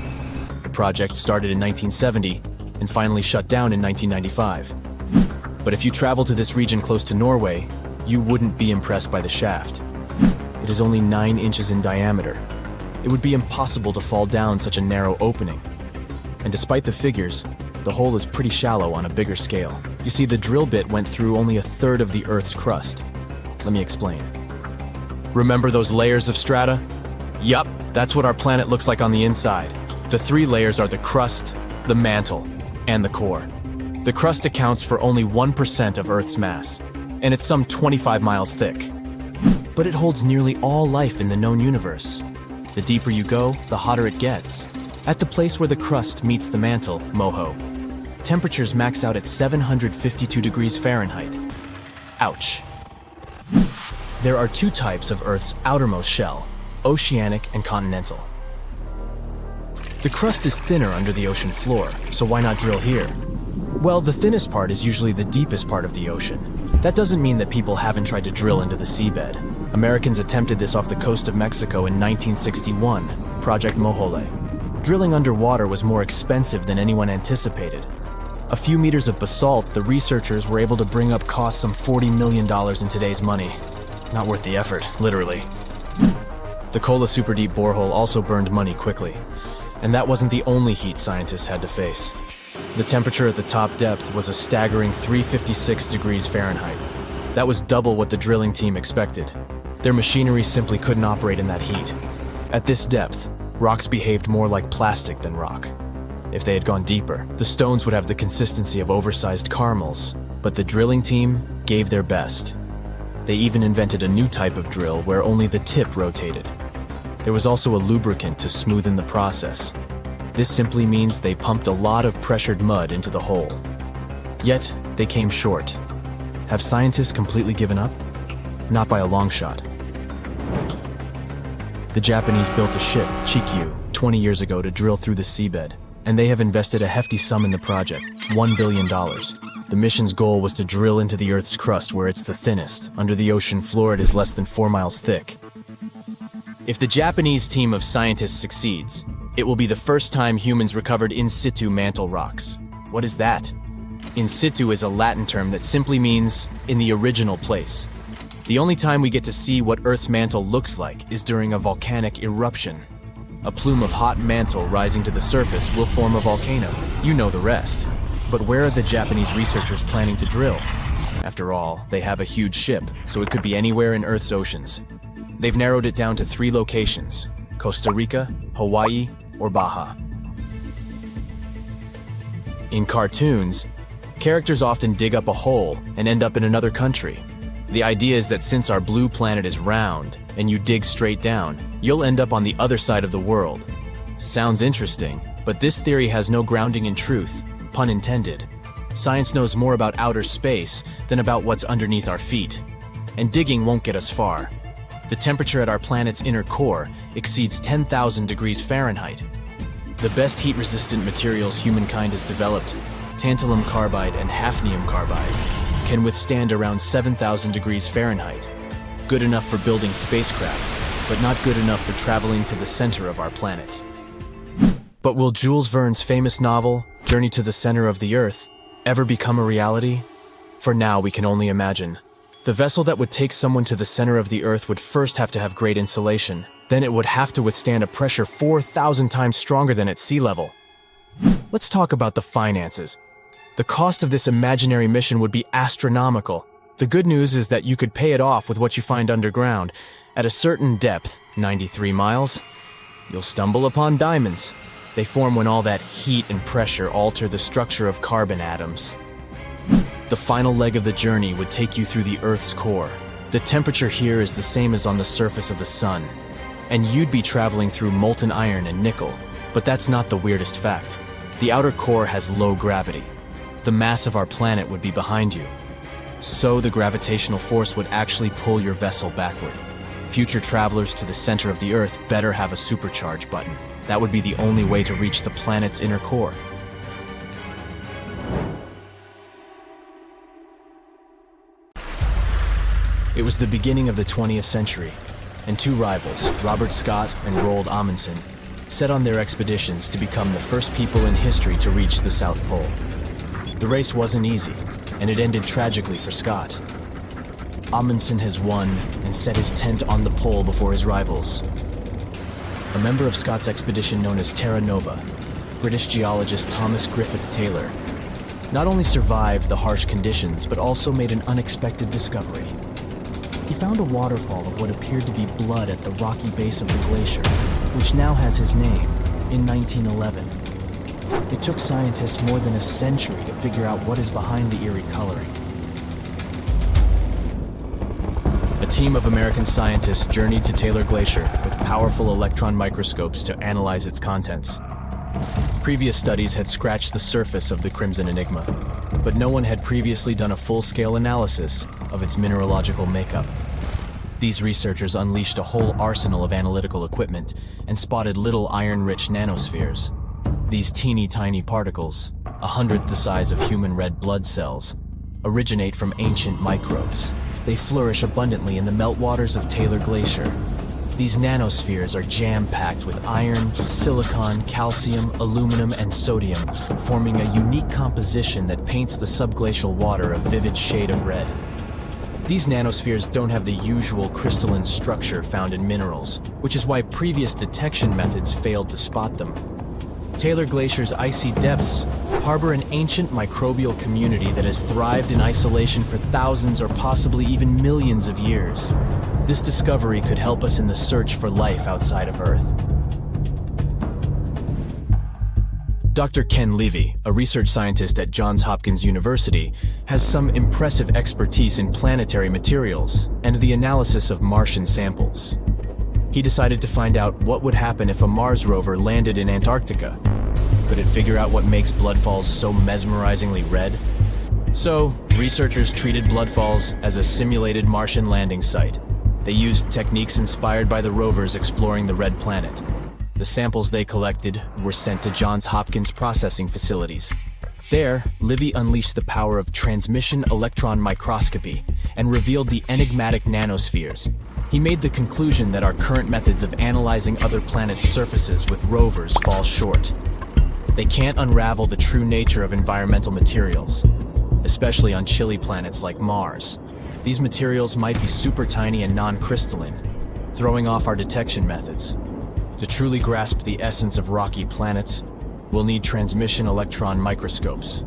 The project started in 1970 and finally shut down in 1995. But if you travel to this region close to Norway, you wouldn't be impressed by the shaft. It is only 9 inches in diameter. It would be impossible to fall down such a narrow opening. And despite the figures, the hole is pretty shallow on a bigger scale. You see, the drill bit went through only a third of the Earth's crust. Let me explain. Remember those layers of strata? Yup, that's what our planet looks like on the inside. The 3 layers are the crust, the mantle, and the core. The crust accounts for only 1% of Earth's mass, and it's some 25 miles thick. But it holds nearly all life in the known universe. The deeper you go, the hotter it gets. At the place where the crust meets the mantle, Moho, temperatures max out at 752 degrees Fahrenheit. Ouch. There are 2 types of Earth's outermost shell, oceanic and continental. The crust is thinner under the ocean floor, so why not drill here? Well, the thinnest part is usually the deepest part of the ocean. That doesn't mean that people haven't tried to drill into the seabed. Americans attempted this off the coast of Mexico in 1961, Project Mojole. Drilling underwater was more expensive than anyone anticipated. A few meters of basalt, the researchers were able to bring up costs some $40 million in today's money. Not worth the effort, literally. The Kola super deep borehole also burned money quickly. And that wasn't the only heat scientists had to face. The temperature at the top depth was a staggering 356 degrees Fahrenheit. That was double what the drilling team expected. Their machinery simply couldn't operate in that heat. At this depth, rocks behaved more like plastic than rock. If they had gone deeper, the stones would have the consistency of oversized caramels, but the drilling team gave their best. They even invented a new type of drill where only the tip rotated. There was also a lubricant to smoothen the process. This simply means they pumped a lot of pressured mud into the hole. Yet, they came short. Have scientists completely given up? Not by a long shot. The Japanese built a ship, Chikyu, 20 years ago to drill through the seabed, and they have invested a hefty sum in the project, $1 billion. The mission's goal was to drill into the Earth's crust where it's the thinnest. Under the ocean floor, it is less than 4 miles thick. If the Japanese team of scientists succeeds, it will be the first time humans recovered in situ mantle rocks. What is that? In situ is a Latin term that simply means in the original place. The only time we get to see what Earth's mantle looks like is during a volcanic eruption. A plume of hot mantle rising to the surface will form a volcano. You know the rest. But where are the Japanese researchers planning to drill? After all, they have a huge ship, so it could be anywhere in Earth's oceans. They've narrowed it down to 3 locations: Costa Rica, Hawaii, or Baja. In cartoons, characters often dig up a hole and end up in another country. The idea is that since our blue planet is round, and you dig straight down, you'll end up on the other side of the world. Sounds interesting, but this theory has no grounding in truth, pun intended. Science knows more about outer space than about what's underneath our feet. And digging won't get us far. The temperature at our planet's inner core exceeds 10,000 degrees Fahrenheit. The best heat-resistant materials humankind has developed, tantalum carbide and hafnium carbide, can withstand around 7,000 degrees Fahrenheit. Good enough for building spacecraft, but not good enough for traveling to the center of our planet. But will Jules Verne's famous novel, Journey to the Center of the Earth, ever become a reality? For now, we can only imagine. The vessel that would take someone to the center of the Earth would first have to have great insulation. Then it would have to withstand a pressure 4,000 times stronger than at sea level. Let's talk about the finances. The cost of this imaginary mission would be astronomical. The good news is that you could pay it off with what you find underground. At a certain depth, 93 miles, you'll stumble upon diamonds. They form when all that heat and pressure alter the structure of carbon atoms. The final leg of the journey would take you through the Earth's core. The temperature here is the same as on the surface of the sun, and you'd be traveling through molten iron and nickel. But that's not the weirdest fact. The outer core has low gravity. The mass of our planet would be behind you, so the gravitational force would actually pull your vessel backward. Future travelers to the center of the Earth better have a supercharge button. That would be the only way to reach the planet's inner core. It was the beginning of the 20th century, and two rivals, Robert Scott and Roald Amundsen, set on their expeditions to become the first people in history to reach the South Pole. The race wasn't easy, and it ended tragically for Scott. Amundsen has won and set his tent on the pole before his rivals. A member of Scott's expedition known as Terra Nova, British geologist Thomas Griffith Taylor, not only survived the harsh conditions, but also made an unexpected discovery. He found a waterfall of what appeared to be blood at the rocky base of the glacier, which now has his name, in 1911. It took scientists more than a century to figure out what is behind the eerie coloring. A team of American scientists journeyed to Taylor Glacier with powerful electron microscopes to analyze its contents. Previous studies had scratched the surface of the Crimson Enigma, but no one had previously done a full-scale analysis of its mineralogical makeup. These researchers unleashed a whole arsenal of analytical equipment and spotted little iron-rich nanospheres. These teeny-tiny particles, 1/100th the size of human red blood cells, originate from ancient microbes. They flourish abundantly in the meltwaters of Taylor Glacier. These nanospheres are jam-packed with iron, silicon, calcium, aluminum, and sodium, forming a unique composition that paints the subglacial water a vivid shade of red. These nanospheres don't have the usual crystalline structure found in minerals, which is why previous detection methods failed to spot them. Taylor Glacier's icy depths harbor an ancient microbial community that has thrived in isolation for thousands or possibly even millions of years. This discovery could help us in the search for life outside of Earth. Dr. Ken Levy, a research scientist at Johns Hopkins University, has some impressive expertise in planetary materials and the analysis of Martian samples. He decided to find out what would happen if a Mars rover landed in Antarctica. Could it figure out what makes Bloodfalls so mesmerizingly red? So, researchers treated Bloodfalls as a simulated Martian landing site. They used techniques inspired by the rovers exploring the Red Planet. The samples they collected were sent to Johns Hopkins processing facilities. There, Livy unleashed the power of transmission electron microscopy and revealed the enigmatic nanospheres. He made the conclusion that our current methods of analyzing other planets' surfaces with rovers fall short. They can't unravel the true nature of environmental materials, especially on chilly planets like Mars. These materials might be super tiny and non-crystalline, throwing off our detection methods. To truly grasp the essence of rocky planets, we'll need transmission electron microscopes.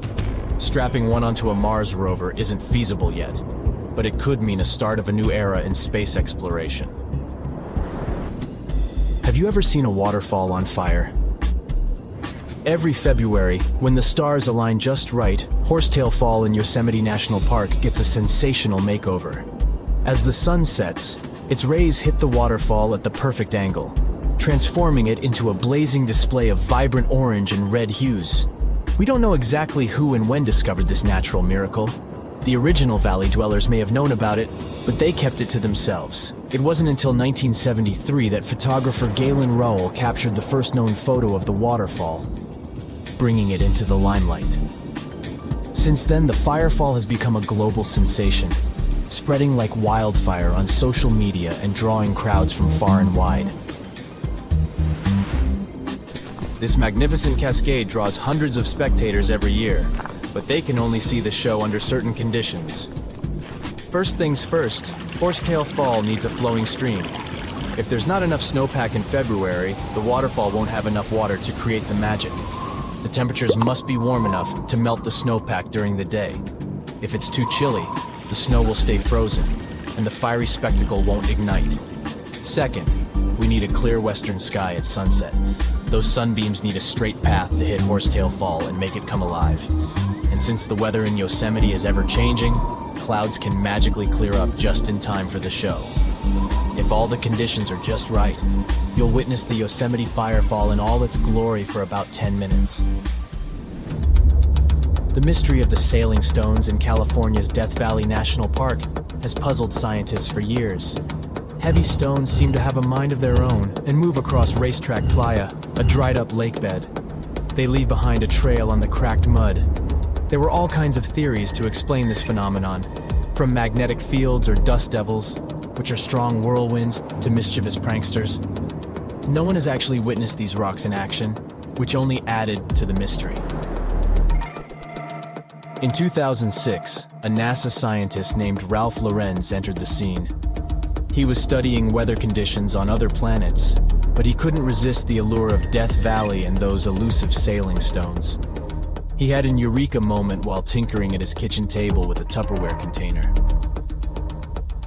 Strapping one onto a Mars rover isn't feasible yet, but it could mean a start of a new era in space exploration. Have you ever seen a waterfall on fire? Every February, when the stars align just right, Horsetail Fall in Yosemite National Park gets a sensational makeover. As the sun sets, its rays hit the waterfall at the perfect angle, transforming it into a blazing display of vibrant orange and red hues. We don't know exactly who and when discovered this natural miracle. The original valley dwellers may have known about it, but they kept it to themselves. It wasn't until 1973 that photographer Galen Rowell captured the first known photo of the waterfall, bringing it into the limelight. Since then, the Firefall has become a global sensation, spreading like wildfire on social media and drawing crowds from far and wide. This magnificent cascade draws hundreds of spectators every year, but they can only see the show under certain conditions. First things first, Horsetail Fall needs a flowing stream. If there's not enough snowpack in February, the waterfall won't have enough water to create the magic. The temperatures must be warm enough to melt the snowpack during the day. If it's too chilly, the snow will stay frozen, and the fiery spectacle won't ignite. Second, we need a clear western sky at sunset. Those sunbeams need a straight path to hit Horsetail Fall and make it come alive. And since the weather in Yosemite is ever-changing, clouds can magically clear up just in time for the show. If all the conditions are just right, you'll witness the Yosemite Firefall in all its glory for about 10 minutes. The mystery of the sailing stones in California's Death Valley National Park has puzzled scientists for years. Heavy stones seem to have a mind of their own and move across Racetrack Playa, a dried-up lake bed. They leave behind a trail on the cracked mud. There were all kinds of theories to explain this phenomenon, from magnetic fields or dust devils, which are strong whirlwinds, to mischievous pranksters. No one has actually witnessed these rocks in action, which only added to the mystery. In 2006, a NASA scientist named Ralph Lorenz entered the scene. He was studying weather conditions on other planets, but he couldn't resist the allure of Death Valley and those elusive sailing stones. He had an eureka moment while tinkering at his kitchen table with a Tupperware container.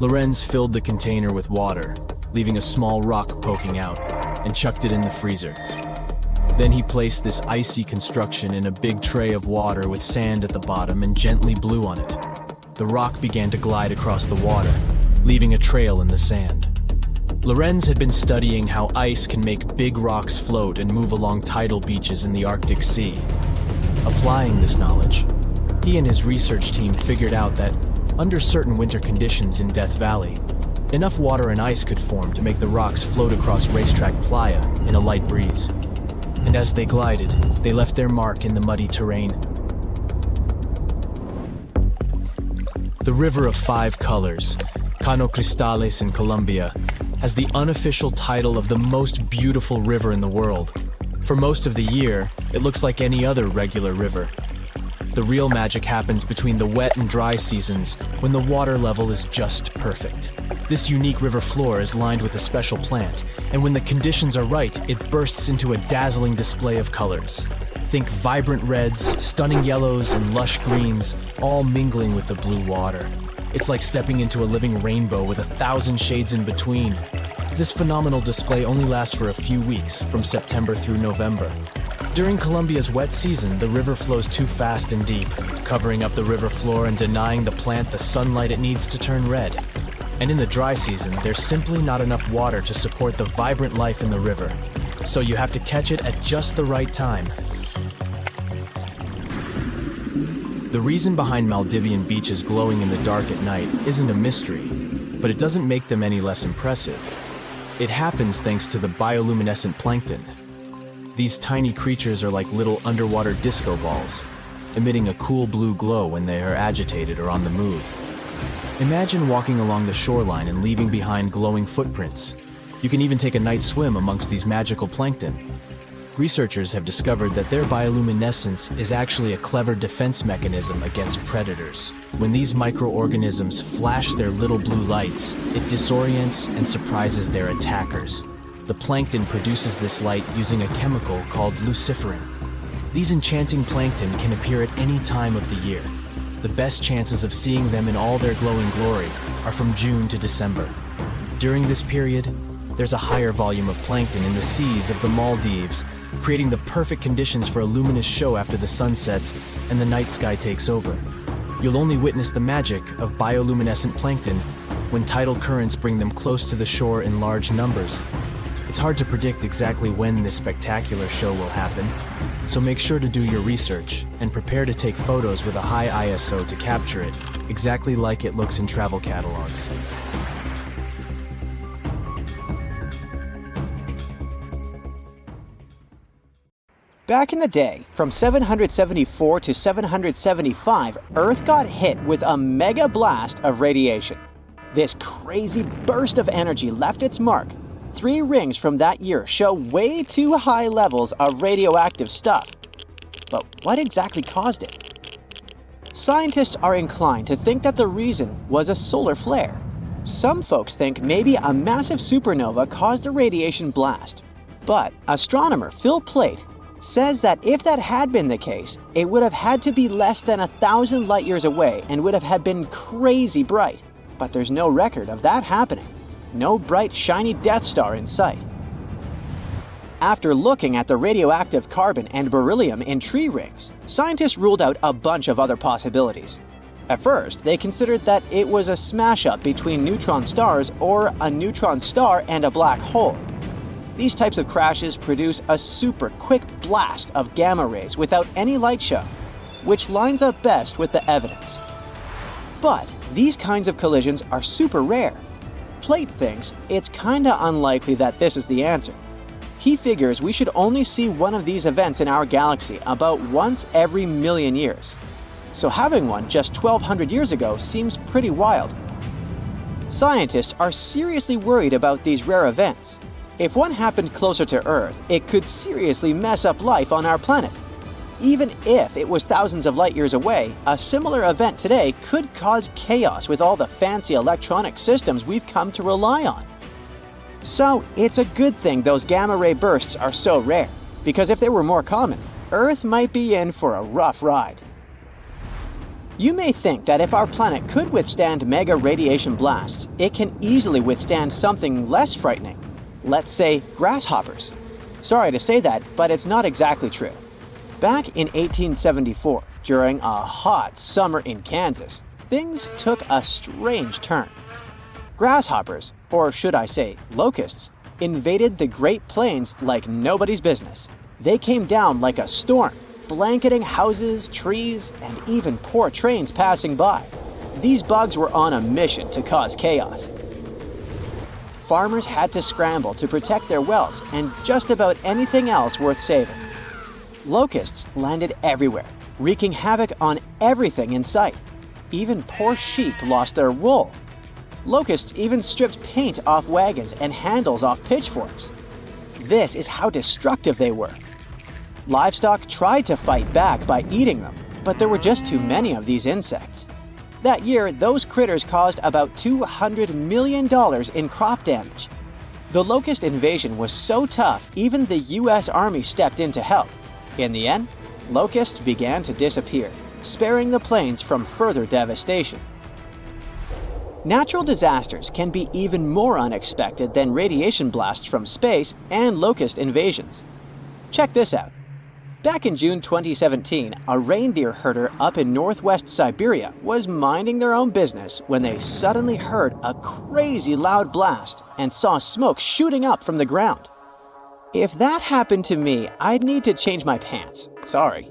Lorenz filled the container with water, leaving a small rock poking out, and chucked it in the freezer. Then he placed this icy construction in a big tray of water with sand at the bottom and gently blew on it. The rock began to glide across the water, leaving a trail in the sand. Lorenz had been studying how ice can make big rocks float and move along tidal beaches in the Arctic Sea. Applying this knowledge, he and his research team figured out that, under certain winter conditions in Death Valley, enough water and ice could form to make the rocks float across Racetrack Playa in a light breeze. And as they glided, they left their mark in the muddy terrain. The River of Five Colors, Cano Cristales in Colombia, has the unofficial title of the most beautiful river in the world. For most of the year, it looks like any other regular river. The real magic happens between the wet and dry seasons, when the water level is just perfect. This unique river floor is lined with a special plant, and when the conditions are right, it bursts into a dazzling display of colors. Think vibrant reds, stunning yellows, and lush greens, all mingling with the blue water. It's like stepping into a living rainbow with 1,000 shades in between. This phenomenal display only lasts for a few weeks, from September through November. During Colombia's wet season, the river flows too fast and deep, covering up the river floor and denying the plant the sunlight it needs to turn red. And in the dry season, there's simply not enough water to support the vibrant life in the river. So you have to catch it at just the right time. The reason behind Maldivian beaches glowing in the dark at night isn't a mystery, but it doesn't make them any less impressive. It happens thanks to the bioluminescent plankton. These tiny creatures are like little underwater disco balls, emitting a cool blue glow when they are agitated or on the move. Imagine walking along the shoreline and leaving behind glowing footprints. You can even take a night swim amongst these magical plankton. Researchers have discovered that their bioluminescence is actually a clever defense mechanism against predators. When these microorganisms flash their little blue lights, it disorients and surprises their attackers. The plankton produces this light using a chemical called luciferin. These enchanting plankton can appear at any time of the year. The best chances of seeing them in all their glowing glory are from June to December. During this period, there's a higher volume of plankton in the seas of the Maldives, creating the perfect conditions for a luminous show after the sun sets and the night sky takes over. You'll only witness the magic of bioluminescent plankton when tidal currents bring them close to the shore in large numbers. It's hard to predict exactly when this spectacular show will happen, so make sure to do your research and prepare to take photos with a high ISO to capture it, exactly like it looks in travel catalogs. Back in the day, from 774 to 775, Earth got hit with a mega blast of radiation. This crazy burst of energy left its mark. 3 rings from that year show way too high levels of radioactive stuff. But what exactly caused it? Scientists are inclined to think that the reason was a solar flare. Some folks think maybe a massive supernova caused the radiation blast. But astronomer Phil Plait says that if that had been the case, it would have had to be less than 1,000 light years away and would have been crazy bright. But there's no record of that happening. No bright, shiny Death Star in sight. After looking at the radioactive carbon and beryllium in tree rings, scientists ruled out a bunch of other possibilities. At first, they considered that it was a smash-up between neutron stars or a neutron star and a black hole. These types of crashes produce a super quick blast of gamma rays without any light show, which lines up best with the evidence. But these kinds of collisions are super rare. Plate thinks it's kinda unlikely that this is the answer. He figures we should only see one of these events in our galaxy about once every million years. So having one just 1,200 years ago seems pretty wild. Scientists are seriously worried about these rare events. If one happened closer to Earth, it could seriously mess up life on our planet. Even if it was thousands of light years away, a similar event today could cause chaos with all the fancy electronic systems we've come to rely on. So it's a good thing those gamma ray bursts are so rare, because if they were more common, Earth might be in for a rough ride. You may think that if our planet could withstand mega radiation blasts, it can easily withstand something less frightening. Let's say grasshoppers. Sorry to say that, but it's not exactly true. Back in 1874, during a hot summer in Kansas, things took a strange turn. Grasshoppers, or should I say locusts, invaded the Great Plains like nobody's business. They came down like a storm, blanketing houses, trees, and even poor trains passing by. These bugs were on a mission to cause chaos. Farmers had to scramble to protect their wells and just about anything else worth saving. Locusts landed everywhere, wreaking havoc on everything in sight. Even poor sheep lost their wool. Locusts even stripped paint off wagons and handles off pitchforks. This is how destructive they were. Livestock tried to fight back by eating them, but there were just too many of these insects. That year, those critters caused about $200 million in crop damage. The locust invasion was so tough, even the US Army stepped in to help. In the end, locusts began to disappear, sparing the plains from further devastation. Natural disasters can be even more unexpected than radiation blasts from space and locust invasions. Check this out. Back in June 2017, a reindeer herder up in northwest Siberia was minding their own business when they suddenly heard a crazy loud blast and saw smoke shooting up from the ground. If that happened to me, I'd need to change my pants. Sorry.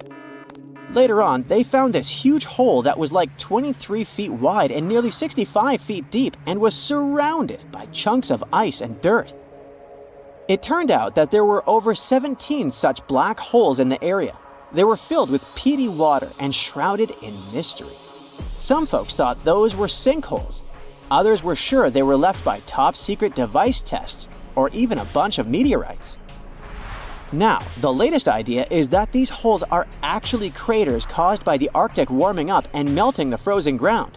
Later on, they found this huge hole that was like 23 feet wide and nearly 65 feet deep and was surrounded by chunks of ice and dirt. It turned out that there were over 17 such black holes in the area. They were filled with peaty water and shrouded in mystery. Some folks thought those were sinkholes. Others were sure they were left by top-secret device tests or even a bunch of meteorites. Now, the latest idea is that these holes are actually craters caused by the Arctic warming up and melting the frozen ground.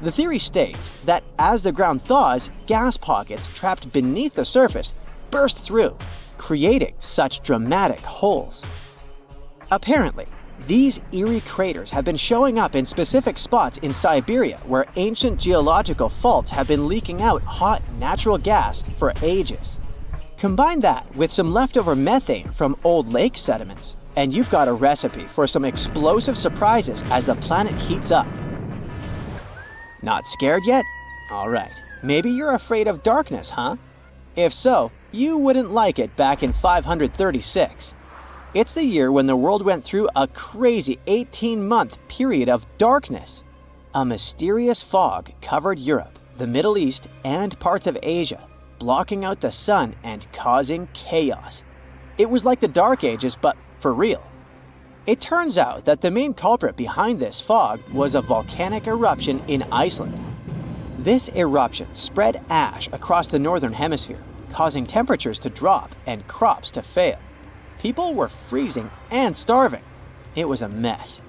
The theory states that as the ground thaws, gas pockets trapped beneath the surface burst through, creating such dramatic holes. Apparently, these eerie craters have been showing up in specific spots in Siberia where ancient geological faults have been leaking out hot natural gas for ages. Combine that with some leftover methane from old lake sediments, and you've got a recipe for some explosive surprises as the planet heats up. Not scared yet? Alright, maybe you're afraid of darkness, huh? If so, you wouldn't like it back in 536. It's the year when the world went through a crazy 18-month period of darkness. A mysterious fog covered Europe, the Middle East, and parts of Asia, blocking out the sun and causing chaos. It was like the Dark Ages, but for real. It turns out that the main culprit behind this fog was a volcanic eruption in Iceland. This eruption spread ash across the northern hemisphere, causing temperatures to drop and crops to fail. People were freezing and starving. It was a mess.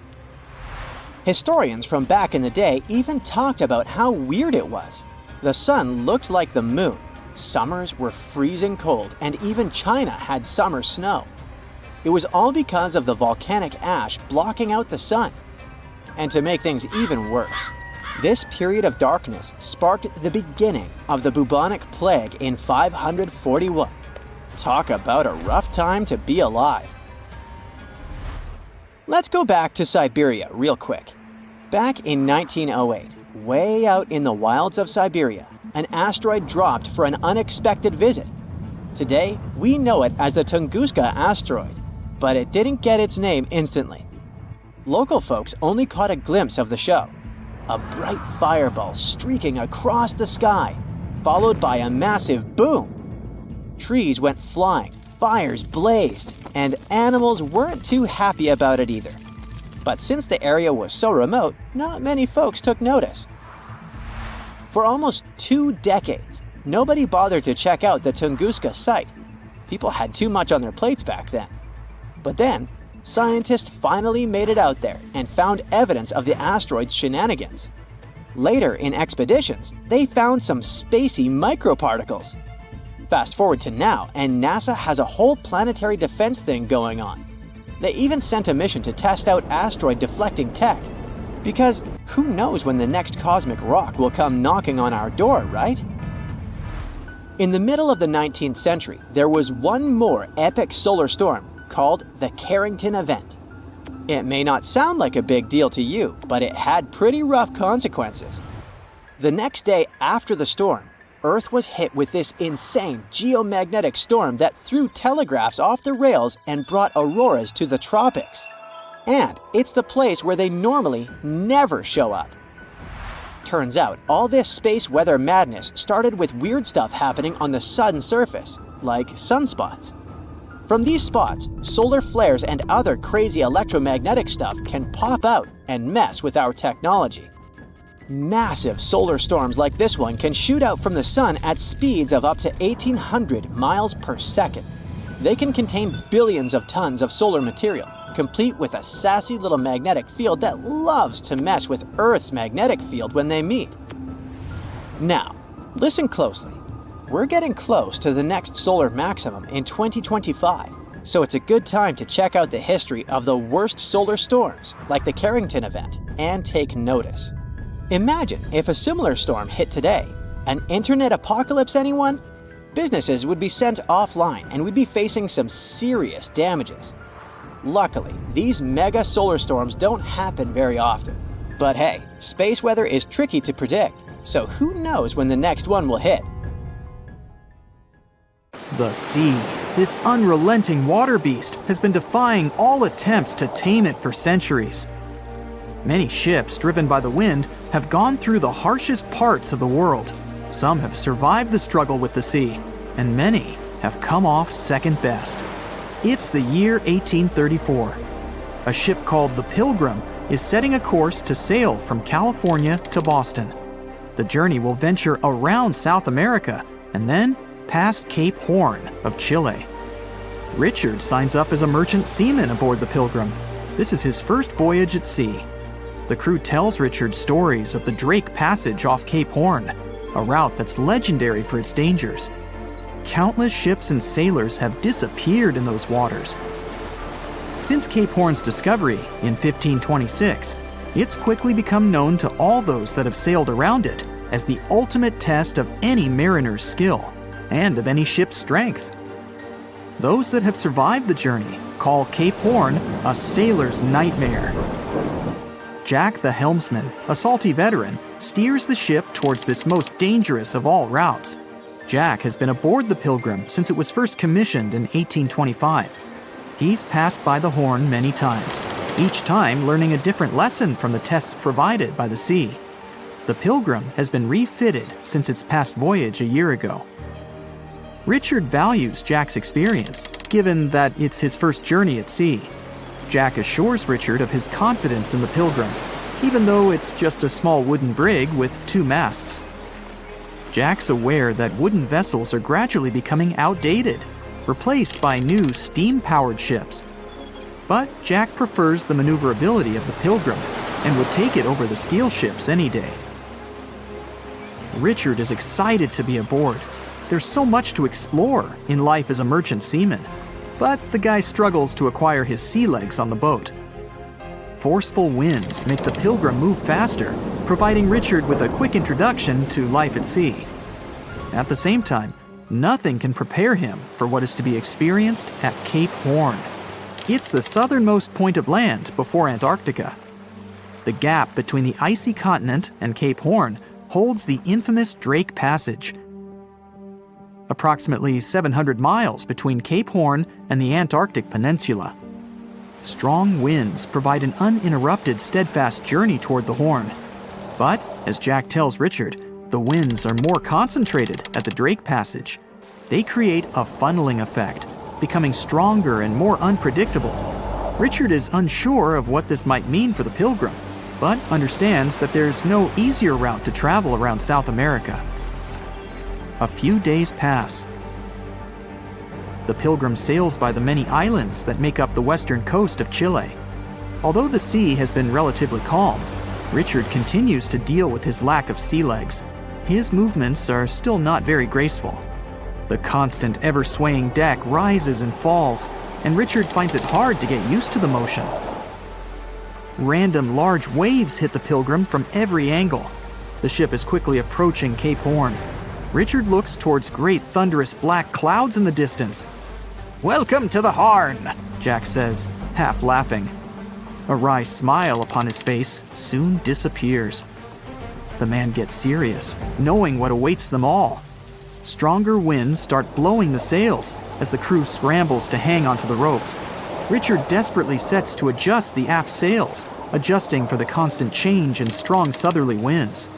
Historians from back in the day even talked about how weird it was. The sun looked like the moon. Summers were freezing cold, and even China had summer snow. It was all because of the volcanic ash blocking out the sun. And to make things even worse, this period of darkness sparked the beginning of the bubonic plague in 541. Talk about a rough time to be alive. Let's go back to Siberia real quick. Back in 1908, way out in the wilds of Siberia, an asteroid dropped for an unexpected visit. Today, we know it as the Tunguska asteroid, but it didn't get its name instantly. Local folks only caught a glimpse of the show. A bright fireball streaking across the sky, followed by a massive boom. Trees went flying, fires blazed, and animals weren't too happy about it either. But since the area was so remote, not many folks took notice. For almost 2 decades, nobody bothered to check out the Tunguska site. People had too much on their plates back then. But then, scientists finally made it out there and found evidence of the asteroid's shenanigans. Later in expeditions, they found some spacey microparticles. Fast forward to now, and NASA has a whole planetary defense thing going on. They even sent a mission to test out asteroid deflecting tech. Because who knows when the next cosmic rock will come knocking on our door, right? In the middle of the 19th century, there was one more epic solar storm called the Carrington Event. It may not sound like a big deal to you, but it had pretty rough consequences. The next day after the storm, Earth was hit with this insane geomagnetic storm that threw telegraphs off the rails and brought auroras to the tropics. And it's the place where they normally never show up. Turns out, all this space weather madness started with weird stuff happening on the sun's surface, like sunspots. From these spots, solar flares and other crazy electromagnetic stuff can pop out and mess with our technology. Massive solar storms like this one can shoot out from the sun at speeds of up to 1,800 miles per second. They can contain billions of tons of solar material, complete with a sassy little magnetic field that loves to mess with Earth's magnetic field when they meet. Now, listen closely. We're getting close to the next solar maximum in 2025, so it's a good time to check out the history of the worst solar storms, like the Carrington Event, and take notice. Imagine if a similar storm hit today. An internet apocalypse, anyone? Businesses would be sent offline and we'd be facing some serious damages. Luckily, these mega solar storms don't happen very often. But hey, space weather is tricky to predict, so who knows when the next one will hit? The sea, this unrelenting water beast, has been defying all attempts to tame it for centuries. Many ships driven by the wind have gone through the harshest parts of the world. Some have survived the struggle with the sea, and many have come off second best. It's the year 1834. A ship called the Pilgrim is setting a course to sail from California to Boston. The journey will venture around South America and then past Cape Horn of Chile. Richard signs up as a merchant seaman aboard the Pilgrim. This is his first voyage at sea. The crew tells Richard stories of the Drake Passage off Cape Horn, a route that's legendary for its dangers. Countless ships and sailors have disappeared in those waters. Since Cape Horn's discovery in 1526, it's quickly become known to all those that have sailed around it as the ultimate test of any mariner's skill and of any ship's strength. Those that have survived the journey call Cape Horn a sailor's nightmare. Jack the helmsman, a salty veteran, steers the ship towards this most dangerous of all routes. Jack has been aboard the Pilgrim since it was first commissioned in 1825. He's passed by the Horn many times, each time learning a different lesson from the tests provided by the sea. The Pilgrim has been refitted since its past voyage a year ago. Richard values Jack's experience, given that it's his first journey at sea. Jack assures Richard of his confidence in the Pilgrim, even though it's just a small wooden brig with 2 masts. Jack's aware that wooden vessels are gradually becoming outdated, replaced by new steam-powered ships. But Jack prefers the maneuverability of the Pilgrim and would take it over the steel ships any day. Richard is excited to be aboard. There's so much to explore in life as a merchant seaman, but the guy struggles to acquire his sea legs on the boat. Forceful winds make the Pilgrim move faster, providing Richard with a quick introduction to life at sea. At the same time, Nothing can prepare him for what is to be experienced at Cape Horn. It's the southernmost point of land before Antarctica. The gap between the icy continent and Cape Horn holds the infamous Drake Passage. Approximately 700 miles between Cape Horn and the Antarctic Peninsula. Strong winds provide an uninterrupted, steadfast journey toward the Horn. But, as Jack tells Richard, the winds are more concentrated at the Drake Passage. They create a funneling effect, becoming stronger and more unpredictable. Richard is unsure of what this might mean for the Pilgrim, but understands that there's no easier route to travel around South America. A few days pass. The Pilgrim sails by the many islands that make up the western coast of Chile. Although the sea has been relatively calm, Richard continues to deal with his lack of sea legs. His movements are still not very graceful. The constant, ever-swaying deck rises and falls, and Richard finds it hard to get used to the motion. Random large waves hit the Pilgrim from every angle. The ship is quickly approaching Cape Horn. Richard looks towards great thunderous black clouds in the distance. "Welcome to the Horn," Jack says, half laughing. A wry smile upon his face soon disappears. The man gets serious, knowing what awaits them all. Stronger winds start blowing the sails as the crew scrambles to hang onto the ropes. Richard desperately sets to adjust the aft sails, adjusting for the constant change in strong southerly winds.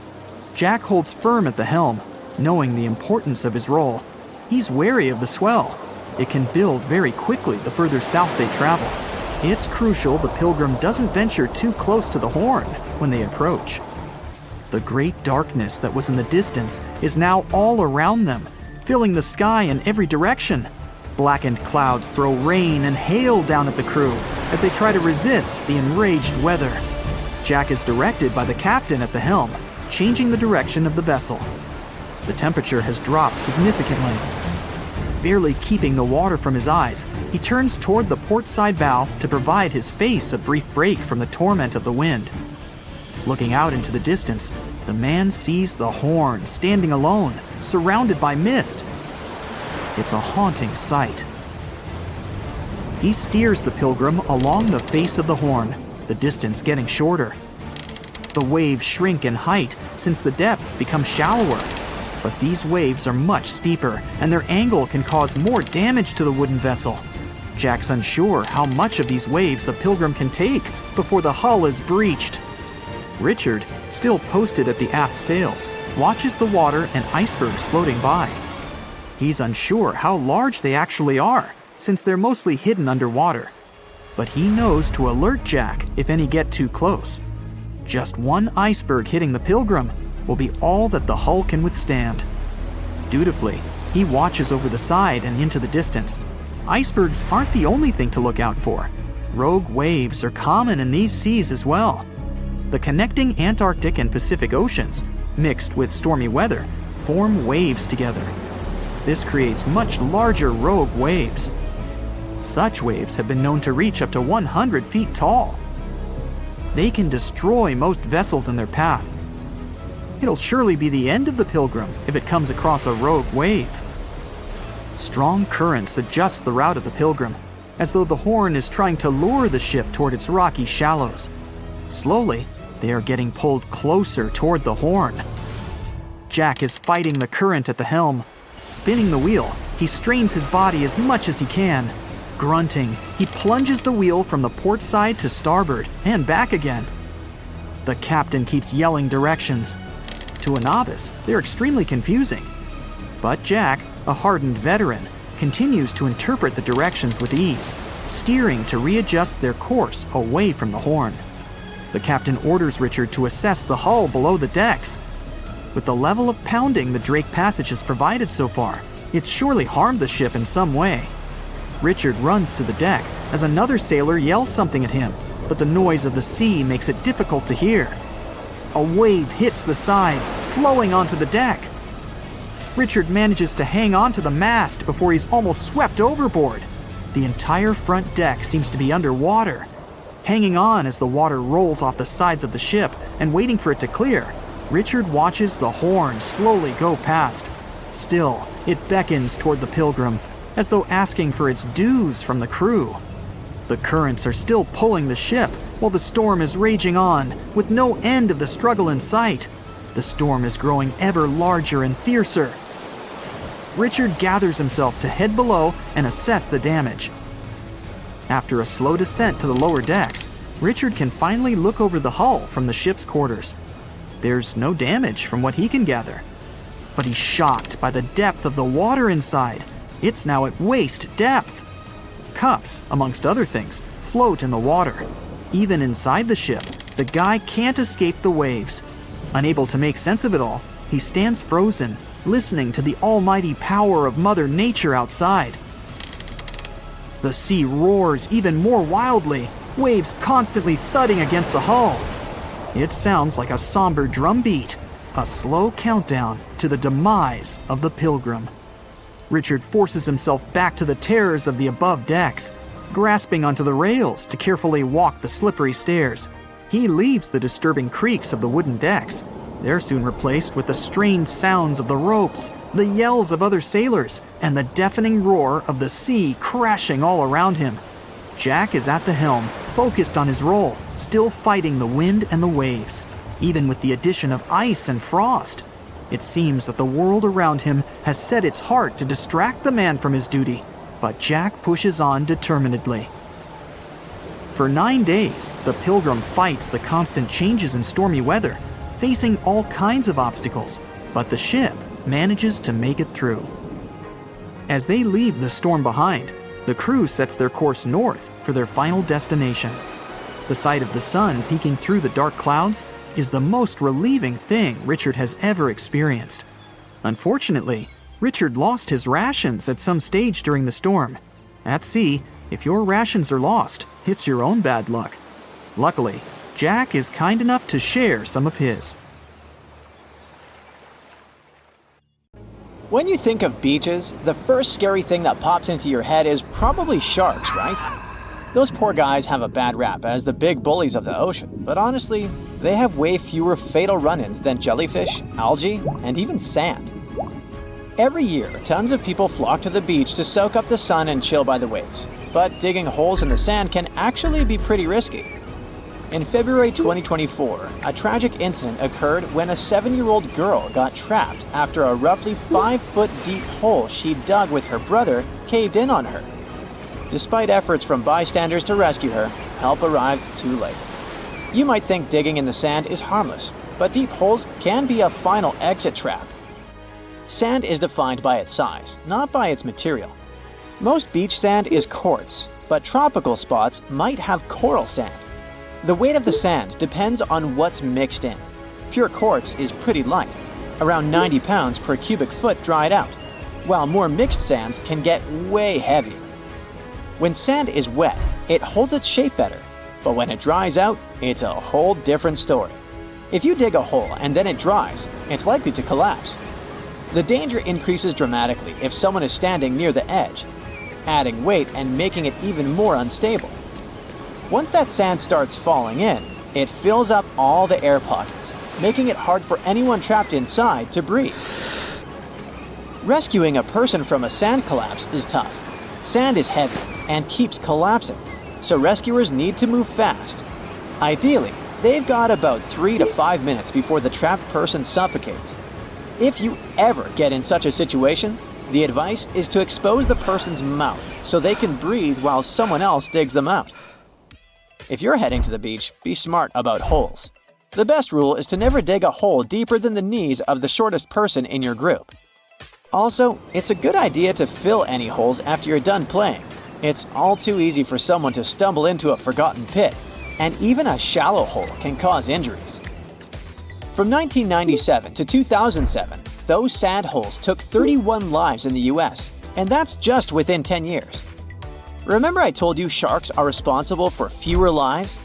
Jack holds firm at the helm, knowing the importance of his role. He's wary of the swell. It can build very quickly the further south they travel. It's crucial the Pilgrim doesn't venture too close to the Horn when they approach. The great darkness that was in the distance is now all around them, filling the sky in every direction. Blackened clouds throw rain and hail down at the crew as they try to resist the enraged weather. Jack is directed by the captain at the helm, changing the direction of the vessel. The temperature has dropped significantly. Barely keeping the water from his eyes, he turns toward the port side bow to provide his face a brief break from the torment of the wind. Looking out into the distance, the man sees the Horn standing alone, surrounded by mist. It's a haunting sight. He steers the Pilgrim along the face of the Horn, the distance getting shorter. The waves shrink in height since the depths become shallower. But these waves are much steeper, and their angle can cause more damage to the wooden vessel. Jack's unsure how much of these waves the Pilgrim can take before the hull is breached. Richard, still posted at the aft sails, watches the water and icebergs floating by. He's unsure how large they actually are, since they're mostly hidden underwater. But he knows to alert Jack if any get too close. Just one iceberg hitting the Pilgrim will be all that the hull can withstand. Dutifully, he watches over the side and into the distance. Icebergs aren't the only thing to look out for. Rogue waves are common in these seas as well. The connecting Antarctic and Pacific Oceans, mixed with stormy weather, form waves together. This creates much larger rogue waves. Such waves have been known to reach up to 100 feet tall. They can destroy most vessels in their path. It'll surely be the end of the Pilgrim if it comes across a rogue wave. Strong currents adjust the route of the Pilgrim, as though the Horn is trying to lure the ship toward its rocky shallows. Slowly, they are getting pulled closer toward the Horn. Jack is fighting the current at the helm. Spinning the wheel, he strains his body as much as he can. Grunting, he plunges the wheel from the port side to starboard and back again. The captain keeps yelling directions. To a novice, they're extremely confusing. But Jack, a hardened veteran, continues to interpret the directions with ease, steering to readjust their course away from the Horn. The captain orders Richard to assess the hull below the decks. With the level of pounding the Drake Passage has provided so far, it's surely harmed the ship in some way. Richard runs to the deck as another sailor yells something at him, but the noise of the sea makes it difficult to hear. A wave hits the side, flowing onto the deck. Richard manages to hang on to the mast before he's almost swept overboard. The entire front deck seems to be underwater. Hanging on as the water rolls off the sides of the ship and waiting for it to clear, Richard watches the Horn slowly go past. Still, It beckons toward the Pilgrim, as though asking for its dues from the crew. The currents are still pulling the ship, while the storm is raging on, with no end of the struggle in sight. The storm is growing ever larger and fiercer. Richard gathers himself to head below and assess the damage. After a slow descent to the lower decks, Richard can finally look over the hull from the ship's quarters. There's no damage from what he can gather. But he's shocked by the depth of the water inside. It's now at waist depth. Cups, amongst other things, float in the water. Even inside the ship, the guy can't escape the waves. Unable to make sense of it all, he stands frozen, listening to the almighty power of Mother Nature outside. The sea roars even more wildly, waves constantly thudding against the hull. It sounds like a somber drumbeat, a slow countdown to the demise of the Pilgrim. Richard forces himself back to the terrors of the above decks, grasping onto the rails to carefully walk the slippery stairs. He leaves the disturbing creaks of the wooden decks. They're soon replaced with the strained sounds of the ropes, the yells of other sailors, and the deafening roar of the sea crashing all around him. Jack is at the helm, focused on his role, still fighting the wind and the waves, even with the addition of ice and frost. It seems that the world around him has set its heart to distract the man from his duty, but Jack pushes on determinedly. For 9 days, the Pilgrim fights the constant changes in stormy weather, facing all kinds of obstacles, but the ship manages to make it through. As they leave the storm behind, the crew sets their course north for their final destination. The sight of the sun peeking through the dark clouds is the most relieving thing Richard has ever experienced. Unfortunately, Richard lost his rations at some stage during the storm. At sea, if your rations are lost, it's your own bad luck. Luckily, Jack is kind enough to share some of his. When you think of beaches, the first scary thing that pops into your head is probably sharks, right? Those poor guys have a bad rap as the big bullies of the ocean, but honestly, they have way fewer fatal run-ins than jellyfish, algae, and even sand. Every year, tons of people flock to the beach to soak up the sun and chill by the waves, but digging holes in the sand can actually be pretty risky. In February 2024, a tragic incident occurred when a 7-year-old girl got trapped after a roughly 5-foot deep hole she dug with her brother caved in on her. Despite efforts from bystanders to rescue her, help arrived too late. You might think digging in the sand is harmless, but deep holes can be a final exit trap. Sand is defined by its size, not by its material. Most beach sand is quartz, but tropical spots might have coral sand. The weight of the sand depends on what's mixed in. Pure quartz is pretty light, around 90 pounds per cubic foot dried out, while more mixed sands can get way heavier. When sand is wet, it holds its shape better, but when it dries out, it's a whole different story. If you dig a hole and then it dries, it's likely to collapse. The danger increases dramatically if someone is standing near the edge, adding weight and making it even more unstable. Once that sand starts falling in, it fills up all the air pockets, making it hard for anyone trapped inside to breathe. Rescuing a person from a sand collapse is tough. Sand is heavy and keeps collapsing, so rescuers need to move fast. Ideally, they've got about 3 to 5 minutes before the trapped person suffocates. If you ever get in such a situation, the advice is to expose the person's mouth so they can breathe while someone else digs them out. If you're heading to the beach, be smart about holes. The best rule is to never dig a hole deeper than the knees of the shortest person in your group. Also, it's a good idea to fill any holes after you're done playing. It's all too easy for someone to stumble into a forgotten pit, and even a shallow hole can cause injuries. From 1997 to 2007, those sand holes took 31 lives in the US, and that's just within 10 years. Remember I told you sharks are responsible for fewer lives?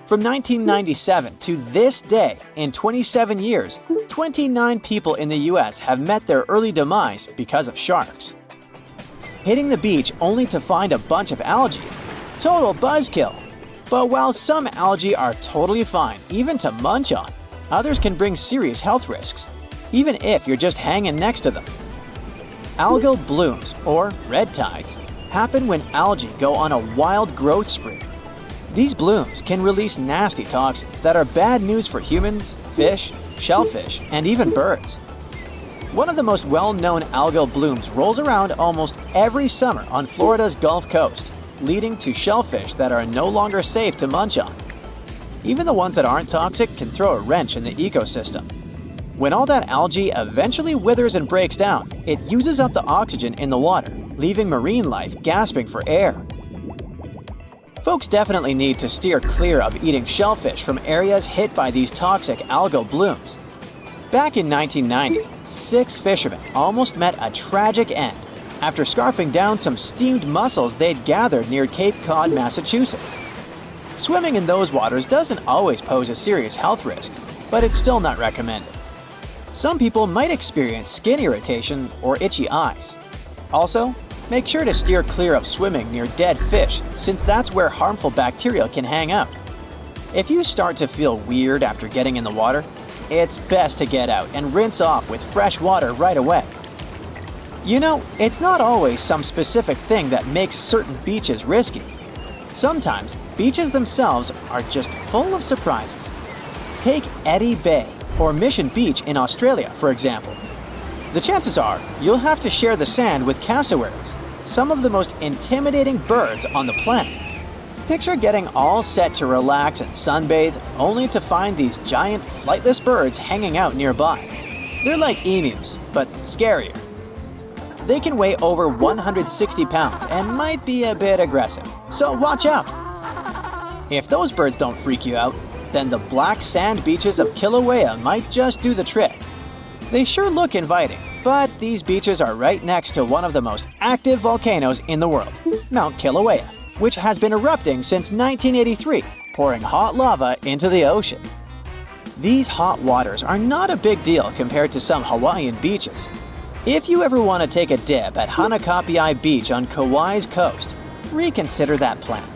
From 1997 to this day, in 27 years, 29 people in the US have met their early demise because of sharks. Hitting the beach only to find a bunch of algae? Total buzzkill! But while some algae are totally fine, even to munch on, others can bring serious health risks, even if you're just hanging next to them. Algal blooms, or red tides, happen when algae go on a wild growth spree. These blooms can release nasty toxins that are bad news for humans, fish, shellfish, and even birds. One of the most well-known algal blooms rolls around almost every summer on Florida's Gulf Coast, leading to shellfish that are no longer safe to munch on. Even the ones that aren't toxic can throw a wrench in the ecosystem. When all that algae eventually withers and breaks down, it uses up the oxygen in the water, leaving marine life gasping for air. Folks definitely need to steer clear of eating shellfish from areas hit by these toxic algal blooms. Back in 1990, 6 fishermen almost met a tragic end after scarfing down some steamed mussels they'd gathered near Cape Cod, Massachusetts. Swimming in those waters doesn't always pose a serious health risk, but it's still not recommended. Some people might experience skin irritation or itchy eyes. Also, make sure to steer clear of swimming near dead fish, since that's where harmful bacteria can hang out. If you start to feel weird after getting in the water, it's best to get out and rinse off with fresh water right away. You know, it's not always some specific thing that makes certain beaches risky. Sometimes, beaches themselves are just full of surprises. Take Eddy Bay or Mission Beach in Australia, for example. The chances are you'll have to share the sand with cassowaries, some of the most intimidating birds on the planet. Picture getting all set to relax and sunbathe, only to find these giant flightless birds hanging out nearby. They're like emus, but scarier. They can weigh over 160 pounds and might be a bit aggressive, so watch out. If those birds don't freak you out, then the black sand beaches of Kilauea might just do the trick. They sure look inviting, but these beaches are right next to one of the most active volcanoes in the world, Mount Kilauea, which has been erupting since 1983, pouring hot lava into the ocean. These hot waters are not a big deal compared to some Hawaiian beaches. If you ever want to take a dip at Hanakapiai Beach on Kauai's coast, reconsider that plan.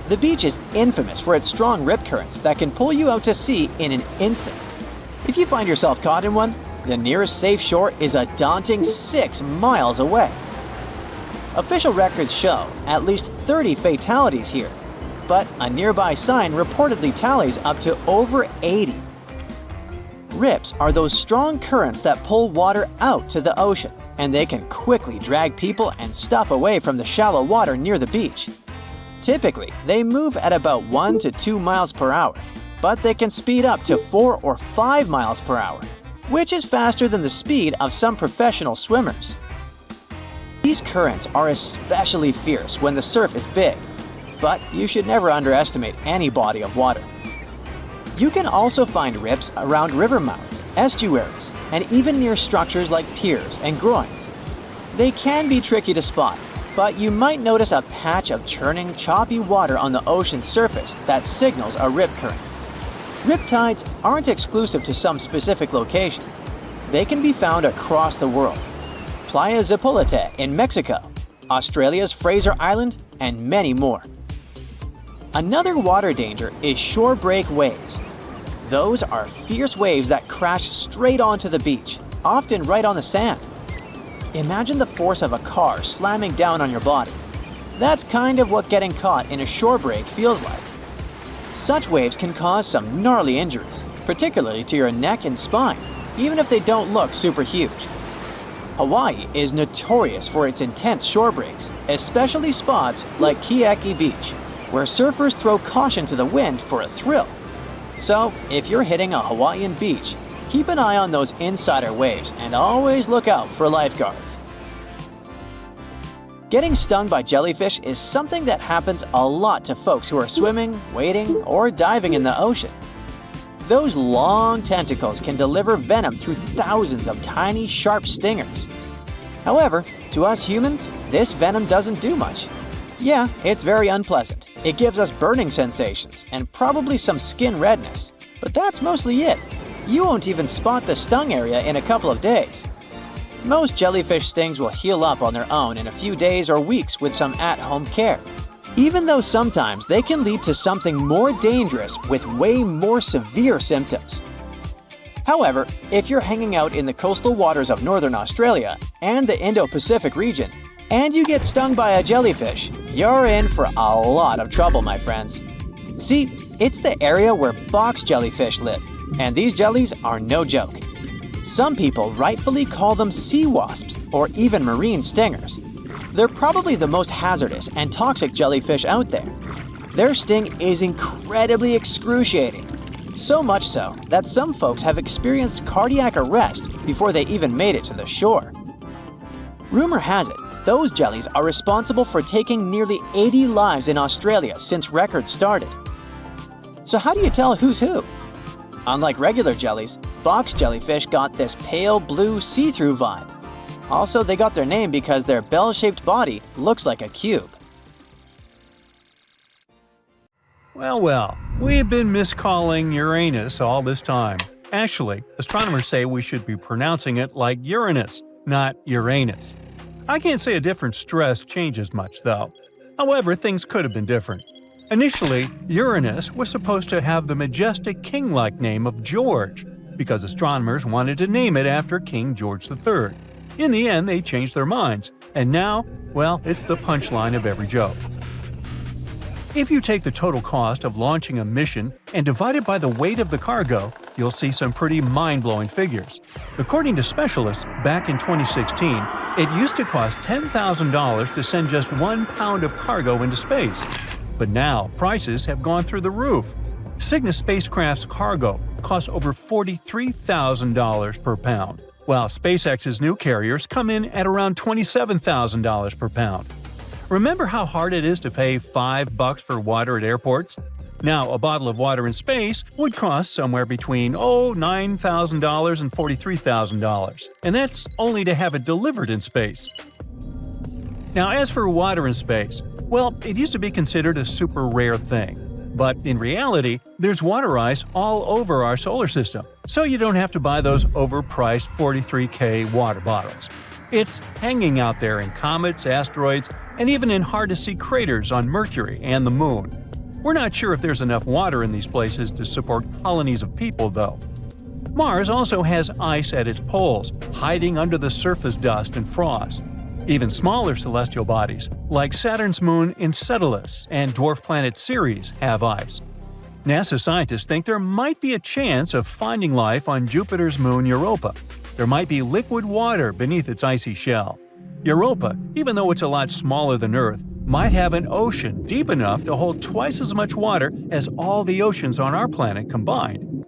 The beach is infamous for its strong rip currents that can pull you out to sea in an instant. If you find yourself caught in one, the nearest safe shore is a daunting 6 miles away. Official records show at least 30 fatalities here, but a nearby sign reportedly tallies up to over 80. Rips are those strong currents that pull water out to the ocean, and they can quickly drag people and stuff away from the shallow water near the beach. Typically, they move at about 1 to 2 miles per hour, but they can speed up to 4 or 5 miles per hour, which is faster than the speed of some professional swimmers. These currents are especially fierce when the surf is big, but you should never underestimate any body of water. You can also find rips around river mouths, estuaries, and even near structures like piers and groins. They can be tricky to spot, but you might notice a patch of churning, choppy water on the ocean's surface that signals a rip current. Riptides aren't exclusive to some specific location. They can be found across the world. Playa Zipolite in Mexico, Australia's Fraser Island, and many more. Another water danger is shore break waves. Those are fierce waves that crash straight onto the beach, often right on the sand. Imagine the force of a car slamming down on your body. That's kind of what getting caught in a shore break feels like. Such waves can cause some gnarly injuries, particularly to your neck and spine, even if they don't look super huge. Hawaii is notorious for its intense shore breaks, especially spots like Keiki Beach, where surfers throw caution to the wind for a thrill. So, if you're hitting a Hawaiian beach, keep an eye on those insider waves and always look out for lifeguards. Getting stung by jellyfish is something that happens a lot to folks who are swimming, wading, or diving in the ocean. Those long tentacles can deliver venom through thousands of tiny, sharp stingers. However, to us humans, this venom doesn't do much. Yeah, it's very unpleasant. It gives us burning sensations and probably some skin redness, but that's mostly it. You won't even spot the stung area in a couple of days. Most jellyfish stings will heal up on their own in a few days or weeks with some at-home care, even though sometimes they can lead to something more dangerous with way more severe symptoms. However, if you're hanging out in the coastal waters of northern Australia and the Indo-Pacific region, and you get stung by a jellyfish, you're in for a lot of trouble, my friends. See, it's the area where box jellyfish live, and these jellies are no joke. Some people rightfully call them sea wasps or even marine stingers. They're probably the most hazardous and toxic jellyfish out there. Their sting is incredibly excruciating. So much so that some folks have experienced cardiac arrest before they even made it to the shore. Rumor has it, those jellies are responsible for taking nearly 80 lives in Australia since records started. So how do you tell who's who? Unlike regular jellies, box jellyfish got this pale blue see-through vibe. Also, they got their name because their bell-shaped body looks like a cube. Well, we've been miscalling Uranus all this time. Actually, astronomers say we should be pronouncing it like Uranus, not Uranus. I can't say a different stress changes much, though. However, things could have been different. Initially, Uranus was supposed to have the majestic king-like name of George, because astronomers wanted to name it after King George III. In the end, they changed their minds, and now, well, it's the punchline of every joke. If you take the total cost of launching a mission and divide it by the weight of the cargo, you'll see some pretty mind-blowing figures. According to specialists, back in 2016, it used to cost $10,000 to send just 1 pound of cargo into space. But now, prices have gone through the roof. Cygnus spacecraft's cargo costs over $43,000 per pound, while SpaceX's new carriers come in at around $27,000 per pound. Remember how hard it is to pay $5 for water at airports? Now, a bottle of water in space would cost somewhere between $9,000 and $43,000, and that's only to have it delivered in space. Now, as for water in space, well, it used to be considered a super rare thing. But in reality, there's water ice all over our solar system, so you don't have to buy those overpriced $43K water bottles. It's hanging out there in comets, asteroids, and even in hard-to-see craters on Mercury and the Moon. We're not sure if there's enough water in these places to support colonies of people, though. Mars also has ice at its poles, hiding under the surface dust and frost. Even smaller celestial bodies, like Saturn's moon Enceladus and dwarf planet Ceres, have ice. NASA scientists think there might be a chance of finding life on Jupiter's moon Europa. There might be liquid water beneath its icy shell. Europa, even though it's a lot smaller than Earth, might have an ocean deep enough to hold twice as much water as all the oceans on our planet combined.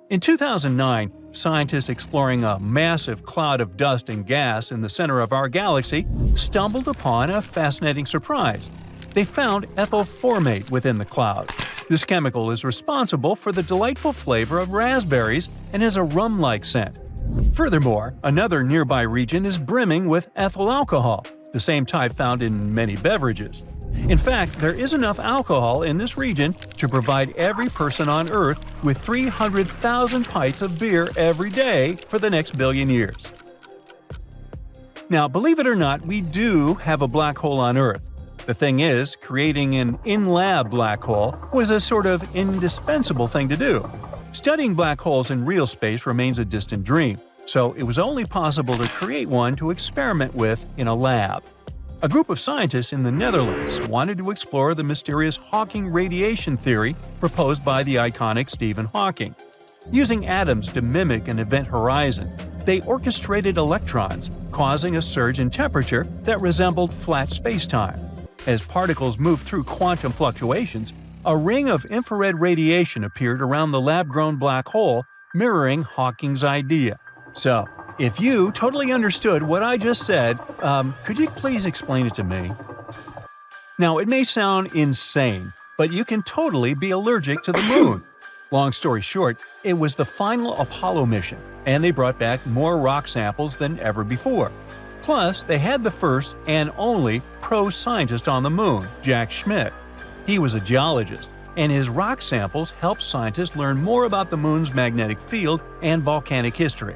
In 2009, scientists exploring a massive cloud of dust and gas in the center of our galaxy stumbled upon a fascinating surprise. They found ethyl formate within the cloud. This chemical is responsible for the delightful flavor of raspberries and has a rum-like scent. Furthermore, another nearby region is brimming with ethyl alcohol, the same type found in many beverages. In fact, there is enough alcohol in this region to provide every person on Earth with 300,000 pints of beer every day for the next billion years. Now, believe it or not, we do have a black hole on Earth. The thing is, creating an in-lab black hole was a sort of indispensable thing to do. Studying black holes in real space remains a distant dream, so it was only possible to create one to experiment with in a lab. A group of scientists in the Netherlands wanted to explore the mysterious Hawking radiation theory proposed by the iconic Stephen Hawking. Using atoms to mimic an event horizon, they orchestrated electrons, causing a surge in temperature that resembled flat spacetime. As particles moved through quantum fluctuations, a ring of infrared radiation appeared around the lab-grown black hole, mirroring Hawking's idea. So, if you totally understood what I just said, could you please explain it to me? Now, it may sound insane, but you can totally be allergic to the moon. Long story short, it was the final Apollo mission, and they brought back more rock samples than ever before. Plus, they had the first and only pro-scientist on the moon, Jack Schmitt. He was a geologist, and his rock samples helped scientists learn more about the moon's magnetic field and volcanic history.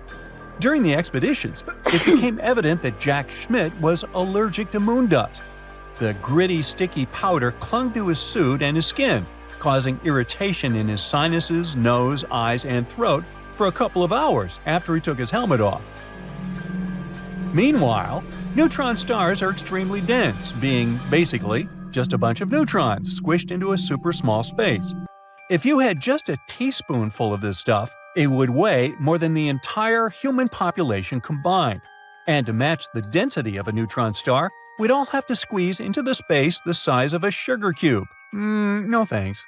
During the expeditions, it became evident that Jack Schmitt was allergic to moon dust. The gritty, sticky powder clung to his suit and his skin, causing irritation in his sinuses, nose, eyes, and throat, for a couple of hours after he took his helmet off. Meanwhile, neutron stars are extremely dense, being basically just a bunch of neutrons squished into a super small space. If you had just a teaspoonful of this stuff, it would weigh more than the entire human population combined. And to match the density of a neutron star, we'd all have to squeeze into the space the size of a sugar cube. No thanks.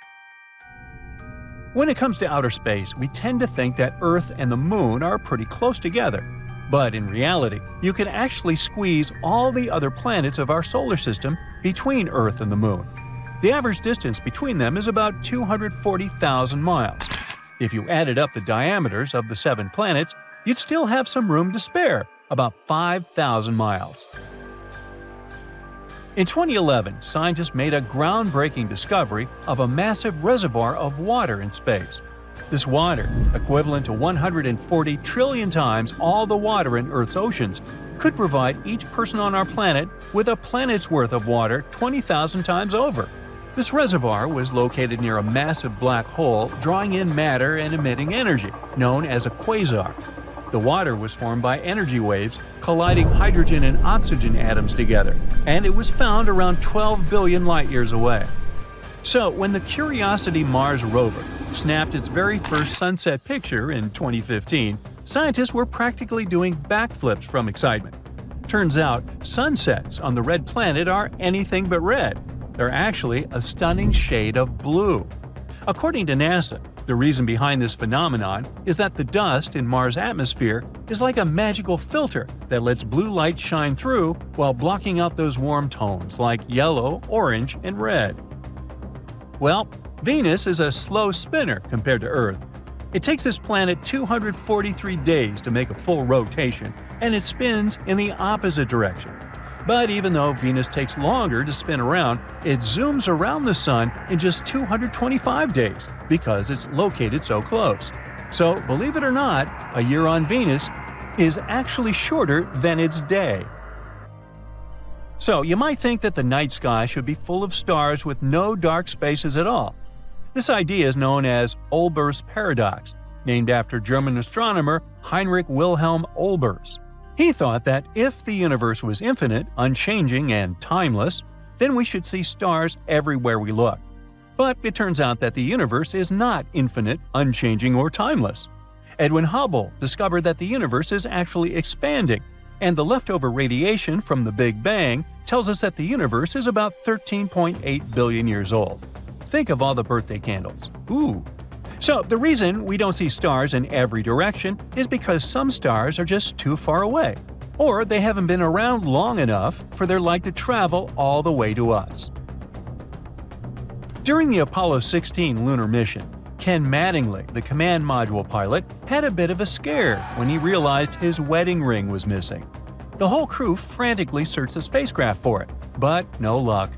When it comes to outer space, we tend to think that Earth and the Moon are pretty close together. But in reality, you can actually squeeze all the other planets of our solar system between Earth and the Moon. The average distance between them is about 240,000 miles. If you added up the diameters of the 7 planets, you'd still have some room to spare, about 5,000 miles. In 2011, scientists made a groundbreaking discovery of a massive reservoir of water in space. This water, equivalent to 140 trillion times all the water in Earth's oceans, could provide each person on our planet with a planet's worth of water 20,000 times over. This reservoir was located near a massive black hole drawing in matter and emitting energy, known as a quasar. The water was formed by energy waves colliding hydrogen and oxygen atoms together, and it was found around 12 billion light-years away. So, when the Curiosity Mars rover snapped its very first sunset picture in 2015, scientists were practically doing backflips from excitement. Turns out, sunsets on the red planet are anything but red. They're actually a stunning shade of blue. According to NASA, the reason behind this phenomenon is that the dust in Mars' atmosphere is like a magical filter that lets blue light shine through while blocking out those warm tones like yellow, orange, and red. Well, Venus is a slow spinner compared to Earth. It takes this planet 243 days to make a full rotation, and it spins in the opposite direction. But even though Venus takes longer to spin around, it zooms around the Sun in just 225 days because it's located so close. So, believe it or not, a year on Venus is actually shorter than its day. So, you might think that the night sky should be full of stars with no dark spaces at all. This idea is known as Olbers' paradox, named after German astronomer Heinrich Wilhelm Olbers. He thought that if the universe was infinite, unchanging, and timeless, then we should see stars everywhere we look. But it turns out that the universe is not infinite, unchanging, or timeless. Edwin Hubble discovered that the universe is actually expanding, and the leftover radiation from the Big Bang tells us that the universe is about 13.8 billion years old. Think of all the birthday candles. Ooh! So, the reason we don't see stars in every direction is because some stars are just too far away, or they haven't been around long enough for their light to travel all the way to us. During the Apollo 16 lunar mission, Ken Mattingly, the command module pilot, had a bit of a scare when he realized his wedding ring was missing. The whole crew frantically searched the spacecraft for it, but no luck.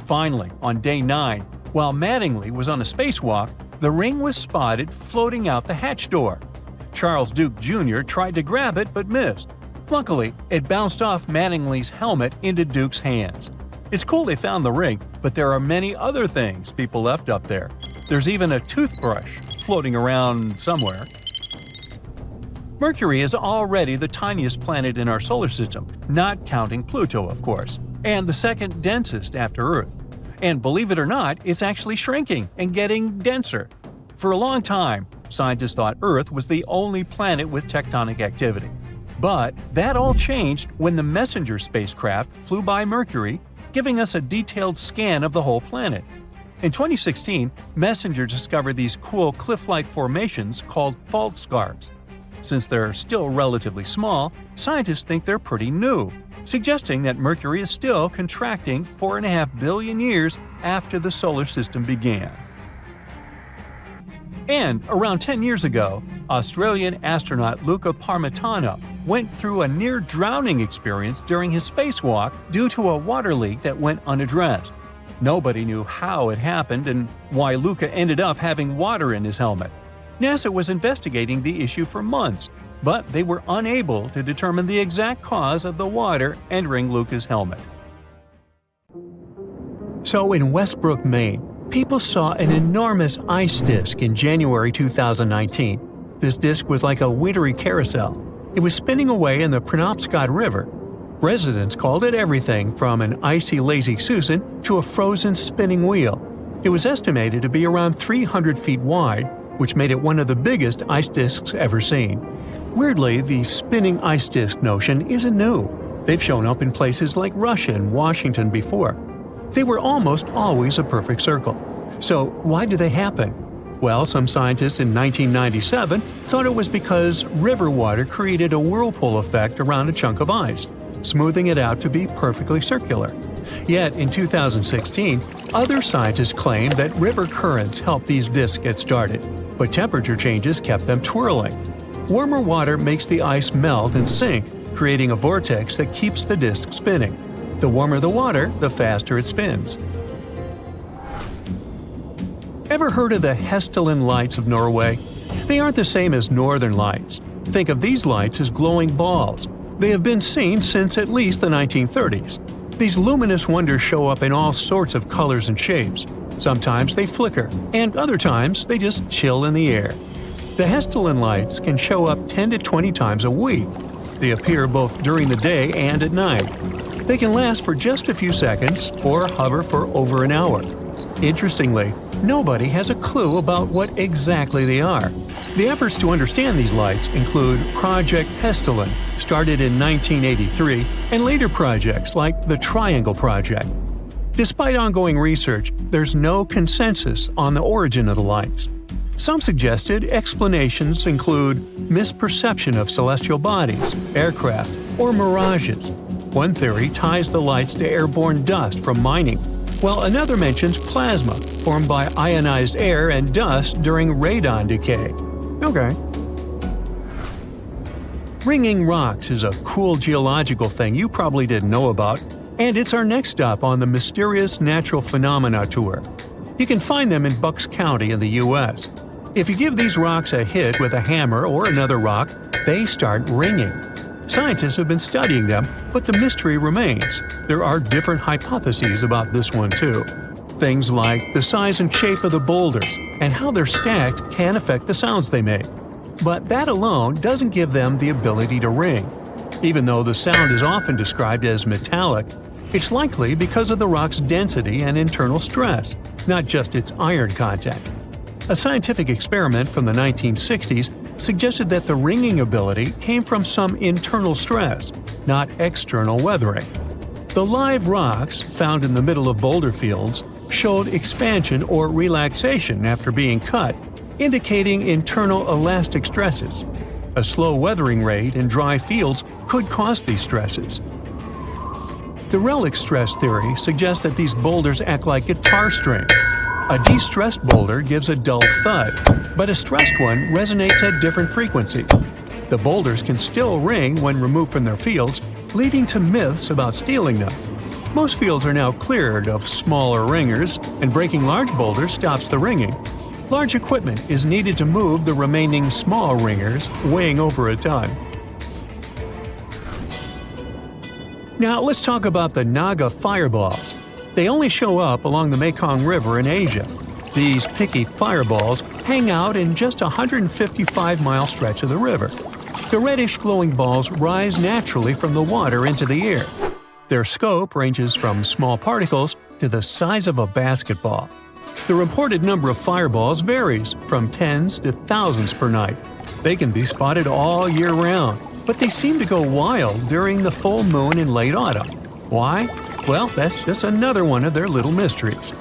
Finally, on day 9, while Mattingly was on a spacewalk, the ring was spotted floating out the hatch door. Charles Duke Jr. tried to grab it but missed. Luckily, it bounced off Mattingly's helmet into Duke's hands. It's cool they found the ring, but there are many other things people left up there. There's even a toothbrush floating around somewhere. Mercury is already the tiniest planet in our solar system, not counting Pluto, of course, and the second densest after Earth. And believe it or not, it's actually shrinking and getting denser. For a long time, scientists thought Earth was the only planet with tectonic activity. But that all changed when the Messenger spacecraft flew by Mercury, giving us a detailed scan of the whole planet. In 2016, Messenger discovered these cool cliff-like formations called fault scarps. Since they're still relatively small, scientists think they're pretty new, suggesting that Mercury is still contracting 4.5 billion years after the solar system began. And around 10 years ago, Australian astronaut Luca Parmitano went through a near-drowning experience during his spacewalk due to a water leak that went unaddressed. Nobody knew how it happened and why Luca ended up having water in his helmet. NASA was investigating the issue for months, but they were unable to determine the exact cause of the water entering Luca's helmet. So in Westbrook, Maine, people saw an enormous ice disk in January 2019. This disk was like a wintry carousel. It was spinning away in the Penobscot River. Residents called it everything from an icy lazy Susan to a frozen spinning wheel. It was estimated to be around 300 feet wide, which made it one of the biggest ice disks ever seen. Weirdly, the spinning ice disk notion isn't new. They've shown up in places like Russia and Washington before. They were almost always a perfect circle. So why do they happen? Well, some scientists in 1997 thought it was because river water created a whirlpool effect around a chunk of ice, smoothing it out to be perfectly circular. Yet, in 2016, other scientists claimed that river currents helped these disks get started, but temperature changes kept them twirling. Warmer water makes the ice melt and sink, creating a vortex that keeps the disk spinning. The warmer the water, the faster it spins. Ever heard of the Hestilin lights of Norway? They aren't the same as northern lights. Think of these lights as glowing balls. They have been seen since at least the 1930s. These luminous wonders show up in all sorts of colors and shapes. Sometimes they flicker, and other times they just chill in the air. The Hestilin lights can show up 10 to 20 times a week. They appear both during the day and at night. They can last for just a few seconds or hover for over an hour. Interestingly, nobody has a clue about what exactly they are. The efforts to understand these lights include Project Hestilin, started in 1983, and later projects like the Triangle Project. Despite ongoing research, there's no consensus on the origin of the lights. Some suggested explanations include misperception of celestial bodies, aircraft, or mirages. One theory ties the lights to airborne dust from mining, while another mentions plasma, formed by ionized air and dust during radon decay. Okay. Ringing rocks is a cool geological thing you probably didn't know about, and it's our next stop on the Mysterious Natural Phenomena Tour. You can find them in Bucks County in the U.S. If you give these rocks a hit with a hammer or another rock, they start ringing. Scientists have been studying them, but the mystery remains. There are different hypotheses about this one too. Things like the size and shape of the boulders and how they're stacked can affect the sounds they make. But that alone doesn't give them the ability to ring. Even though the sound is often described as metallic, it's likely because of the rock's density and internal stress, not just its iron content. A scientific experiment from the 1960s suggested that the ringing ability came from some internal stress, not external weathering. The live rocks found in the middle of boulder fields showed expansion or relaxation after being cut, indicating internal elastic stresses. A slow weathering rate in dry fields could cause these stresses. The relic stress theory suggests that these boulders act like guitar strings. A de-stressed boulder gives a dull thud, but a stressed one resonates at different frequencies. The boulders can still ring when removed from their fields, leading to myths about stealing them. Most fields are now cleared of smaller ringers, and breaking large boulders stops the ringing. Large equipment is needed to move the remaining small ringers, weighing over a ton. Now let's talk about the Naga fireballs. They only show up along the Mekong River in Asia. These picky fireballs hang out in just a 155-mile stretch of the river. The reddish glowing balls rise naturally from the water into the air. Their scope ranges from small particles to the size of a basketball. The reported number of fireballs varies from tens to thousands per night. They can be spotted all year round, but they seem to go wild during the full moon in late autumn. Why? Well, that's just another one of their little mysteries.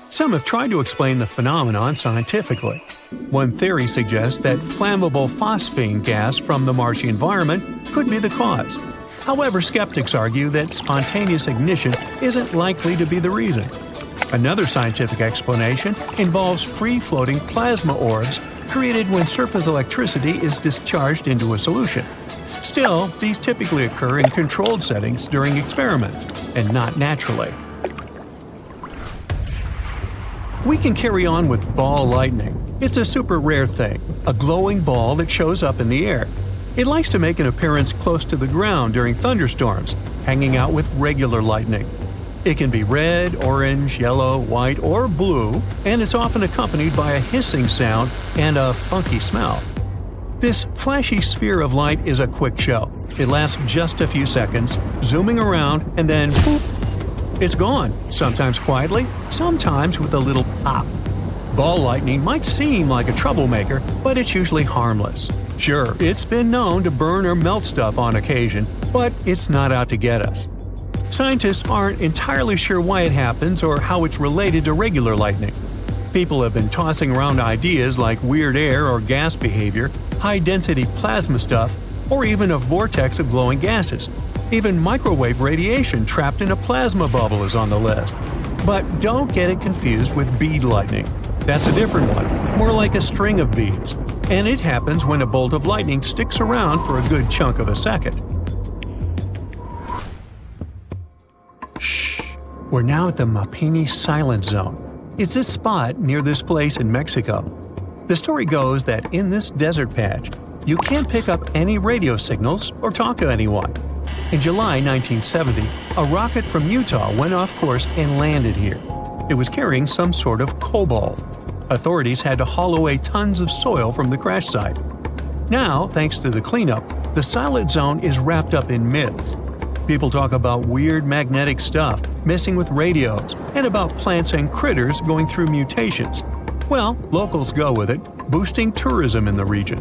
Some have tried to explain the phenomenon scientifically. One theory suggests that flammable phosphine gas from the marshy environment could be the cause. However, skeptics argue that spontaneous ignition isn't likely to be the reason. Another scientific explanation involves free-floating plasma orbs created when surface electricity is discharged into a solution. Still, these typically occur in controlled settings during experiments, and not naturally. We can carry on with ball lightning. It's a super rare thing, a glowing ball that shows up in the air. It likes to make an appearance close to the ground during thunderstorms, hanging out with regular lightning. It can be red, orange, yellow, white, or blue, and it's often accompanied by a hissing sound and a funky smell. This flashy sphere of light is a quick show. It lasts just a few seconds, zooming around, and then poof, it's gone, sometimes quietly, sometimes with a little pop. Ball lightning might seem like a troublemaker, but it's usually harmless. Sure, it's been known to burn or melt stuff on occasion, but it's not out to get us. Scientists aren't entirely sure why it happens or how it's related to regular lightning. People have been tossing around ideas like weird air or gas behavior, high-density plasma stuff, or even a vortex of glowing gases. Even microwave radiation trapped in a plasma bubble is on the list. But don't get it confused with bead lightning. That's a different one, more like a string of beads. And it happens when a bolt of lightning sticks around for a good chunk of a second. Shh! We're now at the Mapimi Silent Zone. It's this spot near this place in Mexico. The story goes that in this desert patch, you can't pick up any radio signals or talk to anyone. In July 1970, a rocket from Utah went off course and landed here. It was carrying some sort of cobalt. Authorities had to haul away tons of soil from the crash site. Now, thanks to the cleanup, the silent zone is wrapped up in myths. People talk about weird magnetic stuff messing with radios and about plants and critters going through mutations. Well, locals go with it, boosting tourism in the region.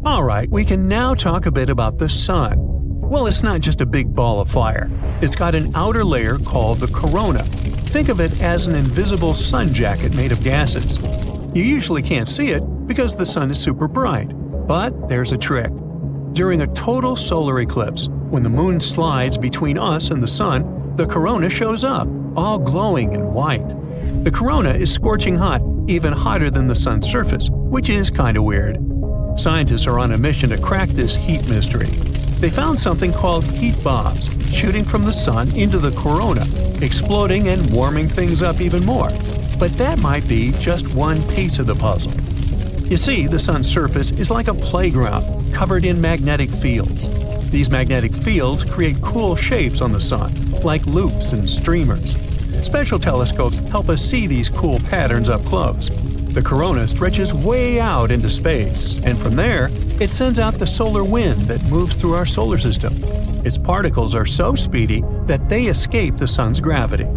Alright, we can now talk a bit about the sun. Well, it's not just a big ball of fire. It's got an outer layer called the corona. Think of it as an invisible sun jacket made of gases. You usually can't see it because the sun is super bright. But there's a trick. During a total solar eclipse, when the moon slides between us and the sun, the corona shows up, all glowing and white. The corona is scorching hot, even hotter than the sun's surface, which is kinda weird. Scientists are on a mission to crack this heat mystery. They found something called heat bombs shooting from the sun into the corona, exploding and warming things up even more. But that might be just one piece of the puzzle. You see, the sun's surface is like a playground covered in magnetic fields. These magnetic fields create cool shapes on the sun, like loops and streamers. Special telescopes help us see these cool patterns up close. The corona stretches way out into space, and from there, it sends out the solar wind that moves through our solar system. Its particles are so speedy that they escape the sun's gravity.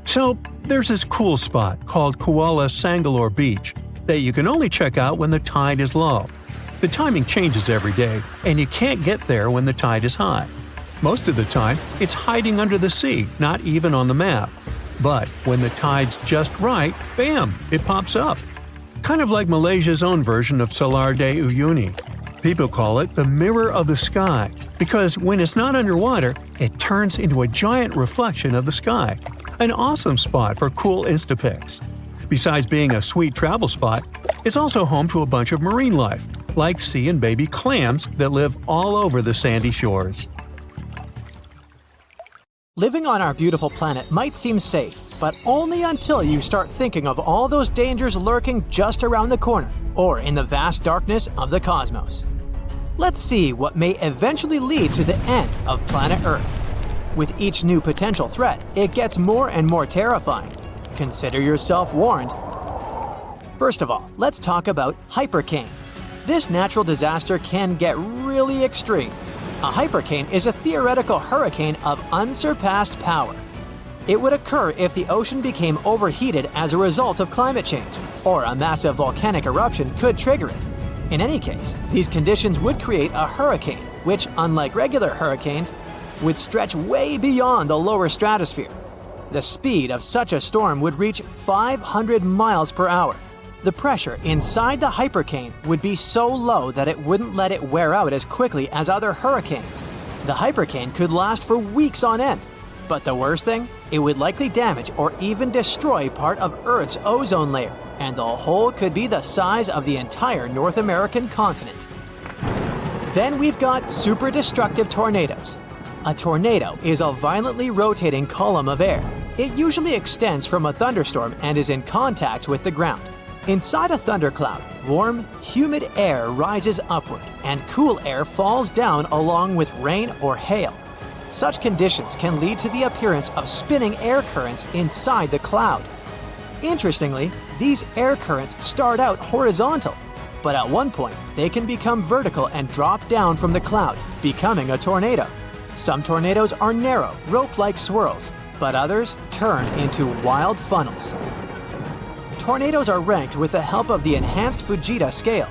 So, there's this cool spot called Kuala Sangalore Beach that you can only check out when the tide is low. The timing changes every day, and you can't get there when the tide is high. Most of the time, it's hiding under the sea, not even on the map. But when the tide's just right, bam, it pops up. Kind of like Malaysia's own version of Salar de Uyuni. People call it the mirror of the sky because when it's not underwater, it turns into a giant reflection of the sky. An awesome spot for cool Instapics. Besides being a sweet travel spot, it's also home to a bunch of marine life, like sea and baby clams that live all over the sandy shores. Living on our beautiful planet might seem safe, but only until you start thinking of all those dangers lurking just around the corner or in the vast darkness of the cosmos. Let's see what may eventually lead to the end of planet Earth. With each new potential threat, it gets more and more terrifying. Consider yourself warned. First of all, let's talk about hypercane. This natural disaster can get really extreme. A hypercane is a theoretical hurricane of unsurpassed power. It would occur if the ocean became overheated as a result of climate change, or a massive volcanic eruption could trigger it. In any case, these conditions would create a hurricane, which, unlike regular hurricanes, would stretch way beyond the lower stratosphere. The speed of such a storm would reach 500 miles per hour. The pressure inside the hypercane would be so low that it wouldn't let it wear out as quickly as other hurricanes. The hypercane could last for weeks on end. But the worst thing? It would likely damage or even destroy part of Earth's ozone layer, and the hole could be the size of the entire North American continent. Then we've got super destructive tornadoes. A tornado is a violently rotating column of air. It usually extends from a thunderstorm and is in contact with the ground. Inside a thundercloud, warm, humid air rises upward, and cool air falls down along with rain or hail. Such conditions can lead to the appearance of spinning air currents inside the cloud. Interestingly, these air currents start out horizontal, but at one point they can become vertical and drop down from the cloud, becoming a tornado. Some tornadoes are narrow, rope-like swirls, but others turn into wild funnels. Tornadoes are ranked with the help of the enhanced Fujita scale.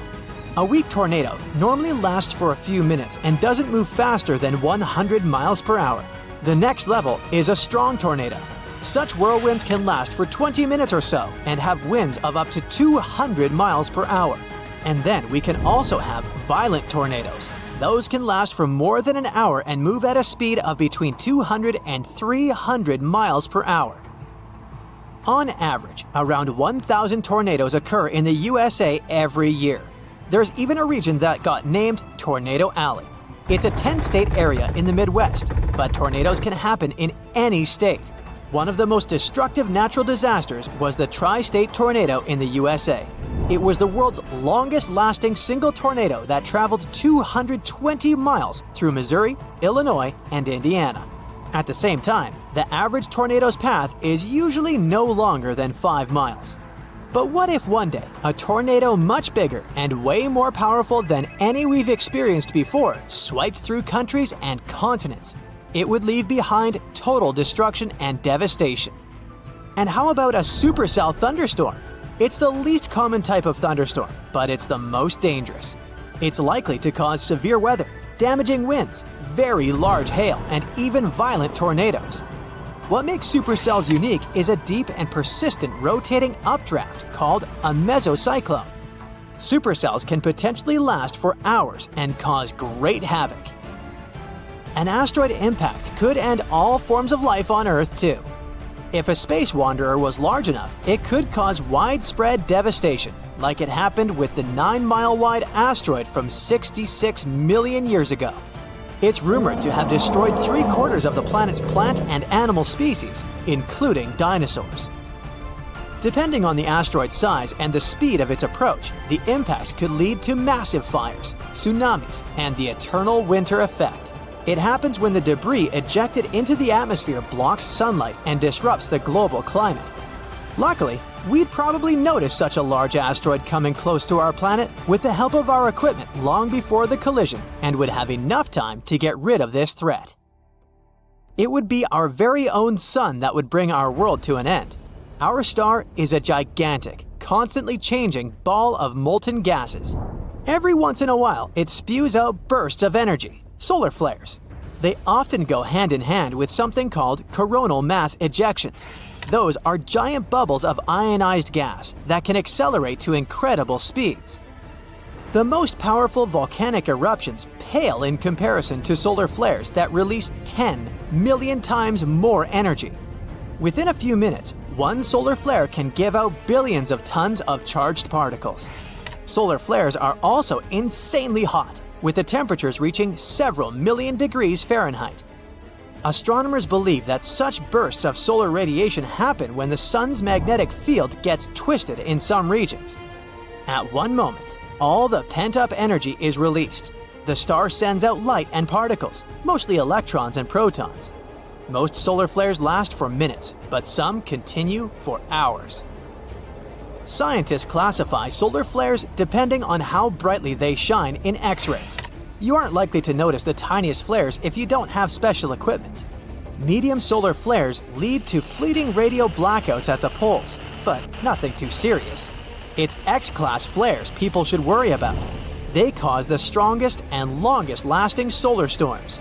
A weak tornado normally lasts for a few minutes and doesn't move faster than 100 miles per hour. The next level is a strong tornado. Such whirlwinds can last for 20 minutes or so and have winds of up to 200 miles per hour. And then we can also have violent tornadoes. Those can last for more than an hour and move at a speed of between 200 and 300 miles per hour. On average, around 1,000 tornadoes occur in the USA every year. There's even a region that got named Tornado Alley. It's a 10-state area in the Midwest, but tornadoes can happen in any state. One of the most destructive natural disasters was the tri-state tornado in the USA. It was the world's longest-lasting single tornado that traveled 220 miles through Missouri, Illinois, and Indiana. At the same time, the average tornado's path is usually no longer than 5 miles. But what if one day, a tornado much bigger and way more powerful than any we've experienced before swiped through countries and continents? It would leave behind total destruction and devastation. And how about a supercell thunderstorm? It's the least common type of thunderstorm, but it's the most dangerous. It's likely to cause severe weather, damaging winds, very large hail, and even violent tornadoes. What makes supercells unique is a deep and persistent rotating updraft called a mesocyclone. Supercells can potentially last for hours and cause great havoc. An asteroid impact could end all forms of life on Earth too. If a space wanderer was large enough, it could cause widespread devastation, like it happened with the 9-mile-wide asteroid from 66 million years ago. It's rumored to have destroyed 3/4 of the planet's plant and animal species, including dinosaurs. Depending on the asteroid's size and the speed of its approach, the impact could lead to massive fires, tsunamis, and the eternal winter effect. It happens when the debris ejected into the atmosphere blocks sunlight and disrupts the global climate. Luckily, we'd probably notice such a large asteroid coming close to our planet with the help of our equipment long before the collision and would have enough time to get rid of this threat. It would be our very own sun that would bring our world to an end. Our star is a gigantic, constantly changing ball of molten gases. Every once in a while, it spews out bursts of energy, solar flares. They often go hand in hand with something called coronal mass ejections. Those are giant bubbles of ionized gas that can accelerate to incredible speeds. The most powerful volcanic eruptions pale in comparison to solar flares that release 10 million times more energy. Within a few minutes, one solar flare can give out billions of tons of charged particles. Solar flares are also insanely hot, with the temperatures reaching several million degrees Fahrenheit. Astronomers believe that such bursts of solar radiation happen when the sun's magnetic field gets twisted in some regions. At one moment, all the pent-up energy is released. The star sends out light and particles, mostly electrons and protons. Most solar flares last for minutes, but some continue for hours. Scientists classify solar flares depending on how brightly they shine in X-rays. You aren't likely to notice the tiniest flares if you don't have special equipment. Medium solar flares lead to fleeting radio blackouts at the poles, but nothing too serious. It's X-class flares people should worry about. They cause the strongest and longest-lasting solar storms.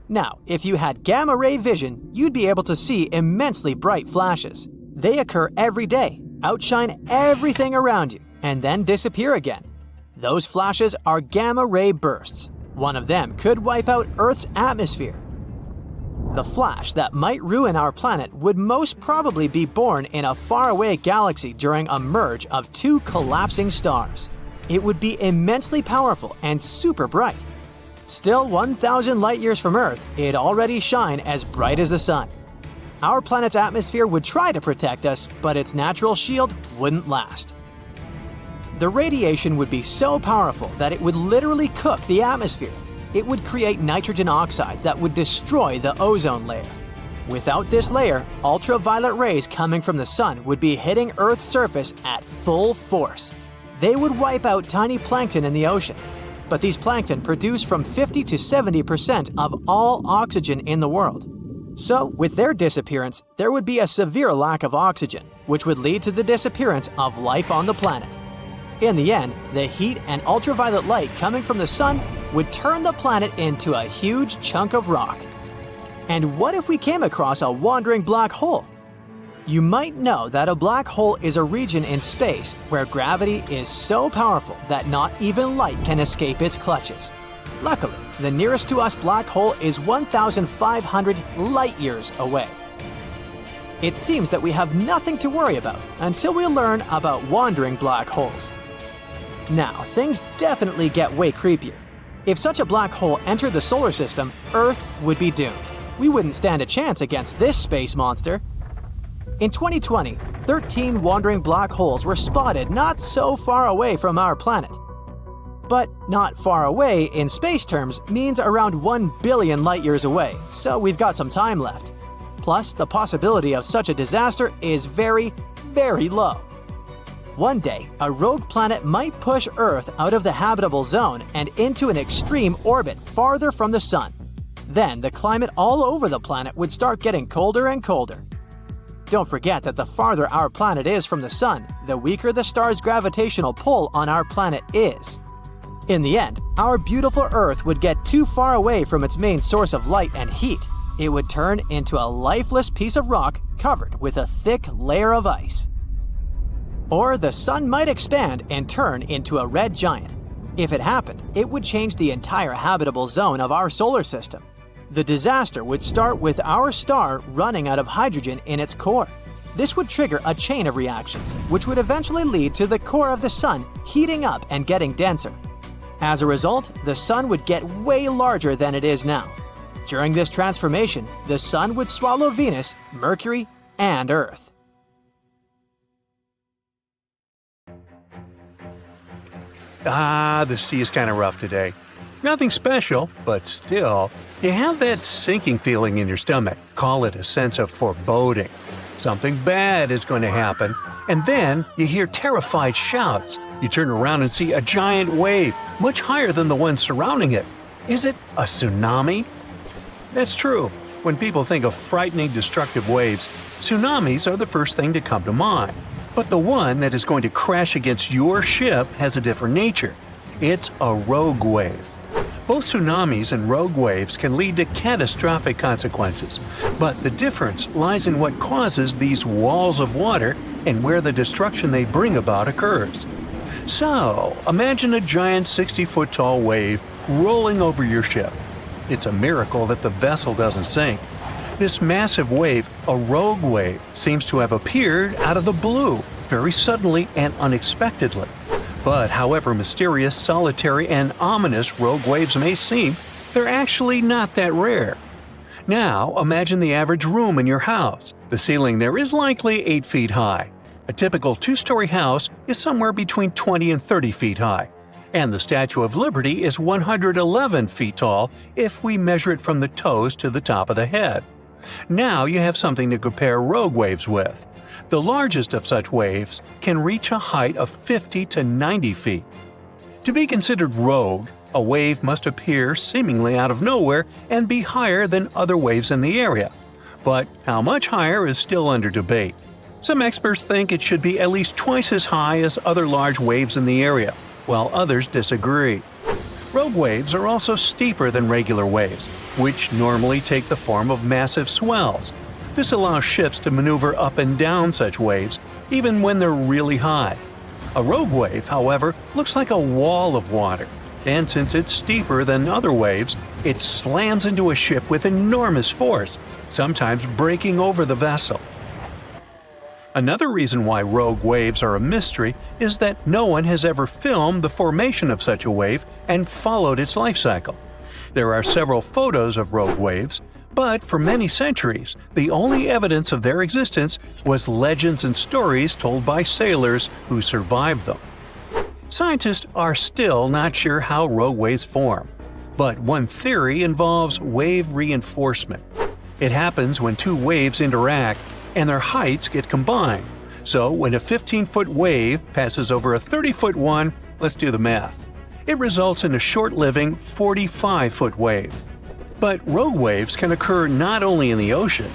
Now, if you had gamma-ray vision, you'd be able to see immensely bright flashes. They occur every day, outshine everything around you, and then disappear again. Those flashes are gamma-ray bursts. One of them could wipe out Earth's atmosphere. The flash that might ruin our planet would most probably be born in a faraway galaxy during a merge of two collapsing stars. It would be immensely powerful and super bright. Still 1,000 light-years from Earth, it'd already shine as bright as the sun. Our planet's atmosphere would try to protect us, but its natural shield wouldn't last. The radiation would be so powerful that it would literally cook the atmosphere. It would create nitrogen oxides that would destroy the ozone layer. Without this layer, ultraviolet rays coming from the sun would be hitting Earth's surface at full force. They would wipe out tiny plankton in the ocean. But these plankton produce from 50 to 70% of all oxygen in the world. So, with their disappearance, there would be a severe lack of oxygen, which would lead to the disappearance of life on the planet. In the end, the heat and ultraviolet light coming from the sun would turn the planet into a huge chunk of rock. And what if we came across a wandering black hole? You might know that a black hole is a region in space where gravity is so powerful that not even light can escape its clutches. Luckily, the nearest to us black hole is 1,500 light-years away. It seems that we have nothing to worry about until we learn about wandering black holes. Now, things definitely get way creepier. If such a black hole entered the solar system, Earth would be doomed. We wouldn't stand a chance against this space monster. In 2020, 13 wandering black holes were spotted not so far away from our planet. But not far away in space terms means around 1 billion light-years away, so we've got some time left. Plus, the possibility of such a disaster is very, very low. One day, a rogue planet might push Earth out of the habitable zone and into an extreme orbit farther from the sun. Then the climate all over the planet would start getting colder and colder. Don't forget that the farther our planet is from the sun, the weaker the star's gravitational pull on our planet is. In the end, our beautiful Earth would get too far away from its main source of light and heat. It would turn into a lifeless piece of rock covered with a thick layer of ice. Or the sun might expand and turn into a red giant. If it happened, it would change the entire habitable zone of our solar system. The disaster would start with our star running out of hydrogen in its core. This would trigger a chain of reactions, which would eventually lead to the core of the sun heating up and getting denser. As a result, the sun would get way larger than it is now. During this transformation, the sun would swallow Venus, Mercury, and Earth. The sea is kind of rough today. Nothing special, but still, you have that sinking feeling in your stomach. Call it a sense of foreboding. Something bad is going to happen, and then you hear terrified shouts. You turn around and see a giant wave, much higher than the one surrounding it. Is it a tsunami? That's true. When people think of frightening, destructive waves, tsunamis are the first thing to come to mind. But the one that is going to crash against your ship has a different nature. It's a rogue wave. Both tsunamis and rogue waves can lead to catastrophic consequences, but the difference lies in what causes these walls of water and where the destruction they bring about occurs. So, imagine a giant 60-foot-tall wave rolling over your ship. It's a miracle that the vessel doesn't sink. This massive wave, a rogue wave, seems to have appeared out of the blue, very suddenly and unexpectedly. But however mysterious, solitary, and ominous rogue waves may seem, they're actually not that rare. Now, imagine the average room in your house. The ceiling there is likely 8 feet high. A typical 2-story house is somewhere between 20 and 30 feet high. And the Statue of Liberty is 111 feet tall if we measure it from the toes to the top of the head. Now you have something to compare rogue waves with. The largest of such waves can reach a height of 50 to 90 feet. To be considered rogue, a wave must appear seemingly out of nowhere and be higher than other waves in the area. But how much higher is still under debate. Some experts think it should be at least twice as high as other large waves in the area, while others disagree. Rogue waves are also steeper than regular waves, which normally take the form of massive swells. This allows ships to maneuver up and down such waves, even when they're really high. A rogue wave, however, looks like a wall of water, and since it's steeper than other waves, it slams into a ship with enormous force, sometimes breaking over the vessel. Another reason why rogue waves are a mystery is that no one has ever filmed the formation of such a wave and followed its life cycle. There are several photos of rogue waves, but for many centuries, the only evidence of their existence was legends and stories told by sailors who survived them. Scientists are still not sure how rogue waves form, but one theory involves wave reinforcement. It happens when two waves interact and their heights get combined. So when a 15-foot wave passes over a 30-foot one, let's do the math. It results in a short-living 45-foot wave. But rogue waves can occur not only in the ocean.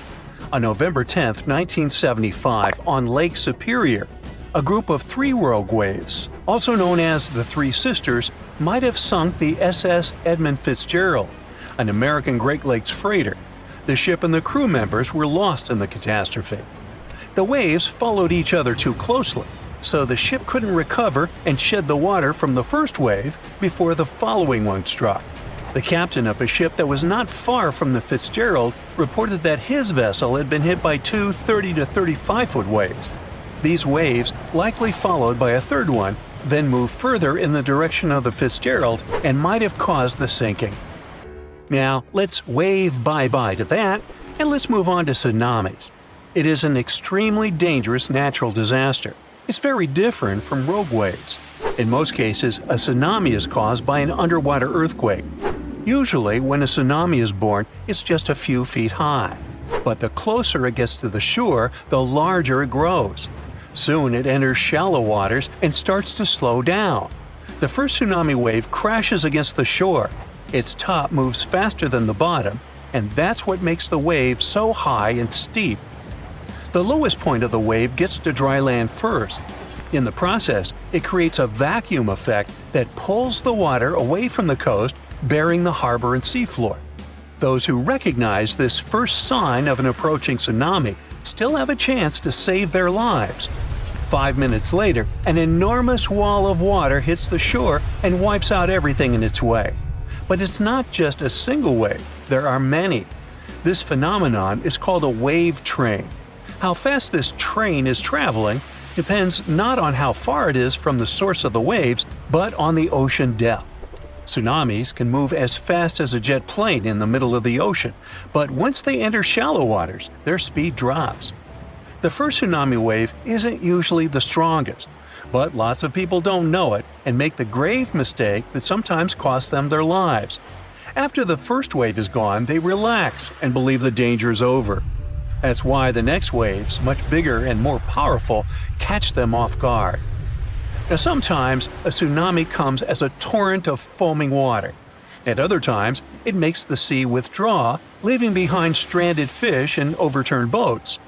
On November 10, 1975, on Lake Superior, a group of 3 rogue waves, also known as the Three Sisters, might have sunk the SS Edmund Fitzgerald, an American Great Lakes freighter. The ship and the crew members were lost in the catastrophe. The waves followed each other too closely, so the ship couldn't recover and shed the water from the first wave before the following one struck. The captain of a ship that was not far from the Fitzgerald reported that his vessel had been hit by 2 30 to 35-foot waves. These waves likely followed by a third one, then moved further in the direction of the Fitzgerald and might have caused the sinking. Now, let's wave bye-bye to that, and let's move on to tsunamis. It is an extremely dangerous natural disaster. It's very different from rogue waves. In most cases, a tsunami is caused by an underwater earthquake. Usually, when a tsunami is born, it's just a few feet high. But the closer it gets to the shore, the larger it grows. Soon it enters shallow waters and starts to slow down. The first tsunami wave crashes against the shore. Its top moves faster than the bottom, and that's what makes the wave so high and steep. The lowest point of the wave gets to dry land first. In the process, it creates a vacuum effect that pulls the water away from the coast, burying the harbor and seafloor. Those who recognize this first sign of an approaching tsunami still have a chance to save their lives. 5 minutes later, an enormous wall of water hits the shore and wipes out everything in its way. But it's not just a single wave, there are many. This phenomenon is called a wave train. How fast this train is traveling depends not on how far it is from the source of the waves, but on the ocean depth. Tsunamis can move as fast as a jet plane in the middle of the ocean, but once they enter shallow waters, their speed drops. The first tsunami wave isn't usually the strongest, but lots of people don't know it and make the grave mistake that sometimes costs them their lives. After the first wave is gone, they relax and believe the danger is over. That's why the next waves, much bigger and more powerful, catch them off guard. Now sometimes a tsunami comes as a torrent of foaming water. At other times, it makes the sea withdraw, leaving behind stranded fish and overturned boats.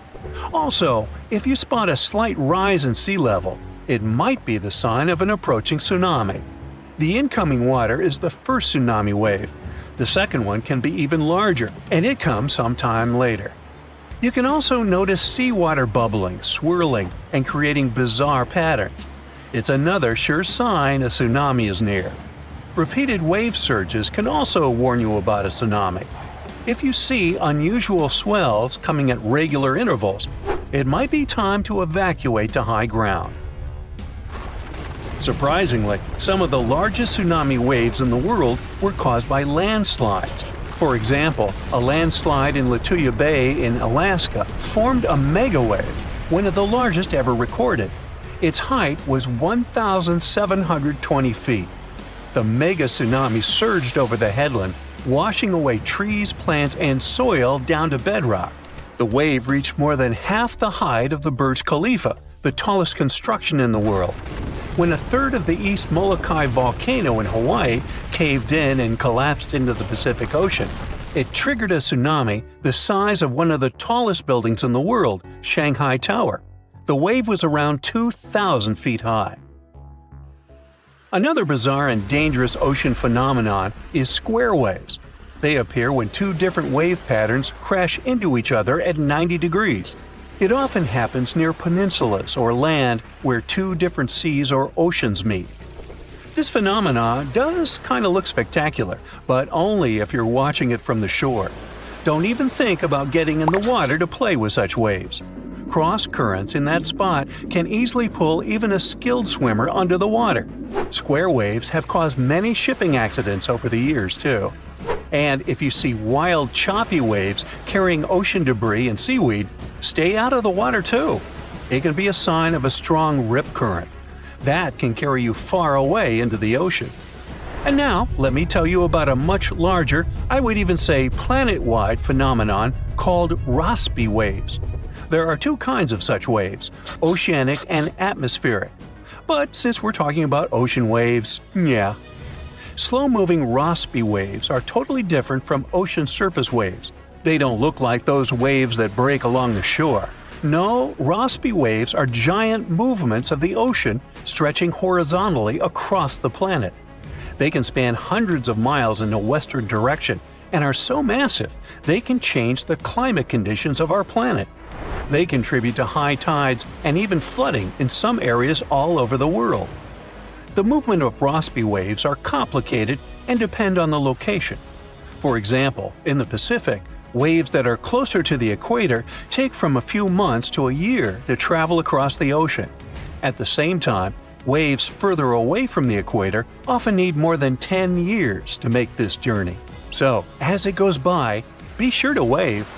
Also, if you spot a slight rise in sea level, it might be the sign of an approaching tsunami. The incoming water is the first tsunami wave. The second one can be even larger, and it comes sometime later. You can also notice seawater bubbling, swirling, and creating bizarre patterns. It's another sure sign a tsunami is near. Repeated wave surges can also warn you about a tsunami. If you see unusual swells coming at regular intervals, it might be time to evacuate to high ground. Surprisingly, some of the largest tsunami waves in the world were caused by landslides. For example, a landslide in Lituya Bay in Alaska formed a megawave, one of the largest ever recorded. Its height was 1,720 feet. The mega tsunami surged over the headland, washing away trees, plants, and soil down to bedrock. The wave reached more than half the height of the Burj Khalifa, the tallest construction in the world. When a third of the East Molokai volcano in Hawaii caved in and collapsed into the Pacific Ocean, it triggered a tsunami the size of one of the tallest buildings in the world, Shanghai Tower. The wave was around 2,000 feet high. Another bizarre and dangerous ocean phenomenon is square waves. They appear when two different wave patterns crash into each other at 90 degrees. It often happens near peninsulas or land where two different seas or oceans meet. This phenomenon does kind of look spectacular, but only if you're watching it from the shore. Don't even think about getting in the water to play with such waves. Cross currents in that spot can easily pull even a skilled swimmer under the water. Square waves have caused many shipping accidents over the years, too. And if you see wild, choppy waves carrying ocean debris and seaweed, stay out of the water too. It can be a sign of a strong rip current. That can carry you far away into the ocean. And now, let me tell you about a much larger, I would even say planet-wide phenomenon called Rossby waves. There are two kinds of such waves, oceanic and atmospheric. But since we're talking about ocean waves, yeah. Slow-moving Rossby waves are totally different from ocean surface waves. They don't look like those waves that break along the shore. No, Rossby waves are giant movements of the ocean stretching horizontally across the planet. They can span hundreds of miles in a western direction and are so massive they can change the climate conditions of our planet. They contribute to high tides and even flooding in some areas all over the world. The movement of Rossby waves are complicated and depend on the location. For example, in the Pacific, waves that are closer to the equator take from a few months to a year to travel across the ocean. At the same time, waves further away from the equator often need more than 10 years to make this journey. So, as it goes by, be sure to wave.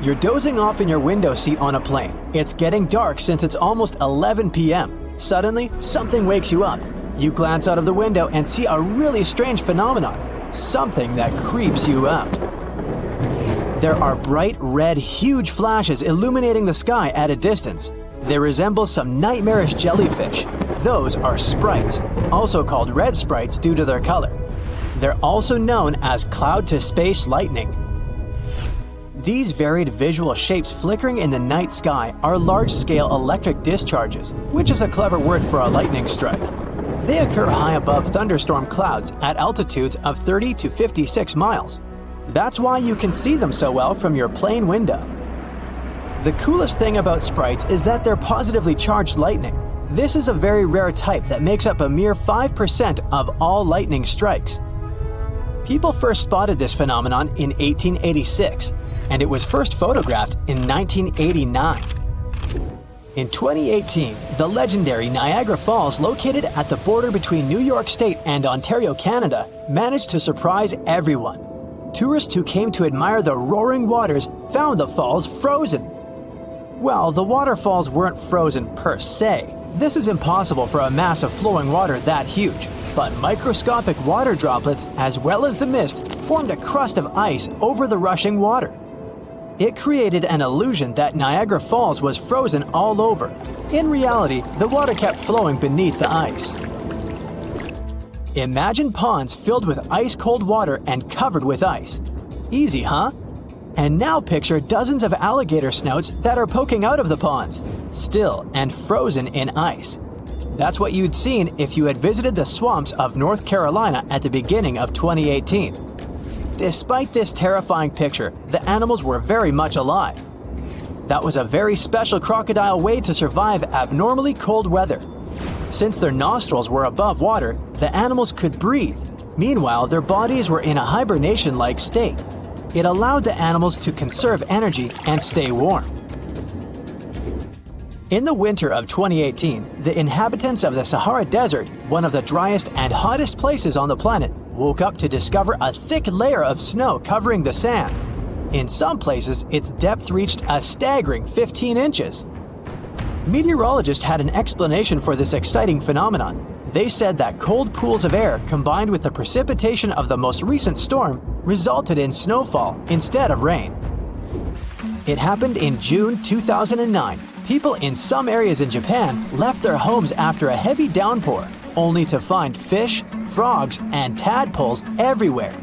You're dozing off in your window seat on a plane. It's getting dark since it's almost 11 p.m. Suddenly, something wakes you up. You glance out of the window and see a really strange phenomenon, something that creeps you out. There are bright red, huge flashes illuminating the sky at a distance. They resemble some nightmarish jellyfish. Those are sprites, also called red sprites due to their color. They're also known as cloud-to-space lightning. These varied visual shapes flickering in the night sky are large-scale electric discharges, which is a clever word for a lightning strike. They occur high above thunderstorm clouds at altitudes of 30 to 56 miles. That's why you can see them so well from your plane window. The coolest thing about sprites is that they're positively charged lightning. This is a very rare type that makes up a mere 5% of all lightning strikes. People first spotted this phenomenon in 1886, and it was first photographed in 1989. In 2018, the legendary Niagara Falls, located at the border between New York State and Ontario, Canada, managed to surprise everyone. Tourists who came to admire the roaring waters found the falls frozen. Well, the waterfalls weren't frozen per se. This is impossible for a mass of flowing water that huge, but microscopic water droplets, as well as the mist, formed a crust of ice over the rushing water. It created an illusion that Niagara Falls was frozen all over. In reality, the water kept flowing beneath the ice. Imagine ponds filled with ice-cold water and covered with ice. Easy, huh? And now picture dozens of alligator snouts that are poking out of the ponds, still and frozen in ice. That's what you'd seen if you had visited the swamps of North Carolina at the beginning of 2018. Despite this terrifying picture, the animals were very much alive. That was a very special crocodile way to survive abnormally cold weather. Since their nostrils were above water, the animals could breathe. Meanwhile, their bodies were in a hibernation-like state. It allowed the animals to conserve energy and stay warm. In the winter of 2018, the inhabitants of the Sahara Desert, one of the driest and hottest places on the planet, woke up to discover a thick layer of snow covering the sand. In some places, its depth reached a staggering 15 inches. Meteorologists had an explanation for this exciting phenomenon. They said that cold pools of air combined with the precipitation of the most recent storm resulted in snowfall instead of rain. It happened in June 2009. People in some areas in Japan left their homes after a heavy downpour, only to find fish, frogs, and tadpoles everywhere.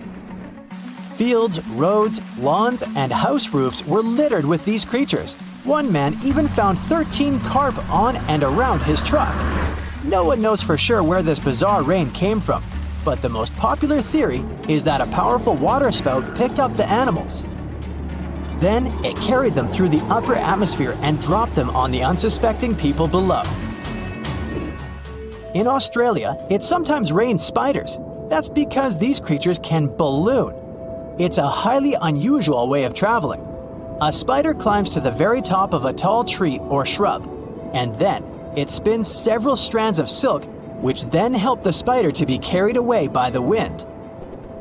Fields, roads, lawns, and house roofs were littered with these creatures. One man even found 13 carp on and around his truck. No one knows for sure where this bizarre rain came from, but the most popular theory is that a powerful water spout picked up the animals. Then it carried them through the upper atmosphere and dropped them on the unsuspecting people below. In Australia, it sometimes rains spiders. That's because these creatures can balloon. It's a highly unusual way of traveling. A spider climbs to the very top of a tall tree or shrub, and then it spins several strands of silk, which then help the spider to be carried away by the wind.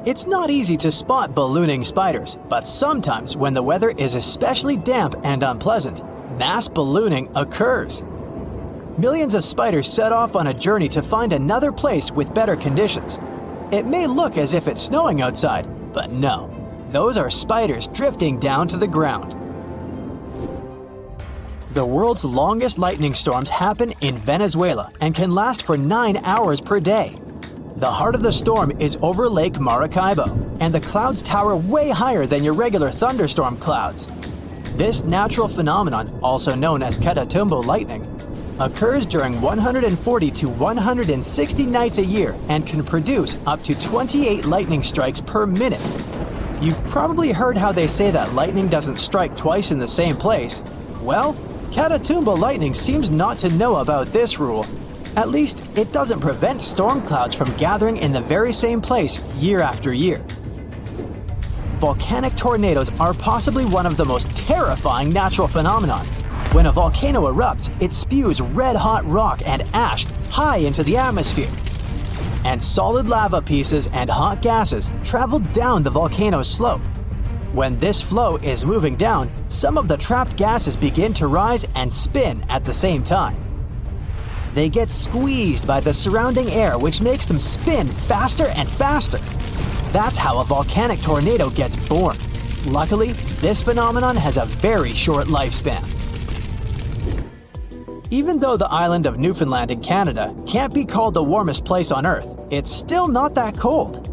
It's not easy to spot ballooning spiders, but sometimes when the weather is especially damp and unpleasant, mass ballooning occurs. Millions of spiders set off on a journey to find another place with better conditions. It may look as if it's snowing outside, but no. Those are spiders drifting down to the ground. The world's longest lightning storms happen in Venezuela and can last for 9 hours per day. The heart of the storm is over Lake Maracaibo, and the clouds tower way higher than your regular thunderstorm clouds. This natural phenomenon, also known as Catatumbo lightning, occurs during 140 to 160 nights a year and can produce up to 28 lightning strikes per minute. You've probably heard how they say that lightning doesn't strike twice in the same place. Well, Catatumbo lightning seems not to know about this rule. At least, it doesn't prevent storm clouds from gathering in the very same place year after year. Volcanic tornadoes are possibly one of the most terrifying natural phenomena. When a volcano erupts, it spews red-hot rock and ash high into the atmosphere. And solid lava pieces and hot gases travel down the volcano's slope. When this flow is moving down, some of the trapped gases begin to rise and spin at the same time. They get squeezed by the surrounding air, which makes them spin faster and faster. That's how a volcanic tornado gets born. Luckily, this phenomenon has a very short lifespan. Even though the island of Newfoundland in Canada can't be called the warmest place on Earth, it's still not that cold.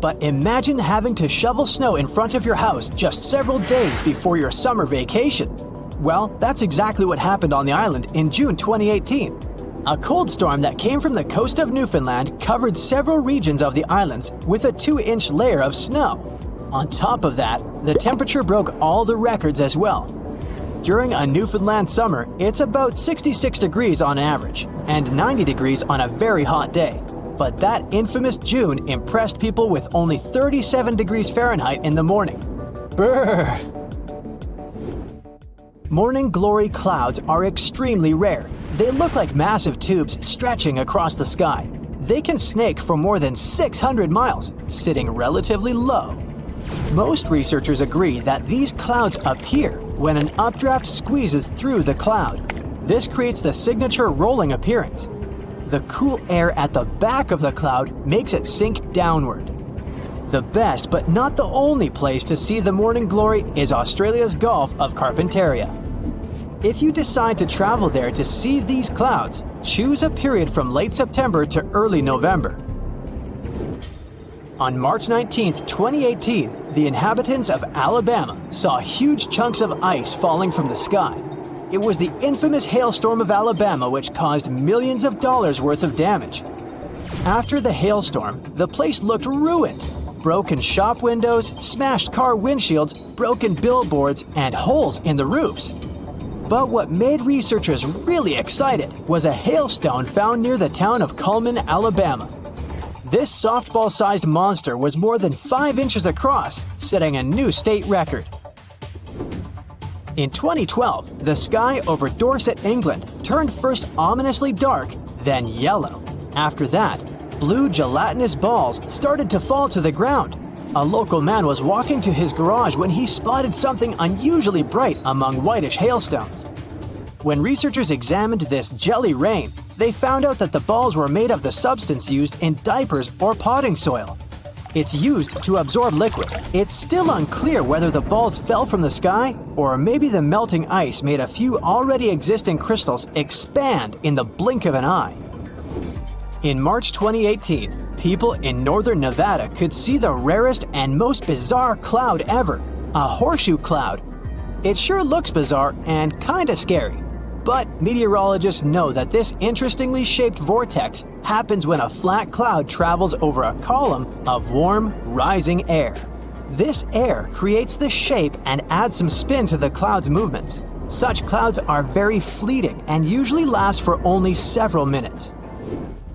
But imagine having to shovel snow in front of your house just several days before your summer vacation. Well, that's exactly what happened on the island in June 2018. A cold storm that came from the coast of Newfoundland covered several regions of the islands with a 2-inch layer of snow. On top of that, the temperature broke all the records as well. During a Newfoundland summer, it's about 66 degrees on average, and 90 degrees on a very hot day. But that infamous June impressed people with only 37 degrees Fahrenheit in the morning. Brrr! Morning glory clouds are extremely rare. They look like massive tubes stretching across the sky. They can snake for more than 600 miles, sitting relatively low. Most researchers agree that these clouds appear when an updraft squeezes through the cloud. This creates the signature rolling appearance. The cool air at the back of the cloud makes it sink downward. The best but not the only place to see the morning glory is Australia's Gulf of Carpentaria. If you decide to travel there to see these clouds, choose a period from late September to early November. On March 19, 2018, the inhabitants of Alabama saw huge chunks of ice falling from the sky. It was the infamous hailstorm of Alabama which caused millions of dollars worth of damage. After the hailstorm, the place looked ruined. Broken shop windows, smashed car windshields, broken billboards, and holes in the roofs. But what made researchers really excited was a hailstone found near the town of Cullman, Alabama. This softball-sized monster was more than 5 inches across, setting a new state record. In 2012, the sky over Dorset, England, turned first ominously dark, then yellow. After that, blue gelatinous balls started to fall to the ground. A local man was walking to his garage when he spotted something unusually bright among whitish hailstones. When researchers examined this jelly rain, they found out that the balls were made of the substance used in diapers or potting soil. It's used to absorb liquid. It's still unclear whether the balls fell from the sky or maybe the melting ice made a few already existing crystals expand in the blink of an eye. In March 2018, people in northern Nevada could see the rarest and most bizarre cloud ever, a horseshoe cloud. It sure looks bizarre and kinda scary. But meteorologists know that this interestingly shaped vortex happens when a flat cloud travels over a column of warm, rising air. This air creates the shape and adds some spin to the cloud's movements. Such clouds are very fleeting and usually last for only several minutes.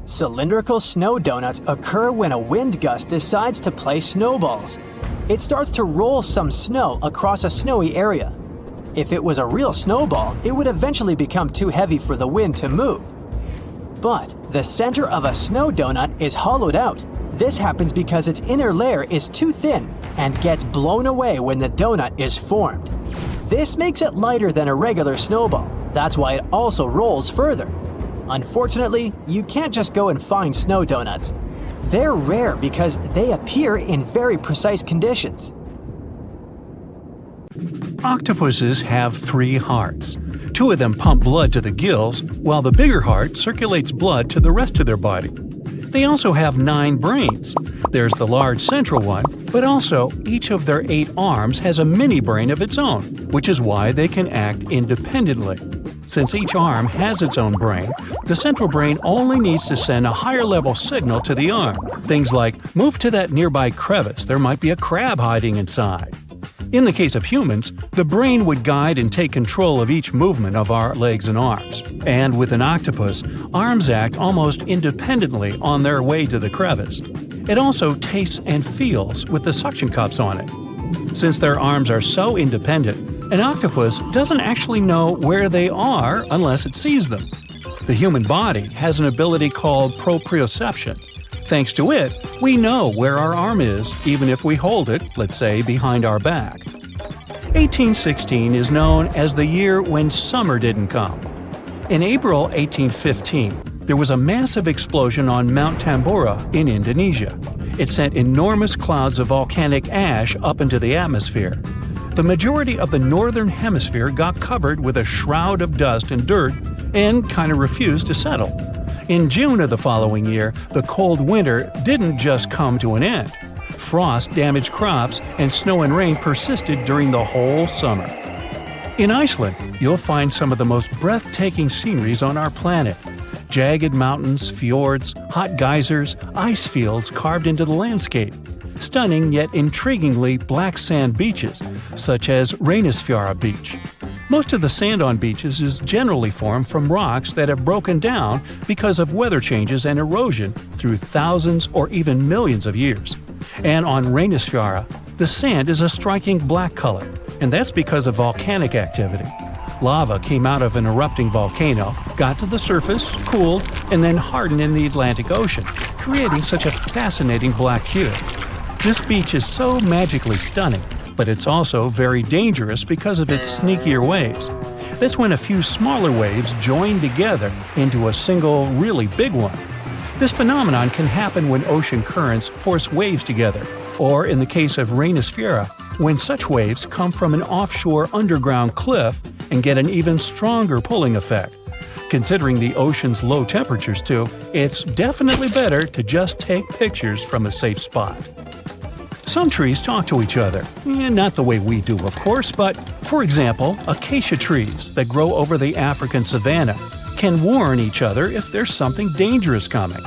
Cylindrical snow donuts occur when a wind gust decides to play snowballs. It starts to roll some snow across a snowy area. If it was a real snowball, it would eventually become too heavy for the wind to move. But the center of a snow donut is hollowed out. This happens because its inner layer is too thin and gets blown away when the donut is formed. This makes it lighter than a regular snowball. That's why it also rolls further. Unfortunately, you can't just go and find snow donuts. they're rare because they appear in very precise conditions. Octopuses have 3 hearts. 2 of them pump blood to the gills, while the bigger heart circulates blood to the rest of their body. They also have 9 brains. There's the large central one, but also each of their 8 arms has a mini brain of its own, which is why they can act independently. Since each arm has its own brain, the central brain only needs to send a higher level signal to the arm. Things like, move to that nearby crevice, there might be a crab hiding inside. In the case of humans, the brain would guide and take control of each movement of our legs and arms. And with an octopus, arms act almost independently on their way to the crevice. It also tastes and feels with the suction cups on it. Since their arms are so independent, an octopus doesn't actually know where they are unless it sees them. The human body has an ability called proprioception. Thanks to it, we know where our arm is, even if we hold it, let's say, behind our back. 1816 is known as the year when summer didn't come. In April 1815, there was a massive explosion on Mount Tambora in Indonesia. It sent enormous clouds of volcanic ash up into the atmosphere. The majority of the northern hemisphere got covered with a shroud of dust and dirt and kind of refused to settle. In June of the following year, the cold winter didn't just come to an end. Frost damaged crops, and snow and rain persisted during the whole summer. In Iceland, you'll find some of the most breathtaking sceneries on our planet. Jagged mountains, fjords, hot geysers, ice fields carved into the landscape. Stunning yet intriguingly black sand beaches, such as Reynisfjara Beach. Most of the sand on beaches is generally formed from rocks that have broken down because of weather changes and erosion through thousands or even millions of years. And on Reynisfjara, the sand is a striking black color, and that's because of volcanic activity. Lava came out of an erupting volcano, got to the surface, cooled, and then hardened in the Atlantic Ocean, creating such a fascinating black hue. This beach is so magically stunning, but it's also very dangerous because of its sneakier waves. That's when a few smaller waves join together into a single, really big one. This phenomenon can happen when ocean currents force waves together, or in the case of Reynisfjara, when such waves come from an offshore underground cliff and get an even stronger pulling effect. Considering the ocean's low temperatures too, it's definitely better to just take pictures from a safe spot. Some trees talk to each other. Not the way we do, of course, but, for example, acacia trees that grow over the African savanna can warn each other if there's something dangerous coming.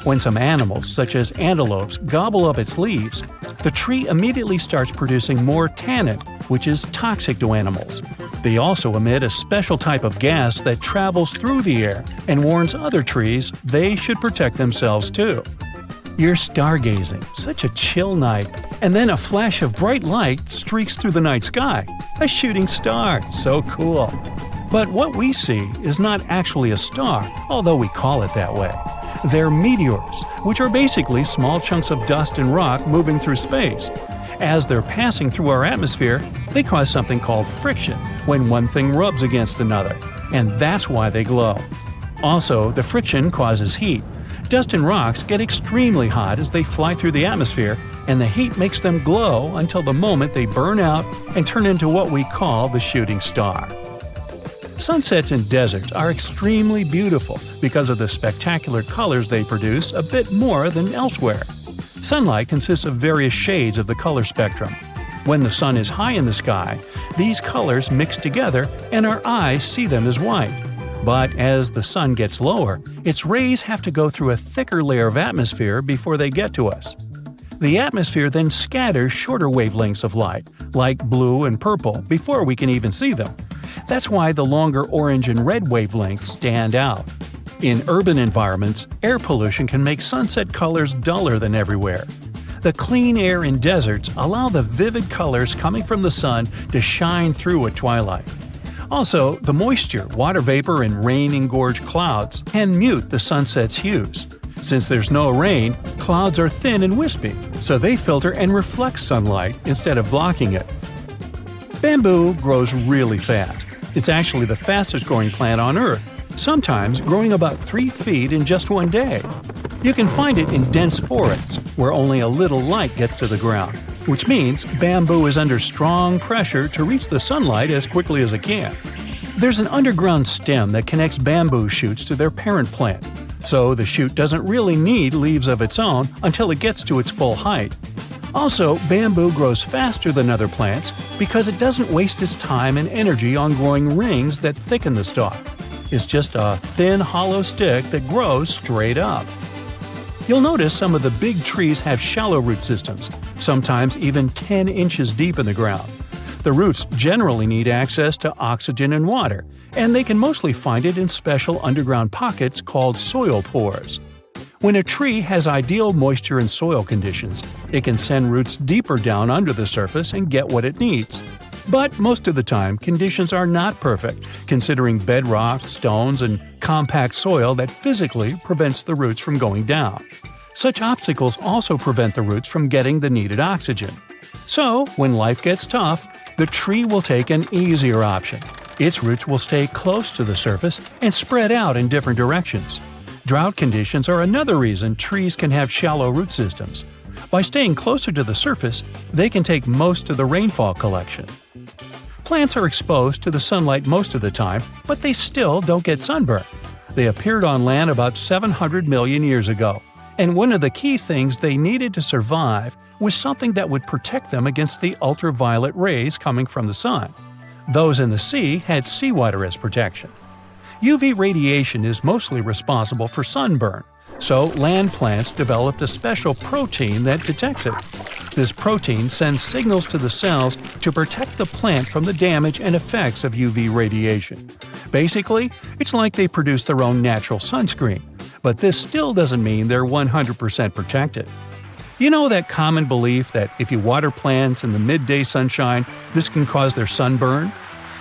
When some animals, such as antelopes, gobble up its leaves, the tree immediately starts producing more tannin, which is toxic to animals. They also emit a special type of gas that travels through the air and warns other trees they should protect themselves too. You're stargazing, such a chill night, and then a flash of bright light streaks through the night sky. A shooting star, so cool. But what we see is not actually a star, although we call it that way. They're meteors, which are basically small chunks of dust and rock moving through space. As they're passing through our atmosphere, they cause something called friction when one thing rubs against another, and that's why they glow. Also, the friction causes heat. Dust and rocks get extremely hot as they fly through the atmosphere, and the heat makes them glow until the moment they burn out and turn into what we call the shooting star. Sunsets in deserts are extremely beautiful because of the spectacular colors they produce a bit more than elsewhere. Sunlight consists of various shades of the color spectrum. When the sun is high in the sky, these colors mix together and our eyes see them as white. But as the sun gets lower, its rays have to go through a thicker layer of atmosphere before they get to us. The atmosphere then scatters shorter wavelengths of light, like blue and purple, before we can even see them. That's why the longer orange and red wavelengths stand out. In urban environments, air pollution can make sunset colors duller than everywhere. The clean air in deserts allow the vivid colors coming from the sun to shine through at twilight. Also, the moisture, water vapor, and rain-engorged clouds can mute the sunset's hues. Since there's no rain, clouds are thin and wispy, so they filter and reflect sunlight instead of blocking it. Bamboo grows really fast. It's actually the fastest growing plant on Earth. sometimes growing about 3 feet in just one day. You can find it in dense forests, where only a little light gets to the ground, which means bamboo is under strong pressure to reach the sunlight as quickly as it can. There's an underground stem that connects bamboo shoots to their parent plant, so the shoot doesn't really need leaves of its own until it gets to its full height. Also, bamboo grows faster than other plants because it doesn't waste its time and energy on growing rings that thicken the stalk. It's just a thin, hollow stick that grows straight up. You'll notice some of the big trees have shallow root systems, sometimes even 10 inches deep in the ground. The roots generally need access to oxygen and water, and they can mostly find it in special underground pockets called soil pores. When a tree has ideal moisture and soil conditions, it can send roots deeper down under the surface and get what it needs. But most of the time, conditions are not perfect, considering bedrock, stones, and compact soil that physically prevents the roots from going down. Such obstacles also prevent the roots from getting the needed oxygen. So, when life gets tough, the tree will take an easier option. Its roots will stay close to the surface and spread out in different directions. Drought conditions are another reason trees can have shallow root systems. By staying closer to the surface, they can take most of the rainfall collection. Plants are exposed to the sunlight most of the time, but they still don't get sunburned. They appeared on land about 700 million years ago, and one of the key things they needed to survive was something that would protect them against the ultraviolet rays coming from the sun. Those in the sea had seawater as protection. UV radiation is mostly responsible for sunburn, so land plants developed a special protein that detects it. This protein sends signals to the cells to protect the plant from the damage and effects of UV radiation. Basically, it's like they produce their own natural sunscreen, but this still doesn't mean they're 100% protected. You know that common belief that if you water plants in the midday sunshine, this can cause their sunburn?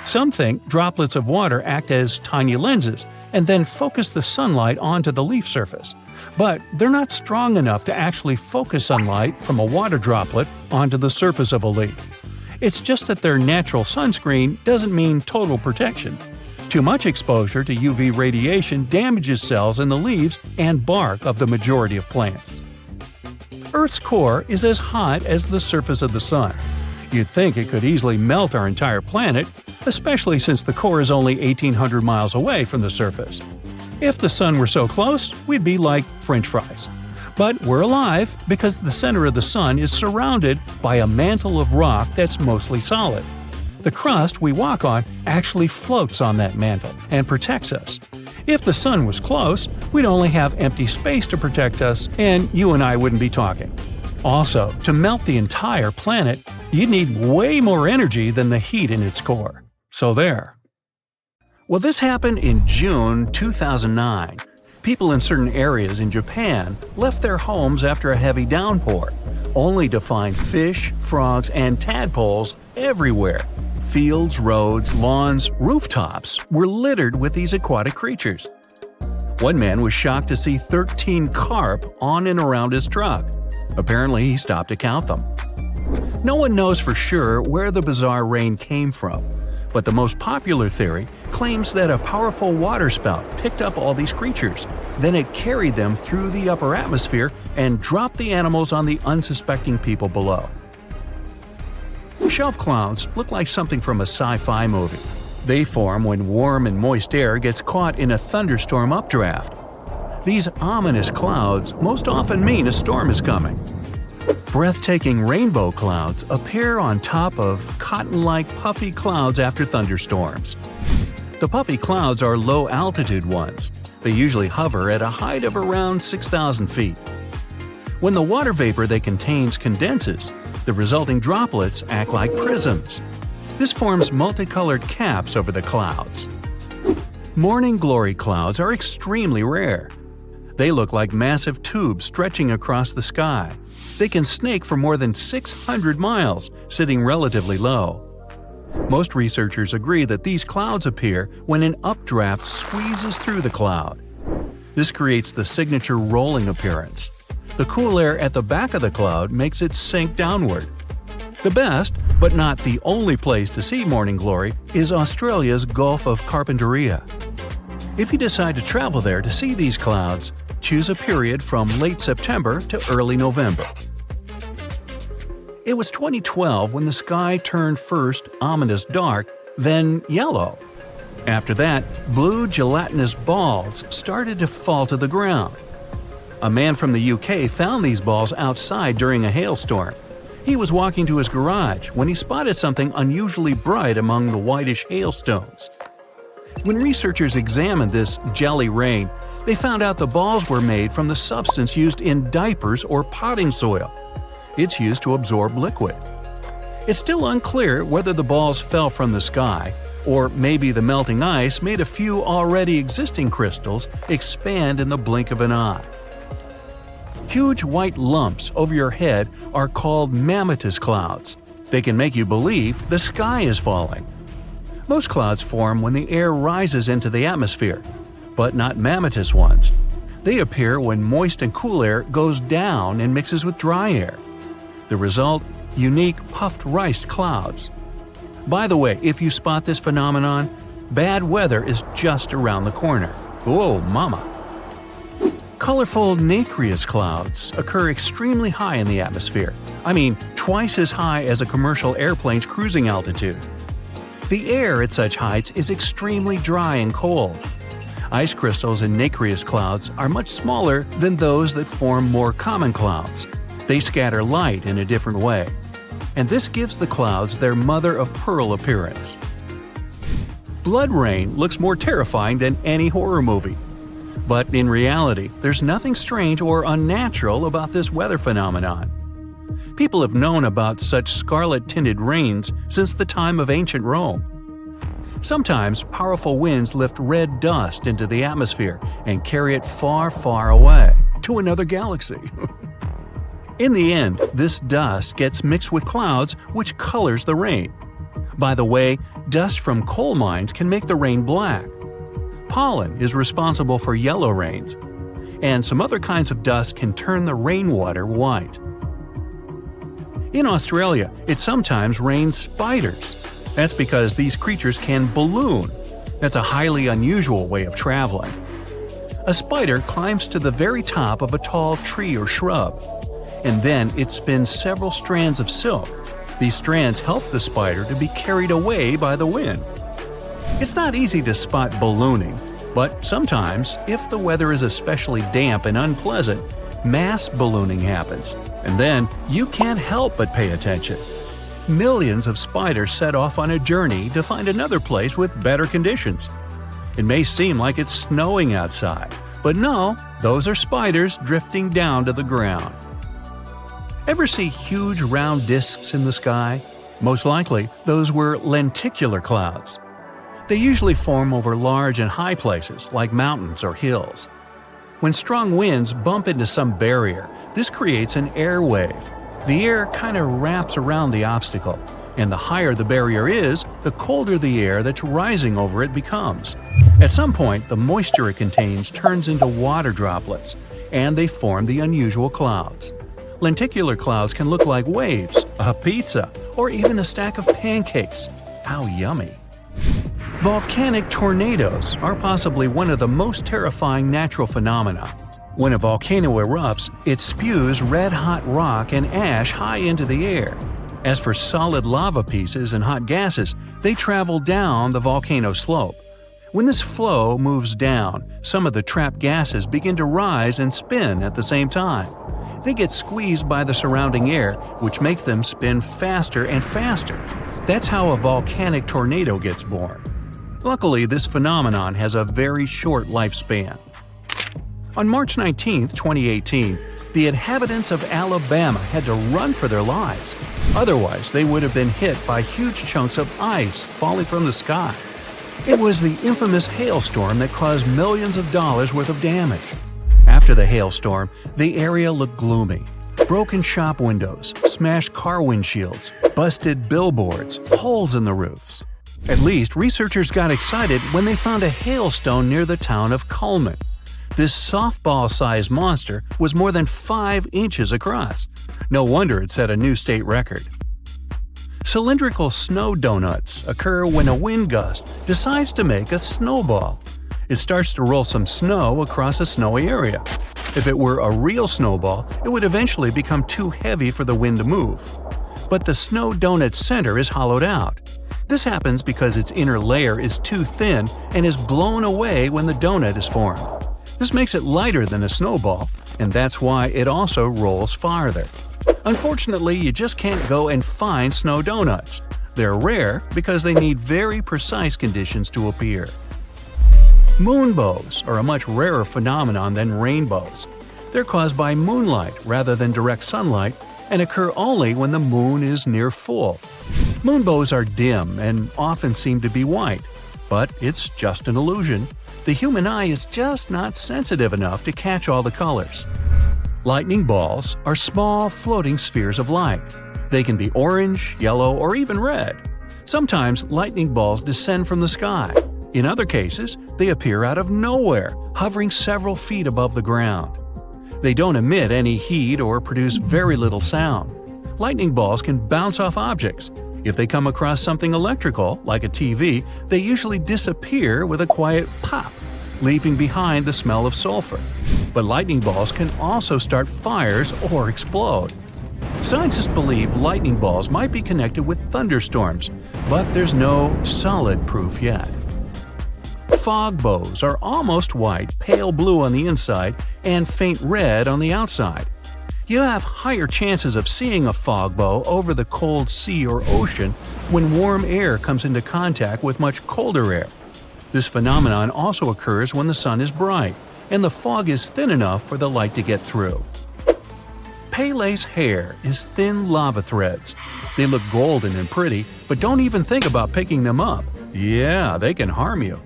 Some think droplets of water act as tiny lenses and then focus the sunlight onto the leaf surface. But they're not strong enough to actually focus sunlight from a water droplet onto the surface of a leaf. It's just that their natural sunscreen doesn't mean total protection. Too much exposure to UV radiation damages cells in the leaves and bark of the majority of plants. Earth's core is as hot as the surface of the sun. You'd think it could easily melt our entire planet, especially since the core is only 1,800 miles away from the surface. If the sun were so close, we'd be like French fries. But we're alive because the center of the sun is surrounded by a mantle of rock that's mostly solid. The crust we walk on actually floats on that mantle and protects us. If the sun was close, we'd only have empty space to protect us, and you and I wouldn't be talking. Also, to melt the entire planet, you'd need way more energy than the heat in its core. So there. Well, this happened in June 2009. People in certain areas in Japan left their homes after a heavy downpour, only to find fish, frogs, and tadpoles everywhere. Fields, roads, lawns, rooftops were littered with these aquatic creatures. One man was shocked to see 13 carp on and around his truck. Apparently, he stopped to count them. No one knows for sure where the bizarre rain came from, but the most popular theory claims that a powerful waterspout picked up all these creatures. Then it carried them through the upper atmosphere and dropped the animals on the unsuspecting people below. Shelf clouds look like something from a sci-fi movie. They form when warm and moist air gets caught in a thunderstorm updraft. These ominous clouds most often mean a storm is coming. Breathtaking rainbow clouds appear on top of cotton-like puffy clouds after thunderstorms. The puffy clouds are low-altitude ones. They usually hover at a height of around 6,000 feet. When the water vapor they contain condenses, the resulting droplets act like prisms. This forms multicolored caps over the clouds. Morning glory clouds are extremely rare. They look like massive tubes stretching across the sky. They can snake for more than 600 miles, sitting relatively low. Most researchers agree that these clouds appear when an updraft squeezes through the cloud. This creates the signature rolling appearance. The cool air at the back of the cloud makes it sink downward. The best, but not the only place to see morning glory, is Australia's Gulf of Carpentaria. If you decide to travel there to see these clouds, choose a period from late September to early November. It was 2012 when the sky turned first ominous dark, then yellow. After that, blue gelatinous balls started to fall to the ground. A man from the UK found these balls outside during a hailstorm. He was walking to his garage when he spotted something unusually bright among the whitish hailstones. When researchers examined this jelly rain, they found out the balls were made from the substance used in diapers or potting soil. It's used to absorb liquid. It's still unclear whether the balls fell from the sky, or maybe the melting ice made a few already existing crystals expand in the blink of an eye. Huge white lumps over your head are called mammatus clouds. They can make you believe the sky is falling. Most clouds form when the air rises into the atmosphere, but not mammatus ones. They appear when moist and cool air goes down and mixes with dry air. The result? Unique puffed rice clouds. By the way, if you spot this phenomenon, bad weather is just around the corner. Whoa, mama! Colorful nacreous clouds occur extremely high in the atmosphere. I mean, twice as high as a commercial airplane's cruising altitude. The air at such heights is extremely dry and cold. Ice crystals in nacreous clouds are much smaller than those that form more common clouds. They scatter light in a different way. And this gives the clouds their mother-of-pearl appearance. Blood rain looks more terrifying than any horror movie. But in reality, there's nothing strange or unnatural about this weather phenomenon. People have known about such scarlet-tinted rains since the time of ancient Rome. Sometimes powerful winds lift red dust into the atmosphere and carry it far, far away, to another galaxy. In the end, this dust gets mixed with clouds, which colors the rain. By the way, dust from coal mines can make the rain black. Pollen is responsible for yellow rains, and some other kinds of dust can turn the rainwater white. In Australia, it sometimes rains spiders. That's because these creatures can balloon. That's a highly unusual way of traveling. A spider climbs to the very top of a tall tree or shrub, and then it spins several strands of silk. These strands help the spider to be carried away by the wind. It's not easy to spot ballooning, but sometimes, if the weather is especially damp and unpleasant, mass ballooning happens, and then you can't help but pay attention. Millions of spiders set off on a journey to find another place with better conditions. It may seem like it's snowing outside, but no, those are spiders drifting down to the ground. Ever see huge round discs in the sky? Most likely, those were lenticular clouds. They usually form over large and high places, like mountains or hills. When strong winds bump into some barrier, this creates an air wave. The air kind of wraps around the obstacle, and the higher the barrier is, the colder the air that's rising over it becomes. At some point, the moisture it contains turns into water droplets, and they form the unusual clouds. Lenticular clouds can look like waves, a pizza, or even a stack of pancakes. How yummy! Volcanic tornadoes are possibly one of the most terrifying natural phenomena. When a volcano erupts, it spews red-hot rock and ash high into the air. As for solid lava pieces and hot gases, they travel down the volcano slope. When this flow moves down, some of the trapped gases begin to rise and spin at the same time. They get squeezed by the surrounding air, which makes them spin faster and faster. That's how a volcanic tornado gets born. Luckily, this phenomenon has a very short lifespan. On March 19, 2018, the inhabitants of Alabama had to run for their lives. Otherwise, they would have been hit by huge chunks of ice falling from the sky. It was the infamous hailstorm that caused millions of dollars worth of damage. After the hailstorm, the area looked gloomy. Broken shop windows, smashed car windshields, busted billboards, holes in the roofs. At least, researchers got excited when they found a hailstone near the town of Cullman. This softball-sized monster was more than 5 inches across. No wonder it set a new state record. Cylindrical snow donuts occur when a wind gust decides to make a snowball. It starts to roll some snow across a snowy area. If it were a real snowball, it would eventually become too heavy for the wind to move. But the snow donut's center is hollowed out. This happens because its inner layer is too thin and is blown away when the donut is formed. This makes it lighter than a snowball, and that's why it also rolls farther. Unfortunately, you just can't go and find snow donuts. They're rare because they need very precise conditions to appear. Moonbows are a much rarer phenomenon than rainbows. They're caused by moonlight rather than direct sunlight and occur only when the moon is near full. Moonbows are dim and often seem to be white, but it's just an illusion. The human eye is just not sensitive enough to catch all the colors. Lightning balls are small, floating spheres of light. They can be orange, yellow, or even red. Sometimes lightning balls descend from the sky. In other cases, they appear out of nowhere, hovering several feet above the ground. They don't emit any heat or produce very little sound. Lightning balls can bounce off objects. If they come across something electrical, like a TV, they usually disappear with a quiet pop, leaving behind the smell of sulfur. But lightning balls can also start fires or explode. Scientists believe lightning balls might be connected with thunderstorms, but there's no solid proof yet. Fog bows are almost white, pale blue on the inside, and faint red on the outside. You have higher chances of seeing a fog bow over the cold sea or ocean when warm air comes into contact with much colder air. This phenomenon also occurs when the sun is bright and the fog is thin enough for the light to get through. Pele's hair is thin lava threads. They look golden and pretty, but don't even think about picking them up. Yeah, they can harm you.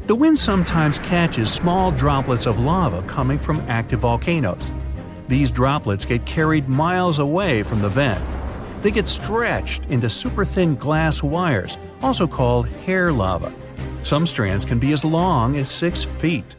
The wind sometimes catches small droplets of lava coming from active volcanoes. These droplets get carried miles away from the vent. They get stretched into super thin glass wires, also called hair lava. Some strands can be as long as 6 feet.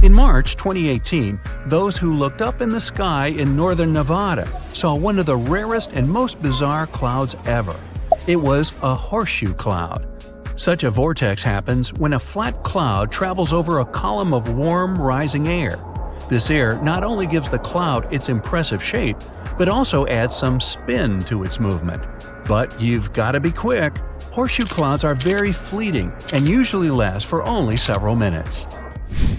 In March 2018, those who looked up in the sky in northern Nevada saw one of the rarest and most bizarre clouds ever. It was a horseshoe cloud. Such a vortex happens when a flat cloud travels over a column of warm, rising air. This air not only gives the cloud its impressive shape, but also adds some spin to its movement. But you've got to be quick. Horseshoe clouds are very fleeting and usually last for only several minutes.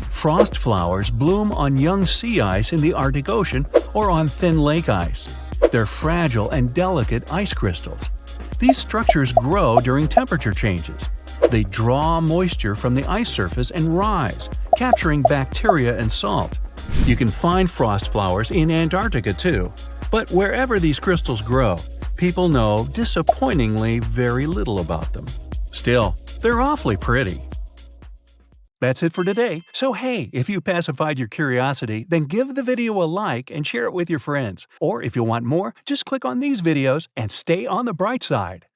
Frost flowers bloom on young sea ice in the Arctic Ocean or on thin lake ice. They're fragile and delicate ice crystals. These structures grow during temperature changes. They draw moisture from the ice surface and rise, capturing bacteria and salt. You can find frost flowers in Antarctica too, but wherever these crystals grow, people know disappointingly very little about them. Still, they're awfully pretty. That's it for today. So hey, if you pacified your curiosity, then give the video a like and share it with your friends. Or if you want more, just click on these videos and stay on the bright side.